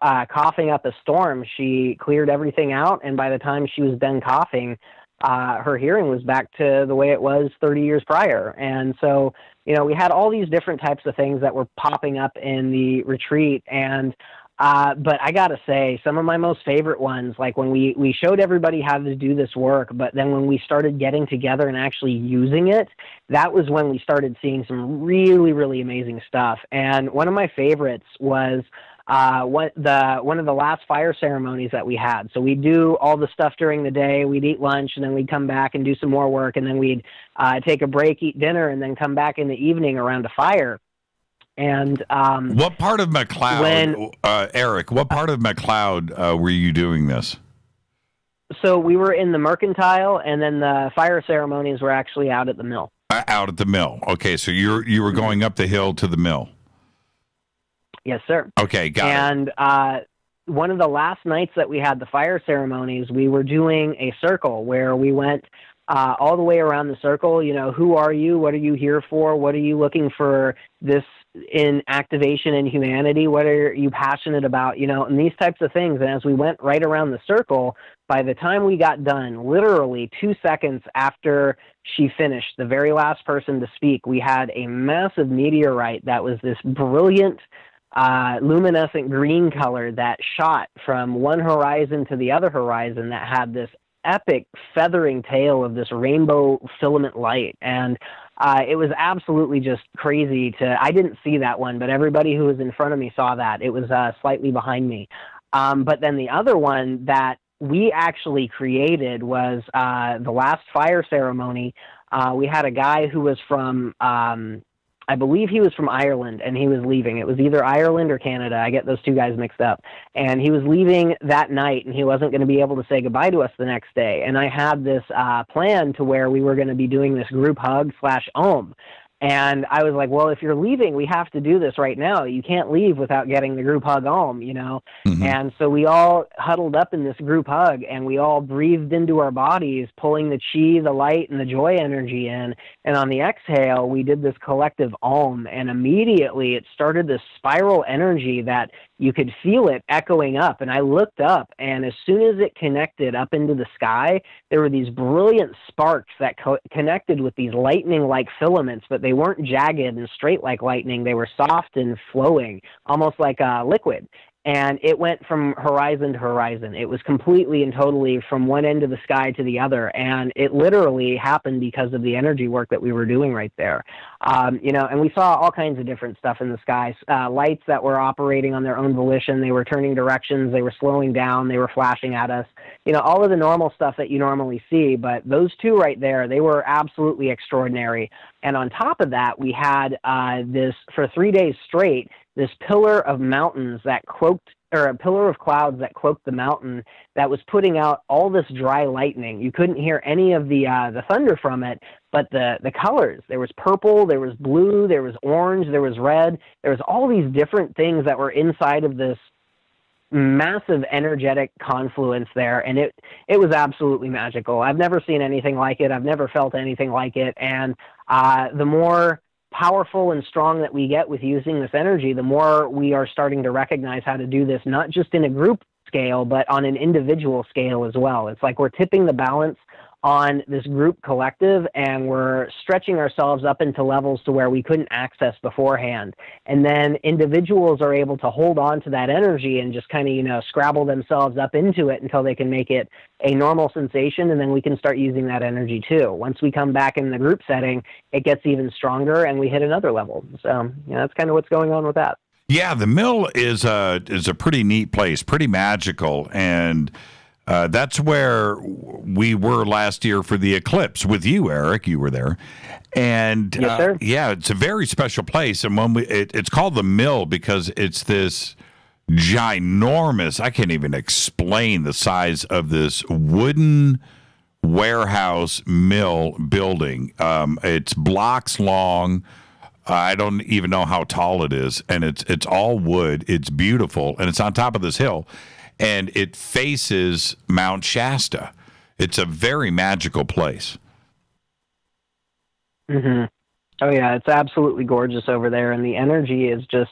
coughing up a storm. She cleared everything out. And by the time she was done coughing, her hearing was back to the way it was 30 years prior. And so, you know, we had all these different types of things that were popping up in the retreat. And But I got to say, some of my most favorite ones, like when we showed everybody how to do this work, but then when we started getting together and actually using it, that was when we started seeing some really, really amazing stuff. And one of my favorites was one of the last fire ceremonies that we had. So we'd do all the stuff during the day, we'd eat lunch, and then we'd come back and do some more work, and then we'd take a break, eat dinner, and then come back in the evening around a fire. And what part of McLeod, Eric, what part of McLeod were you doing this? So we were in the Mercantile, and then the fire ceremonies were actually out at the mill. Out at the mill. Okay, so you were going up the hill to the mill. Yes, sir. Okay, got it. And one of the last nights that we had the fire ceremonies, we were doing a circle where we went all the way around the circle. You know, who are you? What are you here for? What are you looking for this in activation in humanity? What are you passionate about? You know, and these types of things. And as we went right around the circle, by the time we got done, literally 2 seconds after she finished, the very last person to speak, we had a massive meteorite that was this brilliant luminescent green color that shot from one horizon to the other horizon that had this epic feathering tail of this rainbow filament light. And it was absolutely just crazy I didn't see that one, but everybody who was in front of me saw that. It was slightly behind me. But then the other one that we actually created was the last fire ceremony. We had a guy who was from, I believe he was from Ireland, and he was leaving. It was either Ireland or Canada. I get those two guys mixed up. And he was leaving that night, and he wasn't going to be able to say goodbye to us the next day. And I had this plan to where we were going to be doing this group hug / Om. And I was like, well, if you're leaving, we have to do this right now. You can't leave without getting the group hug Om, you know? Mm-hmm. And so we all huddled up in this group hug, and we all breathed into our bodies, pulling the chi, the light, and the joy energy in. And on the exhale, we did this collective Om, and immediately it started this spiral energy that you could feel it echoing up. And I looked up, and as soon as it connected up into the sky, there were these brilliant sparks that connected with these lightning-like filaments, but they weren't jagged and straight like lightning. They were soft and flowing, almost like a liquid. And it went from horizon to horizon. It was completely and totally from one end of the sky to the other. And it literally happened because of the energy work that we were doing right there. You know, and we saw all kinds of different stuff in the skies. Lights that were operating on their own volition. They were turning directions. They were slowing down. They were flashing at us. You know, all of the normal stuff that you normally see. But those two right there, they were absolutely extraordinary. And on top of that, we had this, for 3 days straight, this pillar of mountains that cloaked, or a pillar of clouds that cloaked the mountain that was putting out all this dry lightning. You couldn't hear any of the thunder from it, but the colors, there was purple, there was blue, there was orange, there was red, there was all these different things that were inside of this massive energetic confluence there, and it was absolutely magical. I've never seen anything like it. I've never felt anything like it. And the more powerful and strong that we get with using this energy, the more we are starting to recognize how to do this, not just in a group scale, but on an individual scale as well. It's like we're tipping the balance on this group collective, and we're stretching ourselves up into levels to where we couldn't access beforehand. And then individuals are able to hold on to that energy and just kind of, you know, scrabble themselves up into it until they can make it a normal sensation, and then we can start using that energy too. Once we come back in the group setting, it gets even stronger and we hit another level. So, you know, that's kind of what's going on with that. Yeah, the mill is a pretty neat place, pretty magical, and that's where we were last year for the eclipse with you, Eric. You were there. And yes, sir. Yeah, it's a very special place. And when it's called the mill because it's this ginormous, I can't even explain the size of this wooden warehouse mill building. It's blocks long. I don't even know how tall it is. And it's all wood. It's beautiful. And it's on top of this hill. And it faces Mount Shasta. It's a very magical place. Mm-hmm. Oh, yeah, it's absolutely gorgeous over there. And the energy is just,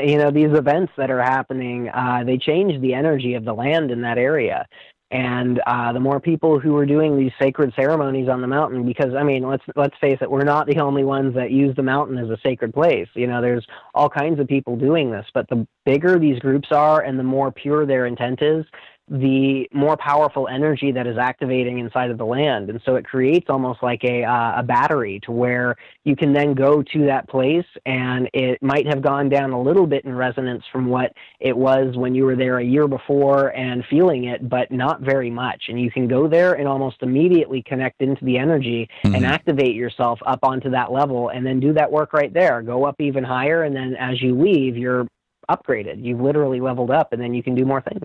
you know, these events that are happening, they change the energy of the land in that area. And the more people who were doing these sacred ceremonies on the mountain, because, I mean, let's face it, we're not the only ones that use the mountain as a sacred place. You know, there's all kinds of people doing this, but the bigger these groups are and the more pure their intent is, the more powerful energy that is activating inside of the land. And so it creates almost like a battery to where you can then go to that place, and it might have gone down a little bit in resonance from what it was when you were there a year before and feeling it, but not very much. And you can go there and almost immediately connect into the energy and activate yourself up onto that level, and then do that work right there. Go up even higher, and then as you leave, you're upgraded. You've literally leveled up, and then you can do more things.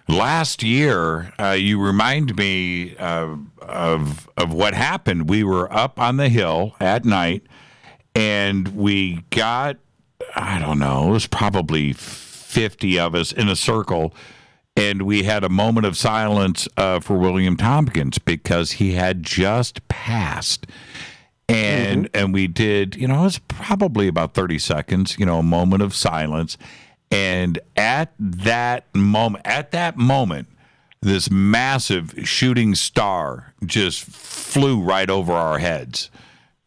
Last year, you remind me of what happened. We were up on the hill at night, and we got, I don't know, it was probably 50 of us in a circle, and we had a moment of silence for William Tompkins because he had just passed. And we did, you know, it was probably about 30 seconds, you know, a moment of silence. And at that moment, this massive shooting star just flew right over our heads.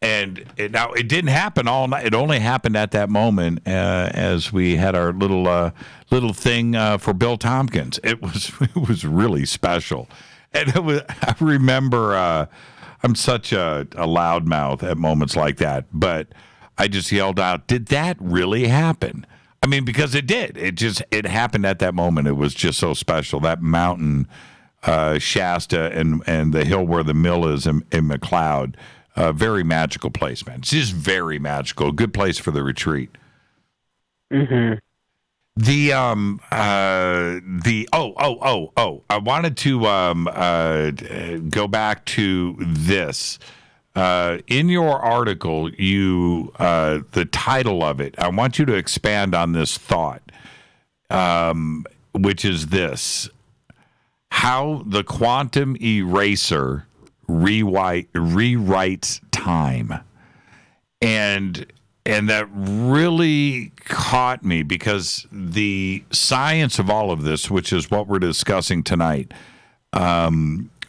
And now it didn't happen all night. It only happened at that moment as we had our little thing for Bill Tompkins. It was really special. And I remember I'm such a loudmouth at moments like that, but I just yelled out, "Did that really happen?" I mean, because it did. It happened at that moment. It was just so special. That mountain, Shasta, and the hill where the mill is in McLeod, very magical place, man. It's just very magical. Good place for the retreat. I wanted to go back to this. In your article, the title of it, I want you to expand on this thought, which is this: how the quantum eraser rewrites time. And that really caught me because the science of all of this, which is what we're discussing tonight,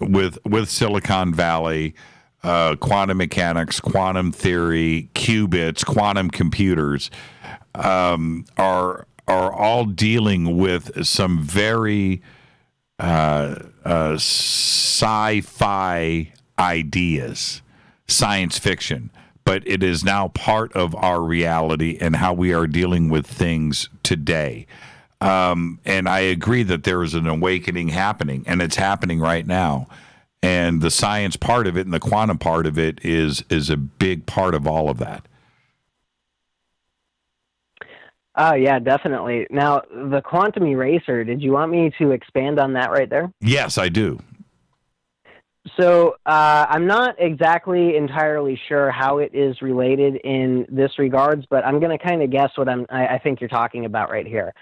with Silicon Valley, quantum mechanics, quantum theory, qubits, quantum computers, are all dealing with some very sci-fi ideas, science fiction, but it is now part of our reality and how we are dealing with things today. And I agree that there is an awakening happening, and it's happening right now. And the science part of it and the quantum part of it is a big part of all of that. Yeah, definitely. Now, the quantum eraser, did you want me to expand on that right there? Yes, I do. So I'm not exactly entirely sure how it is related in this regards, but I'm going to kind of guess what I think you're talking about right here.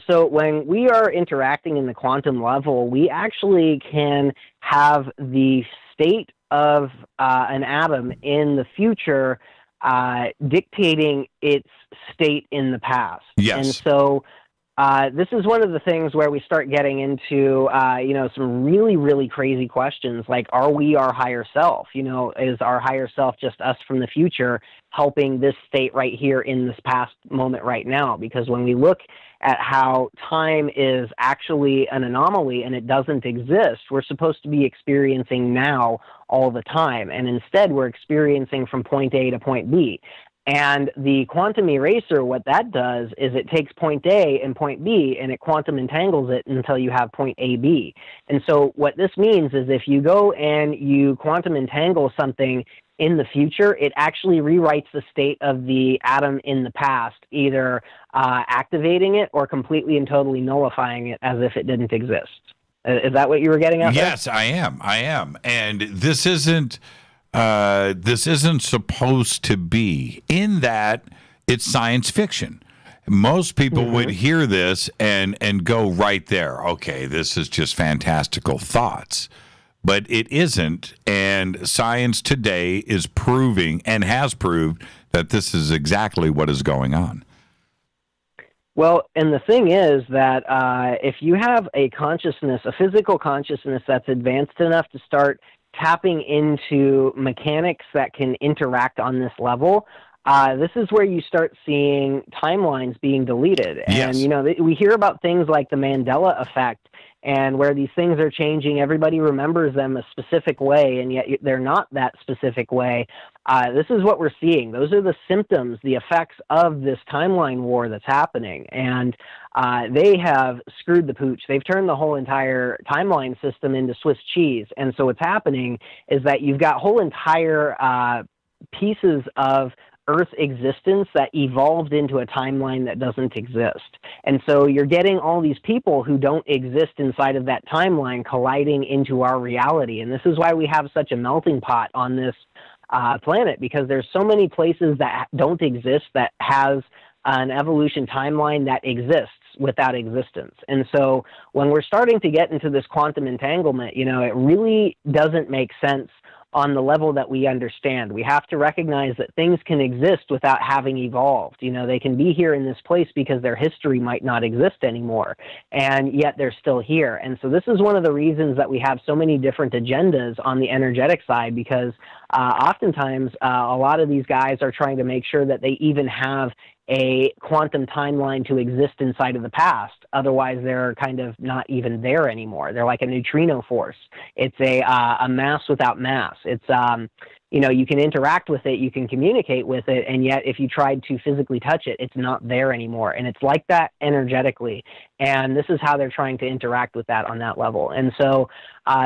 So when we are interacting in the quantum level, we actually can have the state of an atom in the future dictating its state in the past. Yes. And so this is one of the things where we start getting into, some really, really crazy questions like, are we our higher self? You know, is our higher self just us from the future helping this state right here in this past moment right now? Because when we look at how time is actually an anomaly and it doesn't exist, we're supposed to be experiencing now all the time. And instead, we're experiencing from point A to point B. And the quantum eraser, what that does is it takes point A and point B and it quantum entangles it until you have point AB. And so what this means is if you go and you quantum entangle something in the future, it actually rewrites the state of the atom in the past, either activating it or completely and totally nullifying it as if it didn't exist. Is that what you were getting at? Yes, I am. And this isn't supposed to be, in that it's science fiction. Most people would hear this and go right there. Okay, this is just fantastical thoughts. But it isn't, and science today is proving and has proved that this is exactly what is going on. Well, and the thing is that if you have a consciousness, a physical consciousness that's advanced enough to start tapping into mechanics that can interact on this level, this is where you start seeing timelines being deleted. And, you know, we hear about things like the Mandela effect, and where these things are changing, everybody remembers them a specific way, and yet they're not that specific way. This is what we're seeing. Those are the symptoms, the effects of this timeline war that's happening. And they have screwed the pooch. They've turned the whole entire timeline system into Swiss cheese. And so what's happening is that you've got whole entire pieces of Earth existence that evolved into a timeline that doesn't exist. And so you're getting all these people who don't exist inside of that timeline colliding into our reality. And this is why we have such a melting pot on this planet, because there's so many places that don't exist that has an evolution timeline that exists without existence. And so when we're starting to get into this quantum entanglement, you know, it really doesn't make sense on the level that we understand. We have to recognize that things can exist without having evolved. You know, they can be here in this place because their history might not exist anymore, and yet they're still here. And so this is one of the reasons that we have so many different agendas on the energetic side, because oftentimes a lot of these guys are trying to make sure that they even have a quantum timeline to exist inside of the past. Otherwise, they're kind of not even there anymore. They're like a neutrino force. It's a mass without mass. It's, you know, you can interact with it, you can communicate with it, and yet if you tried to physically touch it, it's not there anymore. And it's like that energetically. And this is how they're trying to interact with that on that level. And so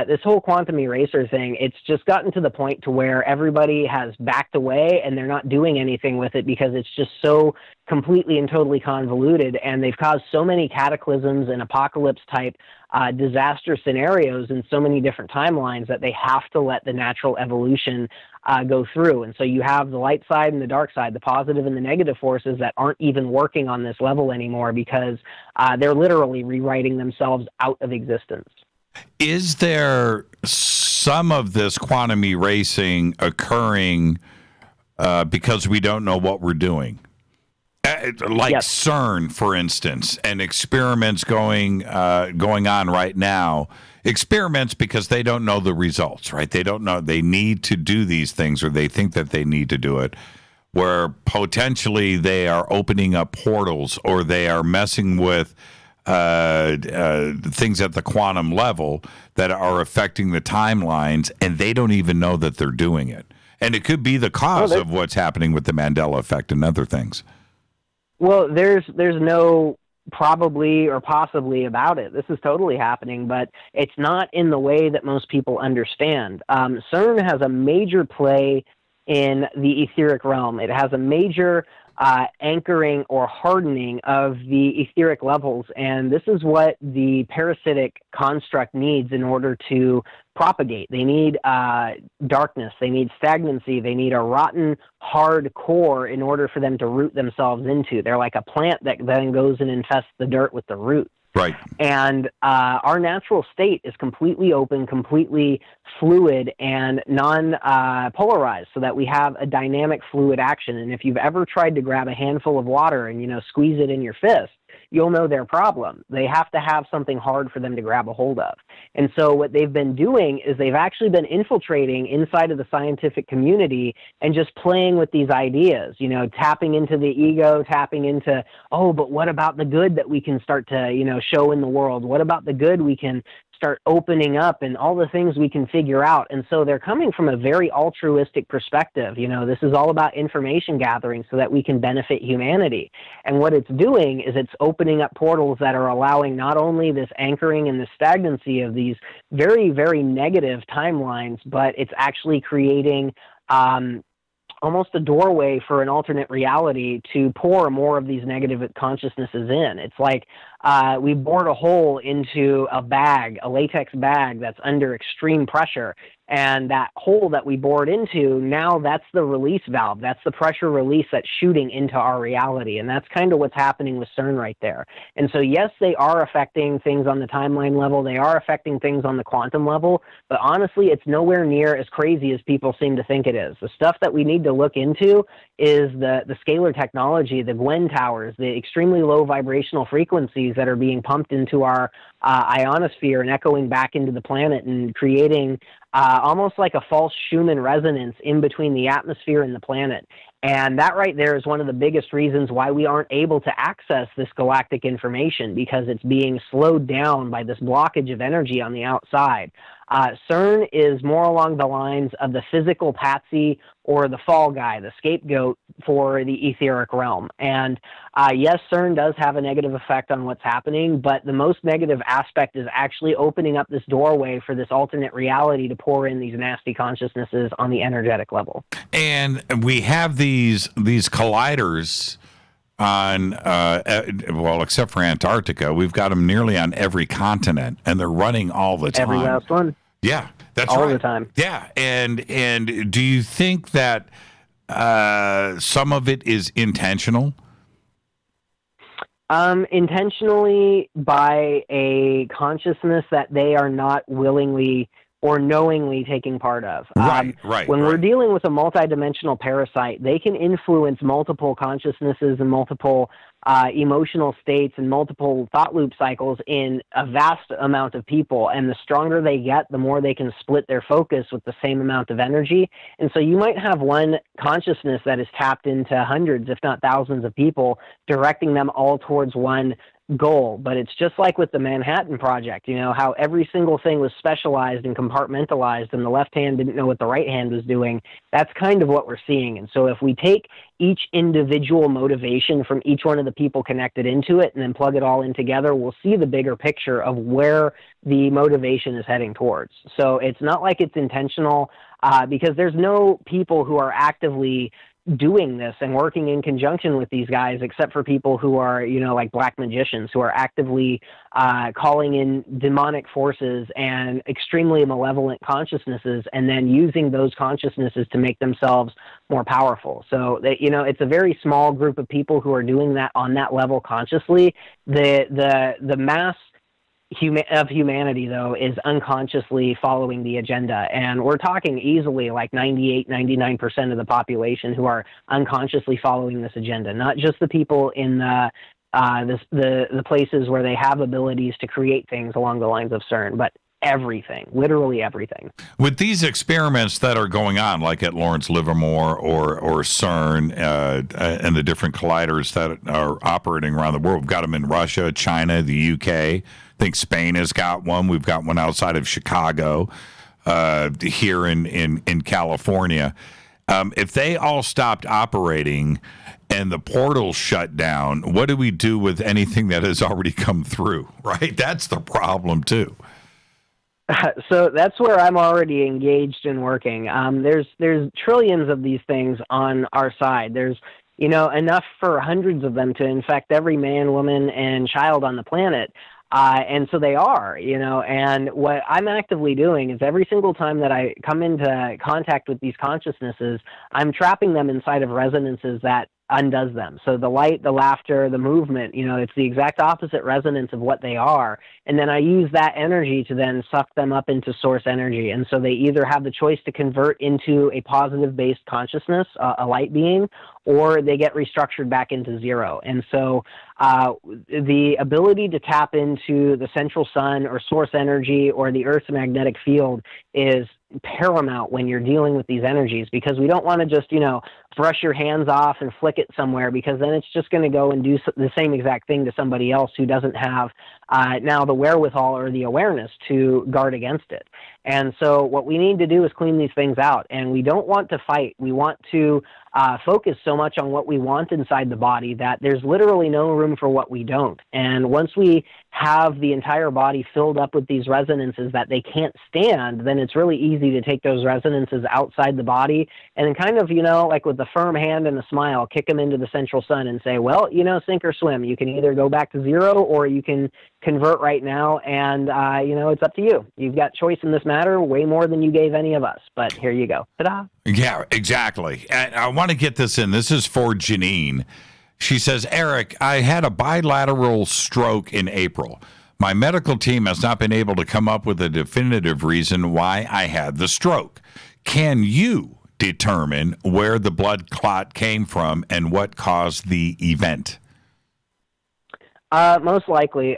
this whole quantum eraser thing, it's just gotten to the point to where everybody has backed away and they're not doing anything with it because it's just so completely and totally convoluted, and they've caused so many cataclysms and apocalypse type disaster scenarios in so many different timelines that they have to let the natural evolution go through. And so you have the light side and the dark side, the positive and the negative forces that aren't even working on this level anymore because they're literally rewriting themselves out of existence. Is there some of this quantum erasing occurring because we don't know what we're doing? Like yes. CERN, for instance, and experiments going on right now. Experiments because they don't know the results, right? They don't know. They need to do these things, or they think that they need to do it, where potentially they are opening up portals, or they are messing with things at the quantum level that are affecting the timelines, and they don't even know that they're doing it. And it could be the cause of what's happening with the Mandela effect and other things. Well, there's no probably or possibly about it. This is totally happening, but it's not in the way that most people understand. CERN has a major play in the etheric realm. It has a major anchoring or hardening of the etheric levels, and this is what the parasitic construct needs in order to propagate. They need darkness, they need stagnancy, they need a rotten, hard core in order for them to root themselves into. They're like a plant that then goes and infests the dirt with the roots. Right. And our natural state is completely open, completely fluid, and non-polarized, so that we have a dynamic fluid action. And if you've ever tried to grab a handful of water and, you know, squeeze it in your fist, you'll know their problem. They have to have something hard for them to grab a hold of. And so what they've been doing is they've actually been infiltrating inside of the scientific community and just playing with these ideas, you know, tapping into the ego, tapping into, oh, but what about the good that we can start to, you know, show in the world? What about the good we can start opening up and all the things we can figure out? And so they're coming from a very altruistic perspective. You know, this is all about information gathering so that we can benefit humanity. And what it's doing is it's opening up portals that are allowing not only this anchoring and the stagnancy of these very, very negative timelines, but it's actually creating almost a doorway for an alternate reality to pour more of these negative consciousnesses in. It's like we bored a hole into a bag, a latex bag that's under extreme pressure. And that hole that we bored into, now that's the release valve. That's the pressure release that's shooting into our reality. And that's kind of what's happening with CERN right there. And so, yes, they are affecting things on the timeline level. They are affecting things on the quantum level. But honestly, it's nowhere near as crazy as people seem to think it is. The stuff that we need to look into is the scalar technology, the Gwen towers, the extremely low vibrational frequencies that are being pumped into our ionosphere and echoing back into the planet and creating almost like a false Schumann resonance in between the atmosphere and the planet. And that right there is one of the biggest reasons why we aren't able to access this galactic information, because it's being slowed down by this blockage of energy on the outside. CERN is more along the lines of the physical patsy or the fall guy, the scapegoat for the etheric realm. And yes, CERN does have a negative effect on what's happening, but the most negative aspect is actually opening up this doorway for this alternate reality to pour in these nasty consciousnesses on the energetic level. And we have these colliders on, well, except for Antarctica, we've got them nearly on every continent, and they're running all the time. Every last one. Yeah, that's all right. the time. Yeah, and do you think that some of it is intentional? Intentionally by a consciousness that they are not willingly or knowingly taking part of. When we're dealing with a multidimensional parasite, they can influence multiple consciousnesses and multiple emotional states and multiple thought loop cycles in a vast amount of people. And the stronger they get, the more they can split their focus with the same amount of energy. And so you might have one consciousness that is tapped into hundreds, if not thousands of people, directing them all towards one goal. But it's just like with the Manhattan Project, you know, how every single thing was specialized and compartmentalized and the left hand didn't know what the right hand was doing. That's kind of what we're seeing. And so if we take each individual motivation from each one of the people connected into it and then plug it all in together, we'll see the bigger picture of where the motivation is heading towards. So it's not like it's intentional, because there's no people who are actively doing this and working in conjunction with these guys, except for people who are, you know, like black magicians who are actively calling in demonic forces and extremely malevolent consciousnesses, and then using those consciousnesses to make themselves more powerful. So that, you know, it's a very small group of people who are doing that on that level consciously. The mass of humanity, though, is unconsciously following the agenda. And we're talking easily like 98, 99% of the population who are unconsciously following this agenda, not just the people in the places where they have abilities to create things along the lines of CERN, but everything, literally everything. With these experiments that are going on, like at Lawrence Livermore or CERN and the different colliders that are operating around the world, we've got them in Russia, China, the UK. I think Spain has got one. We've got one outside of Chicago, here in California. If they all stopped operating and the portals shut down, what do we do with anything that has already come through, right? That's the problem, too. So that's where I'm already engaged in working. There's trillions of these things on our side. There's, you know, enough for hundreds of them to infect every man, woman, and child on the planet. And so they are, you know, and what I'm actively doing is every single time that I come into contact with these consciousnesses, I'm trapping them inside of resonances that undoes them. So the light, the laughter, the movement, you know, it's the exact opposite resonance of what they are. And then I use that energy to then suck them up into source energy. And so they either have the choice to convert into a positive-based consciousness, a light being, or they get restructured back into zero. And so the ability to tap into the central sun or source energy or the Earth's magnetic field is paramount when you're dealing with these energies, because we don't want to just, you know, brush your hands off and flick it somewhere, because then it's just going to go and do the same exact thing to somebody else who doesn't have now the wherewithal or the awareness to guard against it. And so what we need to do is clean these things out, and we don't want to fight. We want to focus so much on what we want inside the body that there's literally no room for what we don't. And once we have the entire body filled up with these resonances that they can't stand, then it's really easy to take those resonances outside the body and then kind of, like with a firm hand and a smile, kick them into the central sun and say, well, sink or swim. You can either go back to zero or you can convert right now, and, it's up to you. You've got choice in this matter way more than you gave any of us, but here you go. Ta-da. Yeah, exactly. And I want to get this in. This is for Janine. She says, Eric, I had a bilateral stroke in April. My medical team has not been able to come up with a definitive reason why I had the stroke. Can you determine where the blood clot came from and what caused the event? Most likely.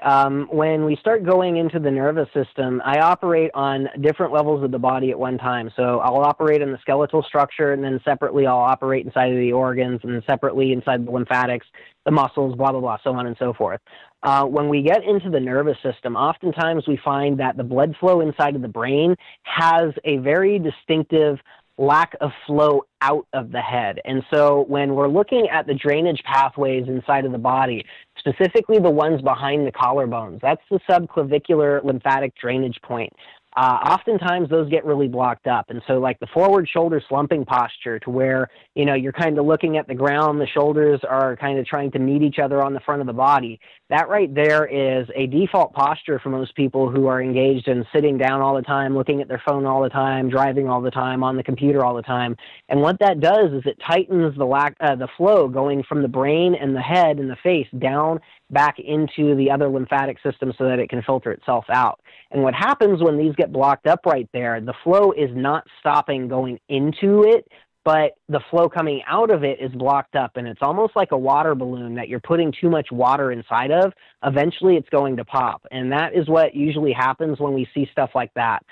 When we start going into the nervous system, I operate on different levels of the body at one time. So I'll operate in the skeletal structure, and then separately I'll operate inside of the organs, and then separately inside the lymphatics, the muscles, blah, blah, blah, so on and so forth. When we get into the nervous system, oftentimes we find that the blood flow inside of the brain has a very distinctive lack of flow out of the head. And so when we're looking at the drainage pathways inside of the body, specifically the ones behind the collarbones, that's the subclavicular lymphatic drainage point. Oftentimes those get really blocked up. And so like the forward shoulder slumping posture to where, you're kind of looking at the ground, the shoulders are kind of trying to meet each other on the front of the body. That right there is a default posture for most people who are engaged in sitting down all the time, looking at their phone all the time, driving all the time, on the computer all the time. And what that does is it tightens the flow going from the brain and the head and the face down back into the other lymphatic system so that it can filter itself out. And what happens when these get blocked up right there, the flow is not stopping going into it, but the flow coming out of it is blocked up, and it's almost like a water balloon that you're putting too much water inside of. Eventually it's going to pop, and that is what usually happens when we see stuff like that.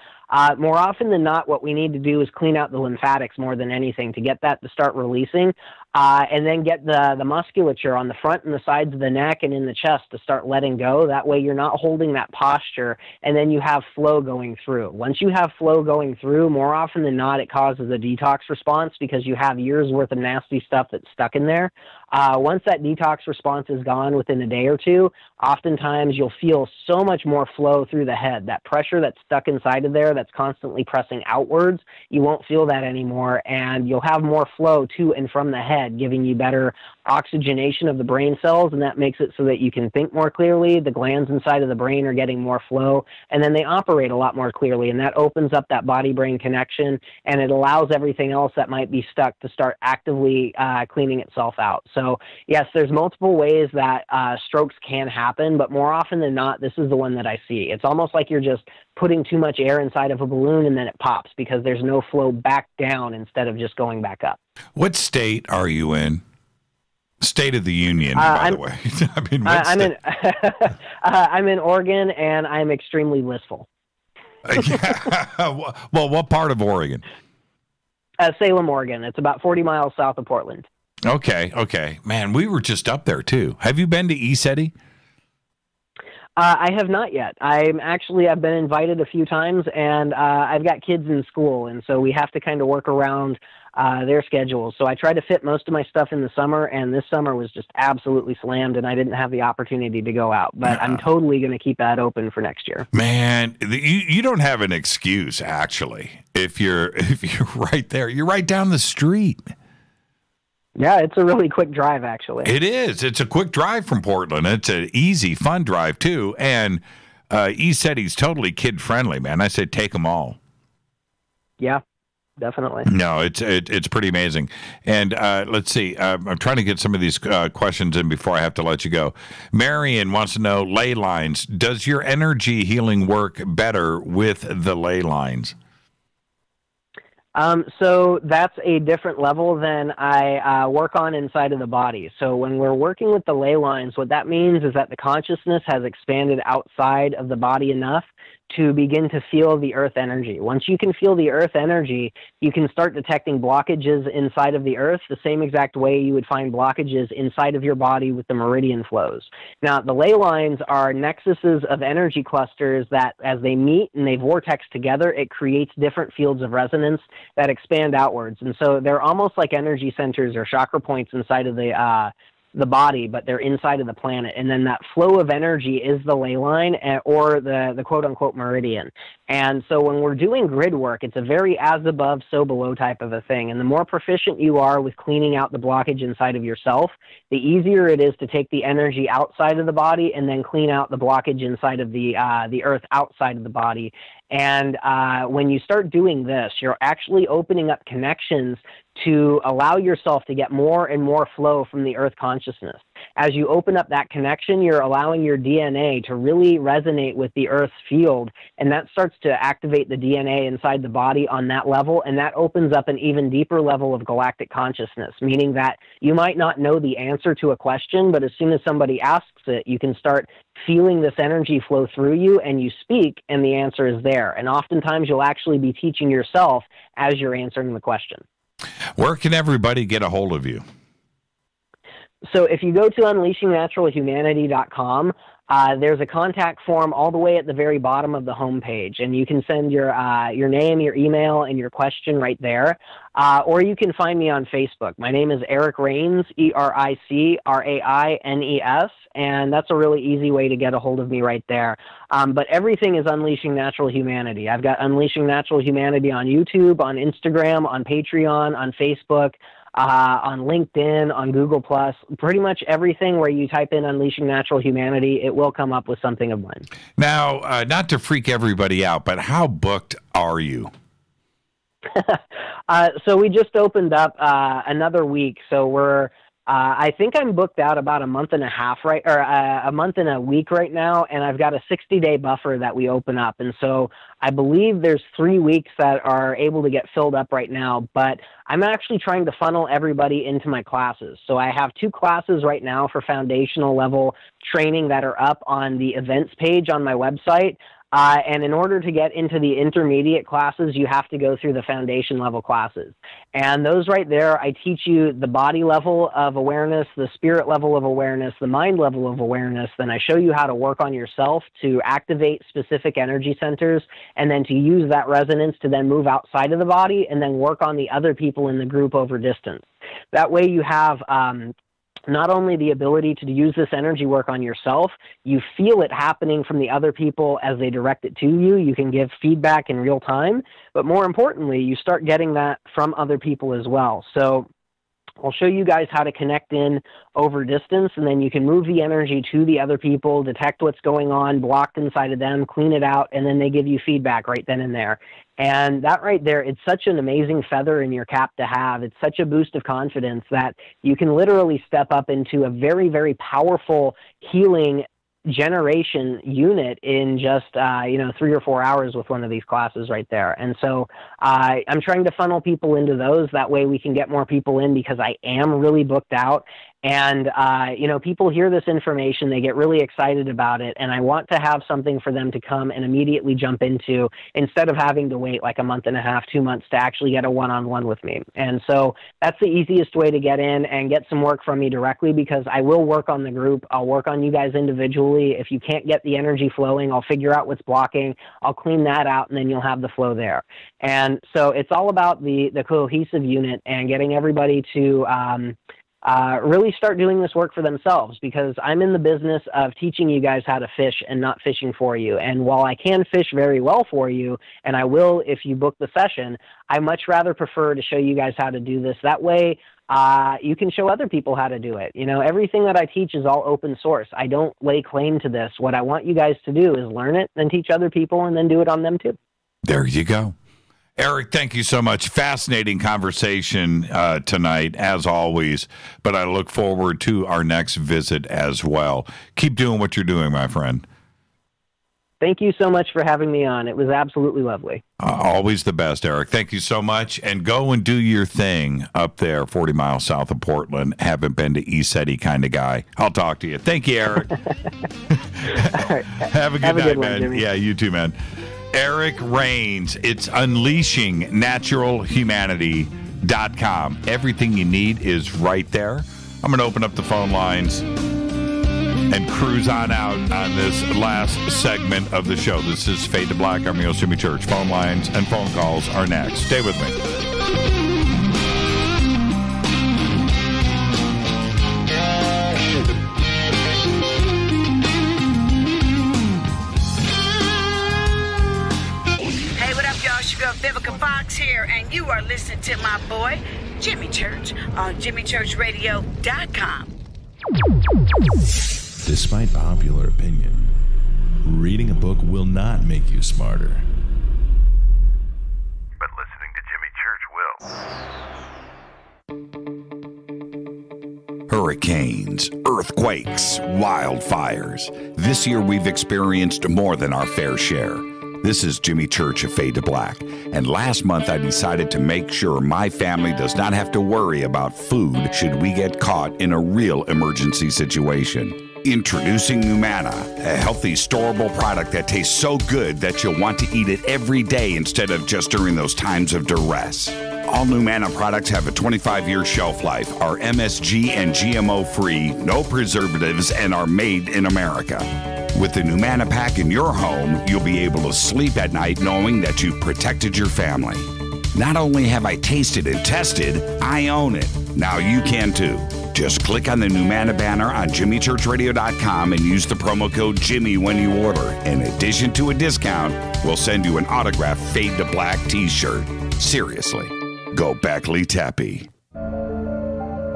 More often than not, what we need to do is clean out the lymphatics more than anything to get that to start releasing, and then get the musculature on the front and the sides of the neck and in the chest to start letting go. That way you're not holding that posture, and then you have flow going through. Once you have flow going through, more often than not, it causes a detox response because you have years worth of nasty stuff that's stuck in there. Once that detox response is gone within a day or two, oftentimes you'll feel so much more flow through the head. That pressure that's stuck inside of there that's constantly pressing outwards, you won't feel that anymore, and you'll have more flow to and from the head, giving you better oxygenation of the brain cells, and that makes it so that you can think more clearly. The glands inside of the brain are getting more flow, and then they operate a lot more clearly, and that opens up that body-brain connection, and it allows everything else that might be stuck to start actively cleaning itself out. So yes, there's multiple ways that strokes can happen, but more often than not, this is the one that I see. It's almost like you're just putting too much air inside of a balloon and then it pops because there's no flow back down instead of just going back up. What state are you in? State of the Union, by the way. I'm in Oregon, and I'm extremely blissful. Well, what part of Oregon? Salem, Oregon. It's about 40 miles south of Portland. Okay. Man, we were just up there, too. Have you been to ECETI? I have not yet. I've been invited a few times, and I've got kids in school, and so we have to kind of work around their schedules. So I try to fit most of my stuff in the summer, and this summer was just absolutely slammed, and I didn't have the opportunity to go out. But I'm totally going to keep that open for next year. Man, you don't have an excuse, actually, if you're right there. You're right down the street. Yeah, it's a really quick drive, actually. It is. It's a quick drive from Portland. It's an easy, fun drive, too. And ECETI's totally kid-friendly, man. I said take them all. Yeah, definitely. No, it's pretty amazing. And let's see. I'm trying to get some of these questions in before I have to let you go. Marion wants to know ley lines. Does your energy healing work better with the ley lines? So that's a different level than I work on inside of the body. So when we're working with the ley lines, what that means is that the consciousness has expanded outside of the body enough to begin to feel the earth energy. Once you can feel the earth energy, you can start detecting blockages inside of the earth the same exact way you would find blockages inside of your body with the meridian flows. Now, the ley lines are nexuses of energy clusters that as they meet and they vortex together, it creates different fields of resonance that expand outwards. And so they're almost like energy centers or chakra points inside of the the body, but they're inside of the planet. And then that flow of energy is the ley line or the quote-unquote meridian. And so when we're doing grid work, it's a very as above, so below type of a thing. And the more proficient you are with cleaning out the blockage inside of yourself, the easier it is to take the energy outside of the body and then clean out the blockage inside of the earth outside of the body. And when you start doing this, you're actually opening up connections to allow yourself to get more and more flow from the earth consciousness. As you open up that connection, you're allowing your DNA to really resonate with the earth's field, and that starts to activate the DNA inside the body on that level, and that opens up an even deeper level of galactic consciousness, meaning that you might not know the answer to a question, but as soon as somebody asks it, you can start feeling this energy flow through you, and you speak, and the answer is there. And oftentimes you'll actually be teaching yourself as you're answering the question. Where can everybody get a hold of you? So if you go to unleashingnaturalhumanity.com, there's a contact form all the way at the very bottom of the homepage, and you can send your name, your email, and your question right there. Or you can find me on Facebook. My name is Eric Raines, EricRaines, and that's a really easy way to get a hold of me right there. But everything is Unleashing Natural Humanity. I've got Unleashing Natural Humanity on YouTube, on Instagram, on Patreon, on Facebook, on LinkedIn, on Google+, pretty much everything where you type in Unleashing Natural Humanity, it will come up with something of mine. Now, not to freak everybody out, but how booked are you? So we just opened up another week, so we're I think I'm booked out about a month and a half, a month and a week right now, and I've got a 60-day buffer that we open up. And so I believe there's 3 weeks that are able to get filled up right now, but I'm actually trying to funnel everybody into my classes. So I have 2 classes right now for foundational level training that are up on the events page on my website. And in order to get into the intermediate classes, you have to go through the foundation level classes. And those right there, I teach you the body level of awareness, the spirit level of awareness, the mind level of awareness. Then I show you how to work on yourself to activate specific energy centers, and then to use that resonance to then move outside of the body and then work on the other people in the group over distance. That way you have not only the ability to use this energy work on yourself, you feel it happening from the other people as they direct it to you. You can give feedback in real time, but more importantly, you start getting that from other people as well. So I'll show you guys how to connect in over distance, and then you can move the energy to the other people, detect what's going on, blocked inside of them, clean it out, and then they give you feedback right then and there. And that right there, it's such an amazing feather in your cap to have. It's such a boost of confidence that you can literally step up into a very, very powerful healing generation unit in just 3 or 4 hours with one of these classes right there. And so I'm trying to funnel people into those. That way we can get more people in, because I am really booked out. And people hear this information, they get really excited about it, and I want to have something for them to come and immediately jump into, instead of having to wait like a month and a half, 2 months to actually get a one-on-one with me. And so that's the easiest way to get in and get some work from me directly, because I will work on the group. I'll work on you guys individually. If you can't get the energy flowing, I'll figure out what's blocking. I'll clean that out, and then you'll have the flow there. And so it's all about the cohesive unit and getting everybody to really start doing this work for themselves, because I'm in the business of teaching you guys how to fish and not fishing for you. And while I can fish very well for you, and I will if you book the session, I much rather prefer to show you guys how to do this. That way you can show other people how to do it. Everything that I teach is all open source. I don't lay claim to this. What I want you guys to do is learn it, then teach other people, and then do it on them too. There you go. Eric, thank you so much. Fascinating conversation tonight, as always, but I look forward to our next visit as well. Keep doing what you're doing, my friend. Thank you so much for having me on. It was absolutely lovely. Always the best, Eric. Thank you so much, and go and do your thing up there 40 miles south of Portland. Haven't been to ECETI kind of guy. I'll talk to you. Thank you, Eric. Right. Have a good night, one, man. Jimmy. Yeah, you too, man. Eric Raines. It's unleashingnaturalhumanity.com. Everything you need is right there. I'm going to open up the phone lines and cruise on out on this last segment of the show. This is Fade to Black. I'm your host, Jimmy Church. Phone lines and phone calls are next. Stay with me. Vivica Fox here, and you are listening to my boy, Jimmy Church, on JimmyChurchRadio.com. Despite popular opinion, reading a book will not make you smarter. But listening to Jimmy Church will. Hurricanes, earthquakes, wildfires. This year we've experienced more than our fair share. This is Jimmy Church of Fade to Black, and last month I decided to make sure my family does not have to worry about food should we get caught in a real emergency situation. Introducing Numana, a healthy, storable product that tastes so good that you'll want to eat it every day instead of just during those times of duress. All Numana products have a 25-year shelf life, are MSG and GMO-free, no preservatives, and are made in America. With the Numana pack in your home, you'll be able to sleep at night knowing that you've protected your family. Not only have I tasted and tested, I own it. Now you can too. Just click on the Numana banner on JimmyChurchRadio.com and use the promo code Jimmy when you order. In addition to a discount, we'll send you an autographed Fade to Black t-shirt. Seriously, go Beckley Teppy.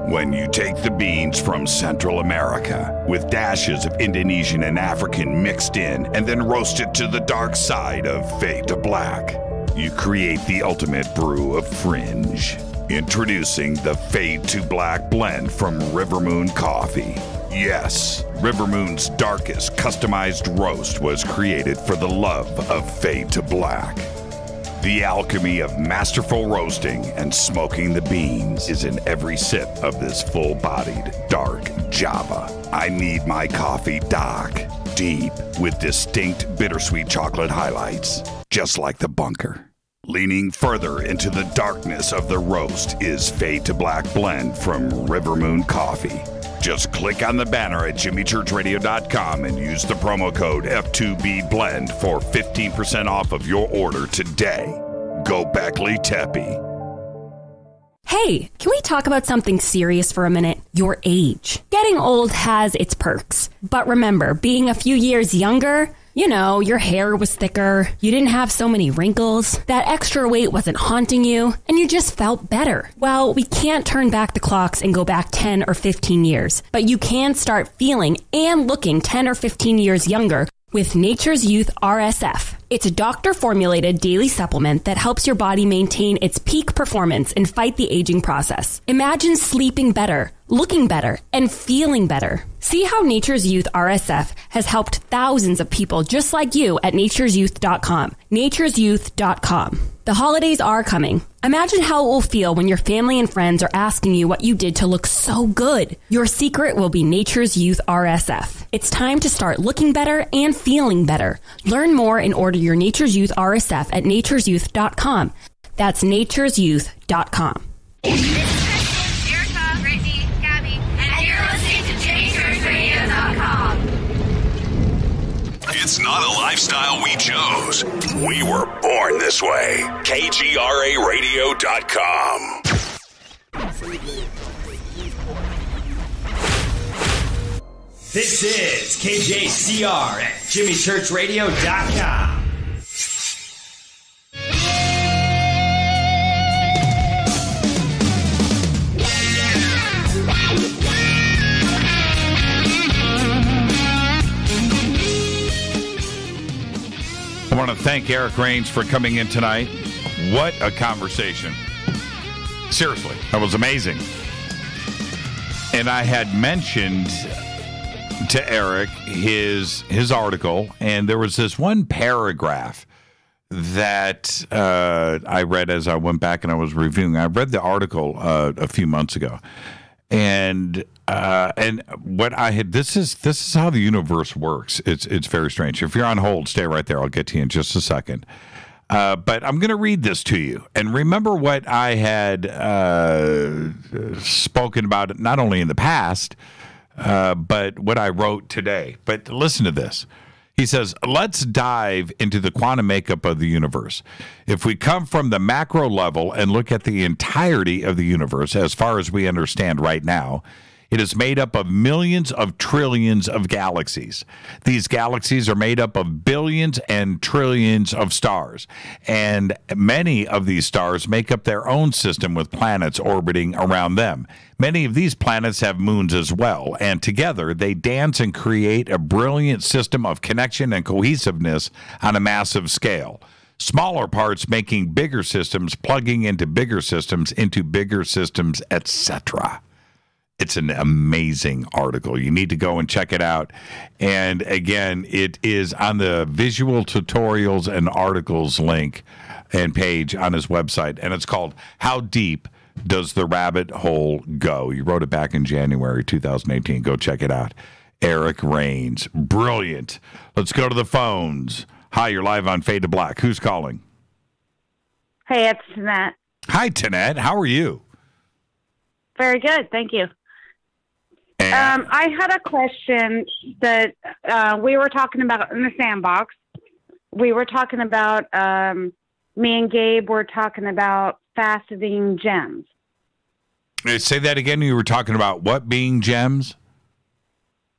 When you take the beans from Central America with dashes of Indonesian and African mixed in and then roast it to the dark side of Fade to Black, you create the ultimate brew of fringe. Introducing the Fade to Black blend from River Moon Coffee. Yes, River Moon's darkest customized roast was created for the love of Fade to Black. The alchemy of masterful roasting and smoking the beans is in every sip of this full-bodied, dark Java. I need my coffee dark, deep, with distinct bittersweet chocolate highlights, just like the bunker. Leaning further into the darkness of the roast is Fade to Black blend from River Moon Coffee. Just click on the banner at JimmyChurchRadio.com and use the promo code F2BBLEND for 15% off of your order today. Go Beckley Teppy. Hey, can we talk about something serious for a minute? Your age. Getting old has its perks. But remember, being a few years younger, you know, your hair was thicker, you didn't have so many wrinkles, that extra weight wasn't haunting you, and you just felt better. Well, we can't turn back the clocks and go back 10 or 15 years, but you can start feeling and looking 10 or 15 years younger with Nature's Youth RSF. It's a doctor-formulated daily supplement that helps your body maintain its peak performance and fight the aging process. Imagine sleeping better, looking better, and feeling better. See how Nature's Youth RSF has helped thousands of people just like you at nature'syouth.com. nature'syouth.com. The holidays are coming. Imagine how it will feel when your family and friends are asking you what you did to look so good. Your secret will be Nature's Youth RSF. It's time to start looking better and feeling better. Learn more and order your Nature's Youth RSF at nature'syouth.com. That's nature'syouth.com. It's not a lifestyle we chose. We were born this way. KGRARadio.com. This is KJCR at JimmyChurchRadio.com. I want to thank Eric Rains for coming in tonight. What a conversation. Seriously, that was amazing. And I had mentioned to Eric his article, and there was this one paragraph that I read as I went back and I was reviewing. I read the article a few months ago. And what I had, this is how the universe works. It's very strange. If you're on hold, stay right there. I'll get to you in just a second. But I'm going to read this to you. And remember what I had spoken about, not only in the past, but what I wrote today. But listen to this. He says, let's dive into the quantum makeup of the universe. If we come from the macro level and look at the entirety of the universe as far as we understand right now, It is made up of millions of trillions of galaxies. These galaxies are made up of billions and trillions of stars. And many of these stars make up their own system with planets orbiting around them. Many of these planets have moons as well, and together they dance and create a brilliant system of connection and cohesiveness on a massive scale. Smaller parts making bigger systems, plugging into bigger systems, etc. It's an amazing article. You need to go and check it out. And again, it is on the visual tutorials and articles link and page on his website. And it's called How Deep Does the Rabbit Hole Go? You wrote it back in January 2018. Go check it out. Eric Rains. Brilliant. Let's go to the phones. Hi, you're live on Fade to Black. Who's calling? Hey, it's Tanette. Hi, Tanette. How are you? Very good, thank you. I had a question that we were talking about in the sandbox. We were talking about, me and Gabe were talking about faceting gems. Say that again. You were talking about what being gems?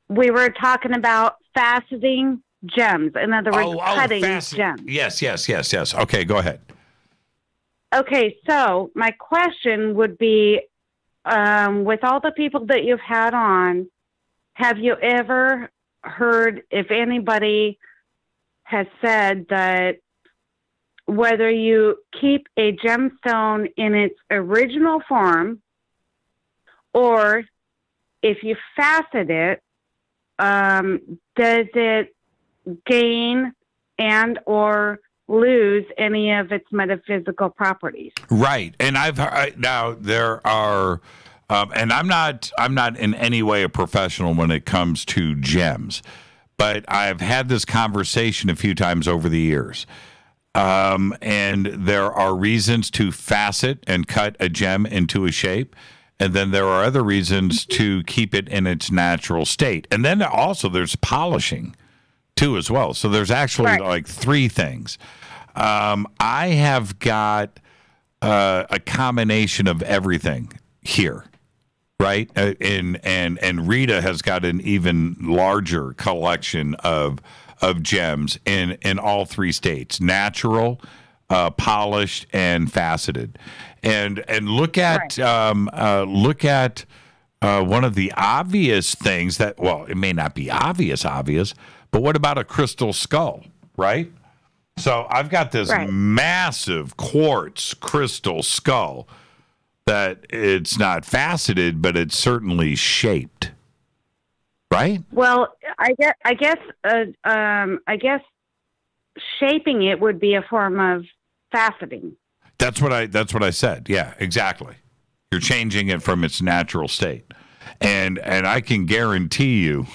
We were talking about faceting gems. In other words, cutting gems. Yes. Okay, go ahead. Okay, so my question would be, with all the people that you've had on, have you ever heard if anybody has said that whether you keep a gemstone in its original form or if you facet it, does it gain and or lose any of its metaphysical properties? Right, and now there are, and I'm not in any way a professional when it comes to gems, but I've had this conversation a few times over the years, and there are reasons to facet and cut a gem into a shape. And then there are other reasons to keep it in its natural state. And then also there's polishing, too, as well. So there's actually like three things. I have got a combination of everything here, right? And Rita has got an even larger collection of gems in all three states: natural, polished, and faceted. And look at one of the obvious things that, well, it may not be obvious, but what about a crystal skull, right? So I've got this massive quartz crystal skull that it's not faceted, but it's certainly shaped, right? Well, I guess shaping it would be a form of faceting. That's what I said. Yeah, exactly. You're changing it from its natural state. And I can guarantee you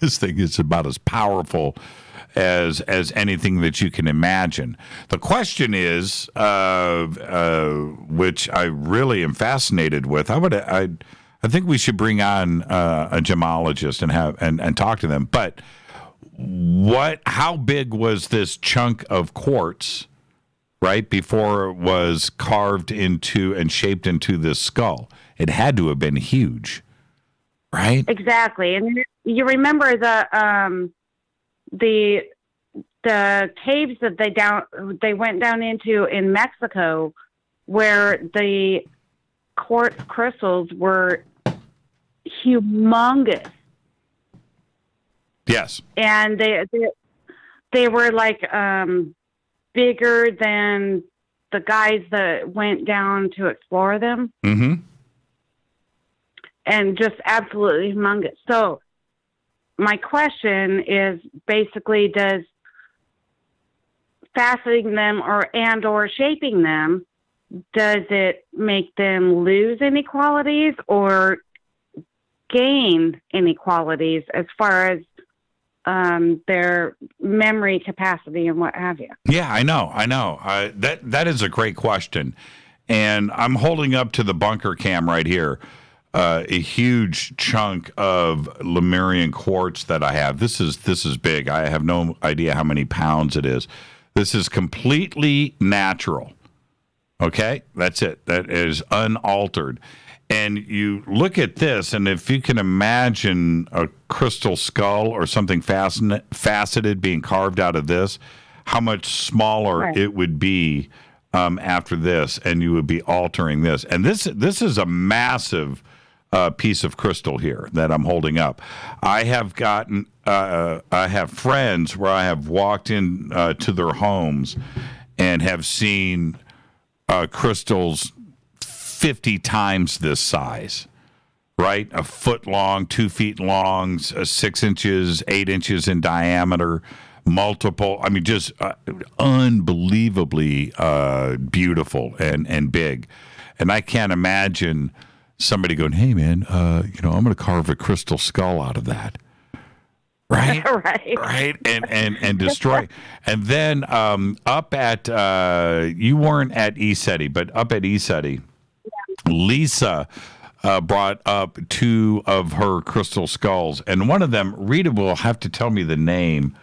this thing is about as powerful as anything that you can imagine. The question is, which I really am fascinated with, I think we should bring on a gemologist and talk to them. But how big was this chunk of quartz, right, before it was carved into and shaped into this skull? It had to have been huge, right? Exactly. And you remember the caves that they went down into in Mexico, where the quartz crystals were humongous. Yes. And they were like bigger than the guys that went down to explore them. Mm-hmm. And just absolutely humongous. So my question is basically, does faceting them or shaping them, does it make them lose any qualities or gain any qualities as far as their memory capacity and what have you? Yeah, I know. That is a great question. And I'm holding up to the bunker cam right here a huge chunk of Lemurian quartz that I have. This is big. I have no idea how many pounds it is. This is completely natural. Okay? That's it. That is unaltered. And you look at this, and if you can imagine a crystal skull or something faceted being carved out of this, how much smaller it would be after this, and you would be altering this. And this is a massive piece of crystal here that I'm holding up. I have friends where I have walked in to their homes and have seen crystals 50 times this size, right? A foot long, 2 feet long, 6 inches, 8 inches in diameter, multiple. I mean, just unbelievably beautiful and big. And I can't imagine somebody going, "Hey, man, I'm going to carve a crystal skull out of that." Right, right, and destroy. And then up at you weren't at ECETI, but up at ECETI, Lisa brought up 2 of her crystal skulls, and one of them, Rita will have to tell me the name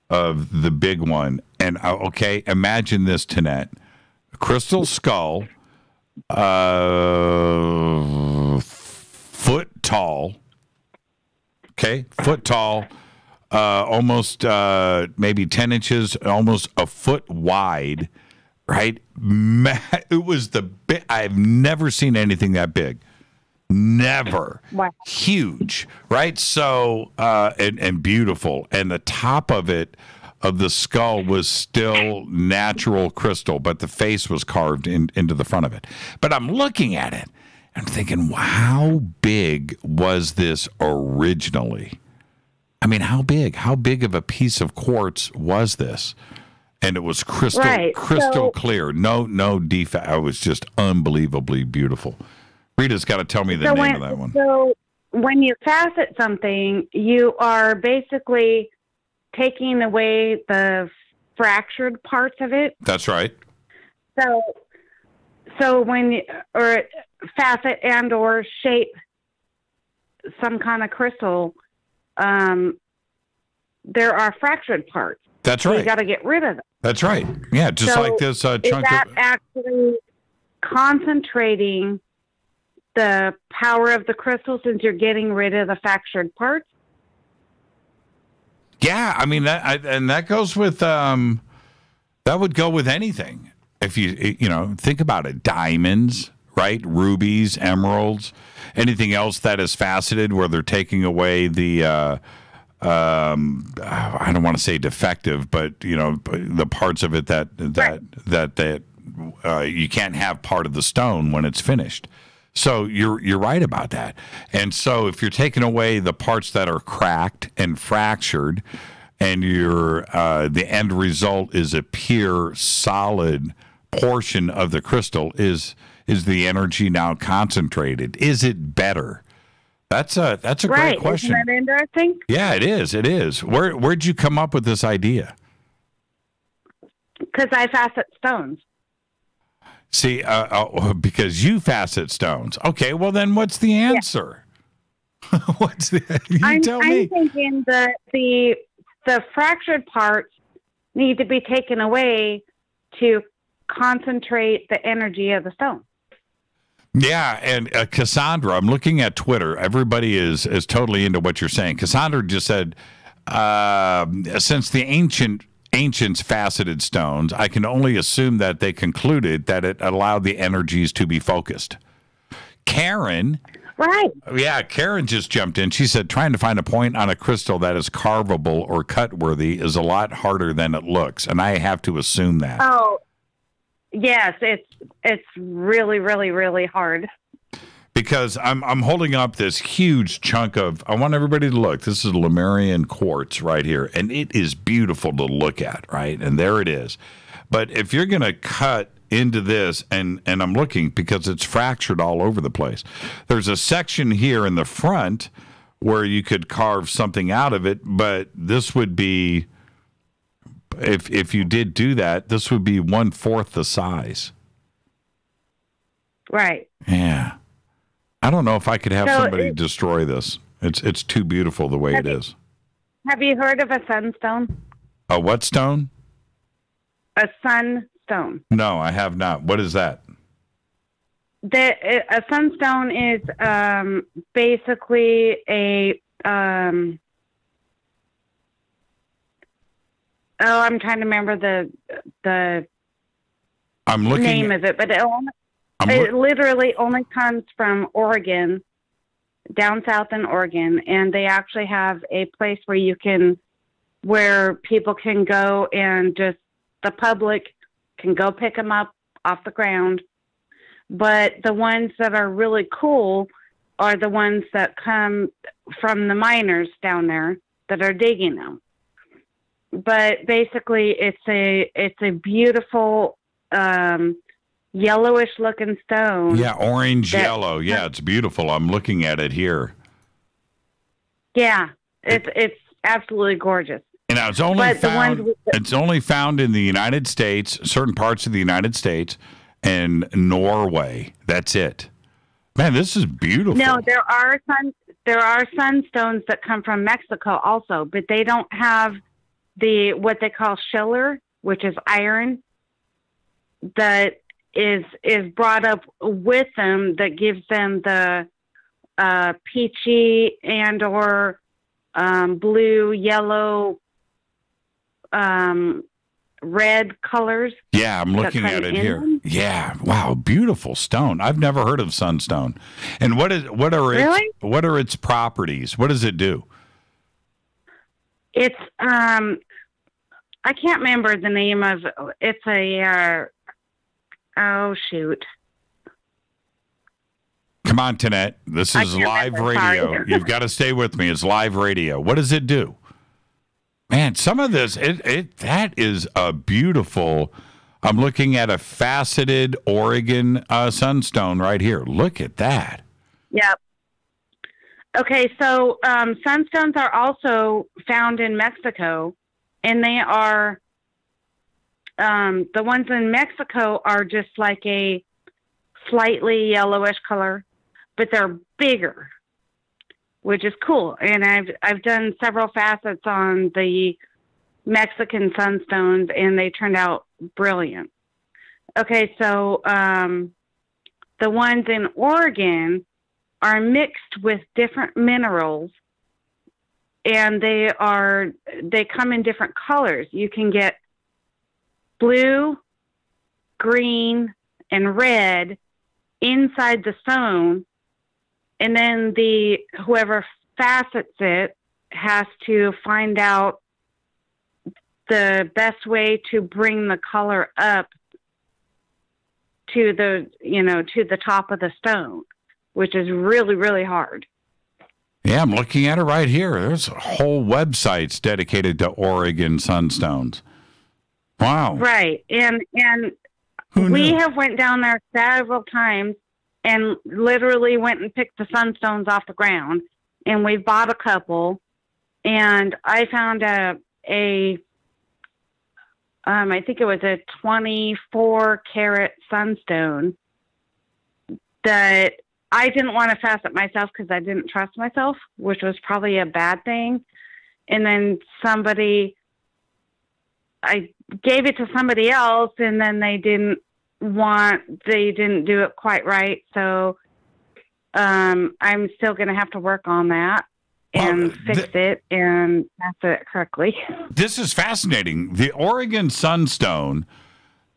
of the big one. And okay, imagine this, Tanette: crystal skull, foot tall. Okay, foot tall. Almost maybe 10 inches, almost a foot wide, right? It was I've never seen anything that big. Never. Wow. Huge, right? So, and beautiful. And the top of the skull was still natural crystal, but the face was carved into the front of it. But I'm looking at it, and I'm thinking, wow, how big was this originally? I mean, how big? How big of a piece of quartz was this? And it was crystal clear. No defect. It was just unbelievably beautiful. Rita's got to tell me the name of that one. So when you facet something, you are basically taking away the fractured parts of it. That's right. So when you, or facet and or shape some kind of crystal, there are fractured parts. That's right. So you got to get rid of them. That's right. Yeah, just like this chunk is that of... actually concentrating the power of the crystal since you're getting rid of the fractured parts? Yeah, I mean, that goes with... that would go with anything. If you think about it. Diamonds, right? Rubies, emeralds, anything else that is faceted where they're taking away the... I don't want to say defective, but the parts of it that you can't have part of the stone when it's finished. So you're right about that. And so if you're taking away the parts that are cracked and fractured, and the end result is a pure solid portion of the crystal, is the energy now concentrated? Is it better? That's a great question. Isn't that interesting? Yeah, it is. It is. Where'd you come up with this idea? Because I facet stones. See, because you facet stones. Okay, well then, what's the answer? Yeah. I'm thinking that the fractured parts need to be taken away to concentrate the energy of the stone. Yeah, and Cassandra, I'm looking at Twitter. Everybody is totally into what you're saying. Cassandra just said, since the ancients faceted stones, I can only assume that they concluded that it allowed the energies to be focused. Karen... Right. Yeah, Karen just jumped in. She said, trying to find a point on a crystal that is carvable or cut-worthy is a lot harder than it looks, and I have to assume that. Oh, yes, it's really, really, really hard. Because I'm holding up this huge chunk of, I want everybody to look. This is Lemurian quartz right here, and it is beautiful to look at, right? And there it is. But if you're going to cut into this, and I'm looking because it's fractured all over the place. There's a section here in the front where you could carve something out of it, but this would be, if you did do that, this would be 1/4 the size. Right. Yeah. I don't know if I could have somebody destroy this. It's too beautiful the way it is. Have you heard of a sunstone? A what stone? A sunstone. No, I have not. What is that? a sunstone is basically a I'm trying to remember the I'm looking name of it, but it literally only comes from Oregon, down south in Oregon, and they actually have a place where people can go and just the public can go pick them up off the ground. But the ones that are really cool are the ones that come from the miners down there that are digging them. But basically, it's a beautiful yellowish looking stone. Yeah, orange yellow. Yeah, it's beautiful. I'm looking at it here. Yeah, it's absolutely gorgeous. And now it's only found in the United States, certain parts of the United States, and Norway. That's it. Man, this is beautiful. No, there are sunstones that come from Mexico also, but they don't have what they call schiller, which is iron, that is brought up with them, that gives them the peachy and or blue, yellow, red colors. Yeah, I'm looking at it here. Yeah, wow, beautiful stone. I've never heard of sunstone. And what are its properties? What does it do? It's I can't remember the name of it's a oh shoot. Come on, Tanette. This is live radio. You've got to stay with me. It's live radio. What does it do? Man, some of this, that is a beautiful. I'm looking at a faceted Oregon sunstone right here. Look at that. Yep. Okay, so sunstones are also found in Mexico, and they are the ones in Mexico are just like a slightly yellowish color, but they're bigger, which is cool. And I've done several facets on the Mexican sunstones, and they turned out brilliant. Okay, so the ones in Oregon are mixed with different minerals, and they come in different colors. You can get blue, green, and red inside the stone, and then whoever facets it has to find out the best way to bring the color up to the top of the stone, which is really, really hard. Yeah, I'm looking at it right here. There's whole websites dedicated to Oregon sunstones. Wow. Right. And we have went down there several times and literally went and picked the sunstones off the ground. And we bought a couple. And I found I think it was a 24 karat sunstone that I didn't want to facet myself because I didn't trust myself, which was probably a bad thing. And then I gave it to somebody else, and then they didn't do it quite right. So I'm still going to have to work on that and fix it and facet it correctly. This is fascinating. The Oregon sunstone,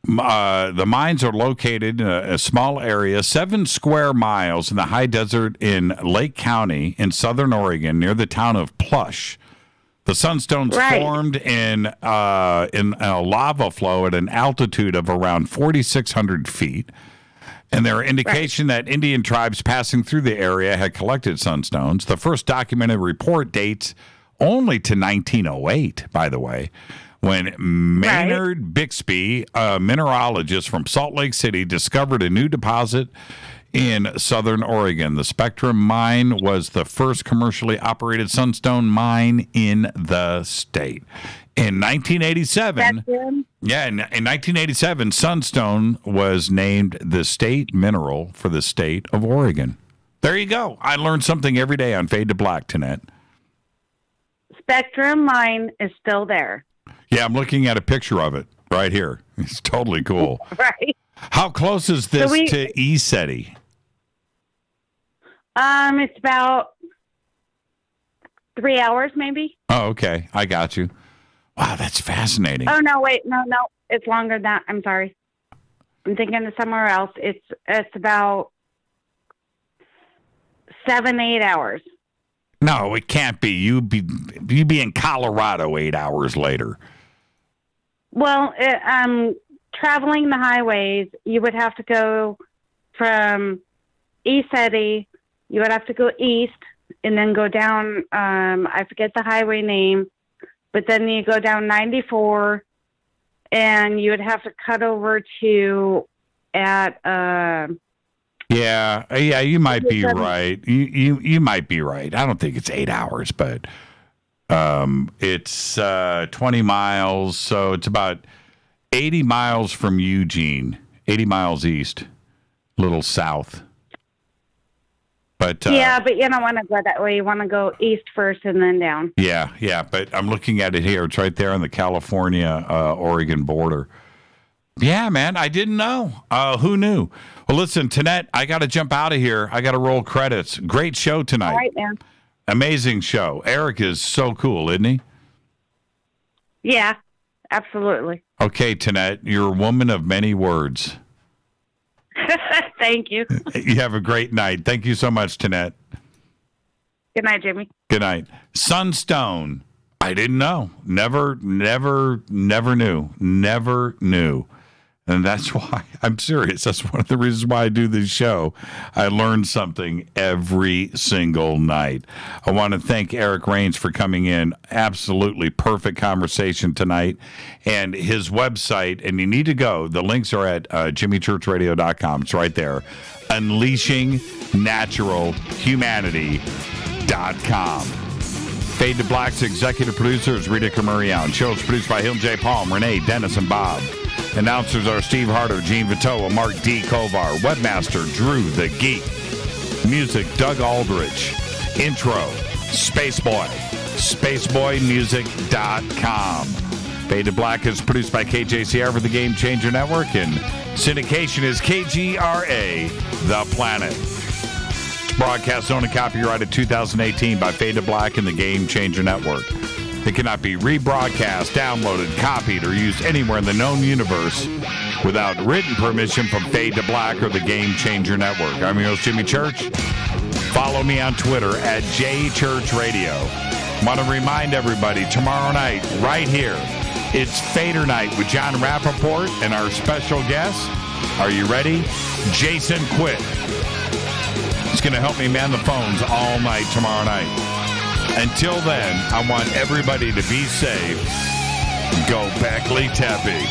the mines are located in a small area, 7 square miles in the high desert in Lake County in southern Oregon near the town of Plush. The sunstones formed in a lava flow at an altitude of around 4,600 feet. And there are indication that Indian tribes passing through the area had collected sunstones. The first documented report dates only to 1908, by the way, when Maynard Bixby, a mineralogist from Salt Lake City, discovered a new deposit in southern Oregon. The Spectrum mine was the first commercially operated sunstone mine in the state. In 1987, in 1987, sunstone was named the state mineral for the state of Oregon. There you go. I learned something every day on Fade to Black, Tanette. Spectrum mine is still there. Yeah, I'm looking at a picture of it right here. It's totally cool. Right. How close is this to ECETI? It's about 3 hours, maybe. Oh, okay. I got you. Wow, that's fascinating. Oh, no, wait. No. It's longer than that. I'm sorry. I'm thinking of somewhere else. It's about 7-8 hours. No, it can't be. You'd be in Colorado 8 hours later. Well, traveling the highways, you would have to go from ECETI. You would have to go east and then go down. I forget the highway name, but then you go down 94, and you would have to cut over to Yeah, you might be right. You might be right. I don't think it's 8 hours, but it's 20 miles, so it's about 80 miles from Eugene, 80 miles east, a little south. But but you don't want to go that way. You want to go east first and then down. Yeah, but I'm looking at it here. It's right there on the California-Oregon border. Yeah, man, I didn't know. Who knew? Well, listen, Tanette, I got to jump out of here. I got to roll credits. Great show tonight. All right, man. Amazing show. Eric is so cool, isn't he? Yeah, absolutely. Okay, Tanette, you're a woman of many words. Thank you. You have a great night. Thank you so much, Tanette. Good night, Jimmy. Good night. Sunstone. I didn't know. Never knew. And that's why I'm serious. That's one of the reasons why I do this show. I learn something every single night. I want to thank Eric Rains for coming in. Absolutely perfect conversation tonight. And his website, and you need to go. The links are at jimmychurchradio.com. It's right there. UnleashingNaturalHumanity.com. Fade to Black's executive producer is Rita Camurian. Show is produced by Hill J. Palm, Renee, Dennis, and Bob. Announcers are Steve Harder, Gene Vitoa, Mark D. Kovar. Webmaster, Drew the Geek. Music, Doug Aldrich. Intro, Spaceboy. SpaceboyMusic.com. Fade to Black is produced by KJCR for the Game Changer Network, and syndication is KGRA, The Planet. Broadcast owned and copyrighted 2018 by Fade to Black and the Game Changer Network. It cannot be rebroadcast, downloaded, copied, or used anywhere in the known universe without written permission from Fade to Black or the Game Changer Network. I'm your host, Jimmy Church. Follow me on Twitter at JChurchRadio. Want to remind everybody, tomorrow night, right here, it's Fader Night with John Rappaport and our special guest. Are you ready? Jason Quick. It's going to help me man the phones all night tomorrow night. Until then, I want everybody to be safe. Go Beckley Tepe.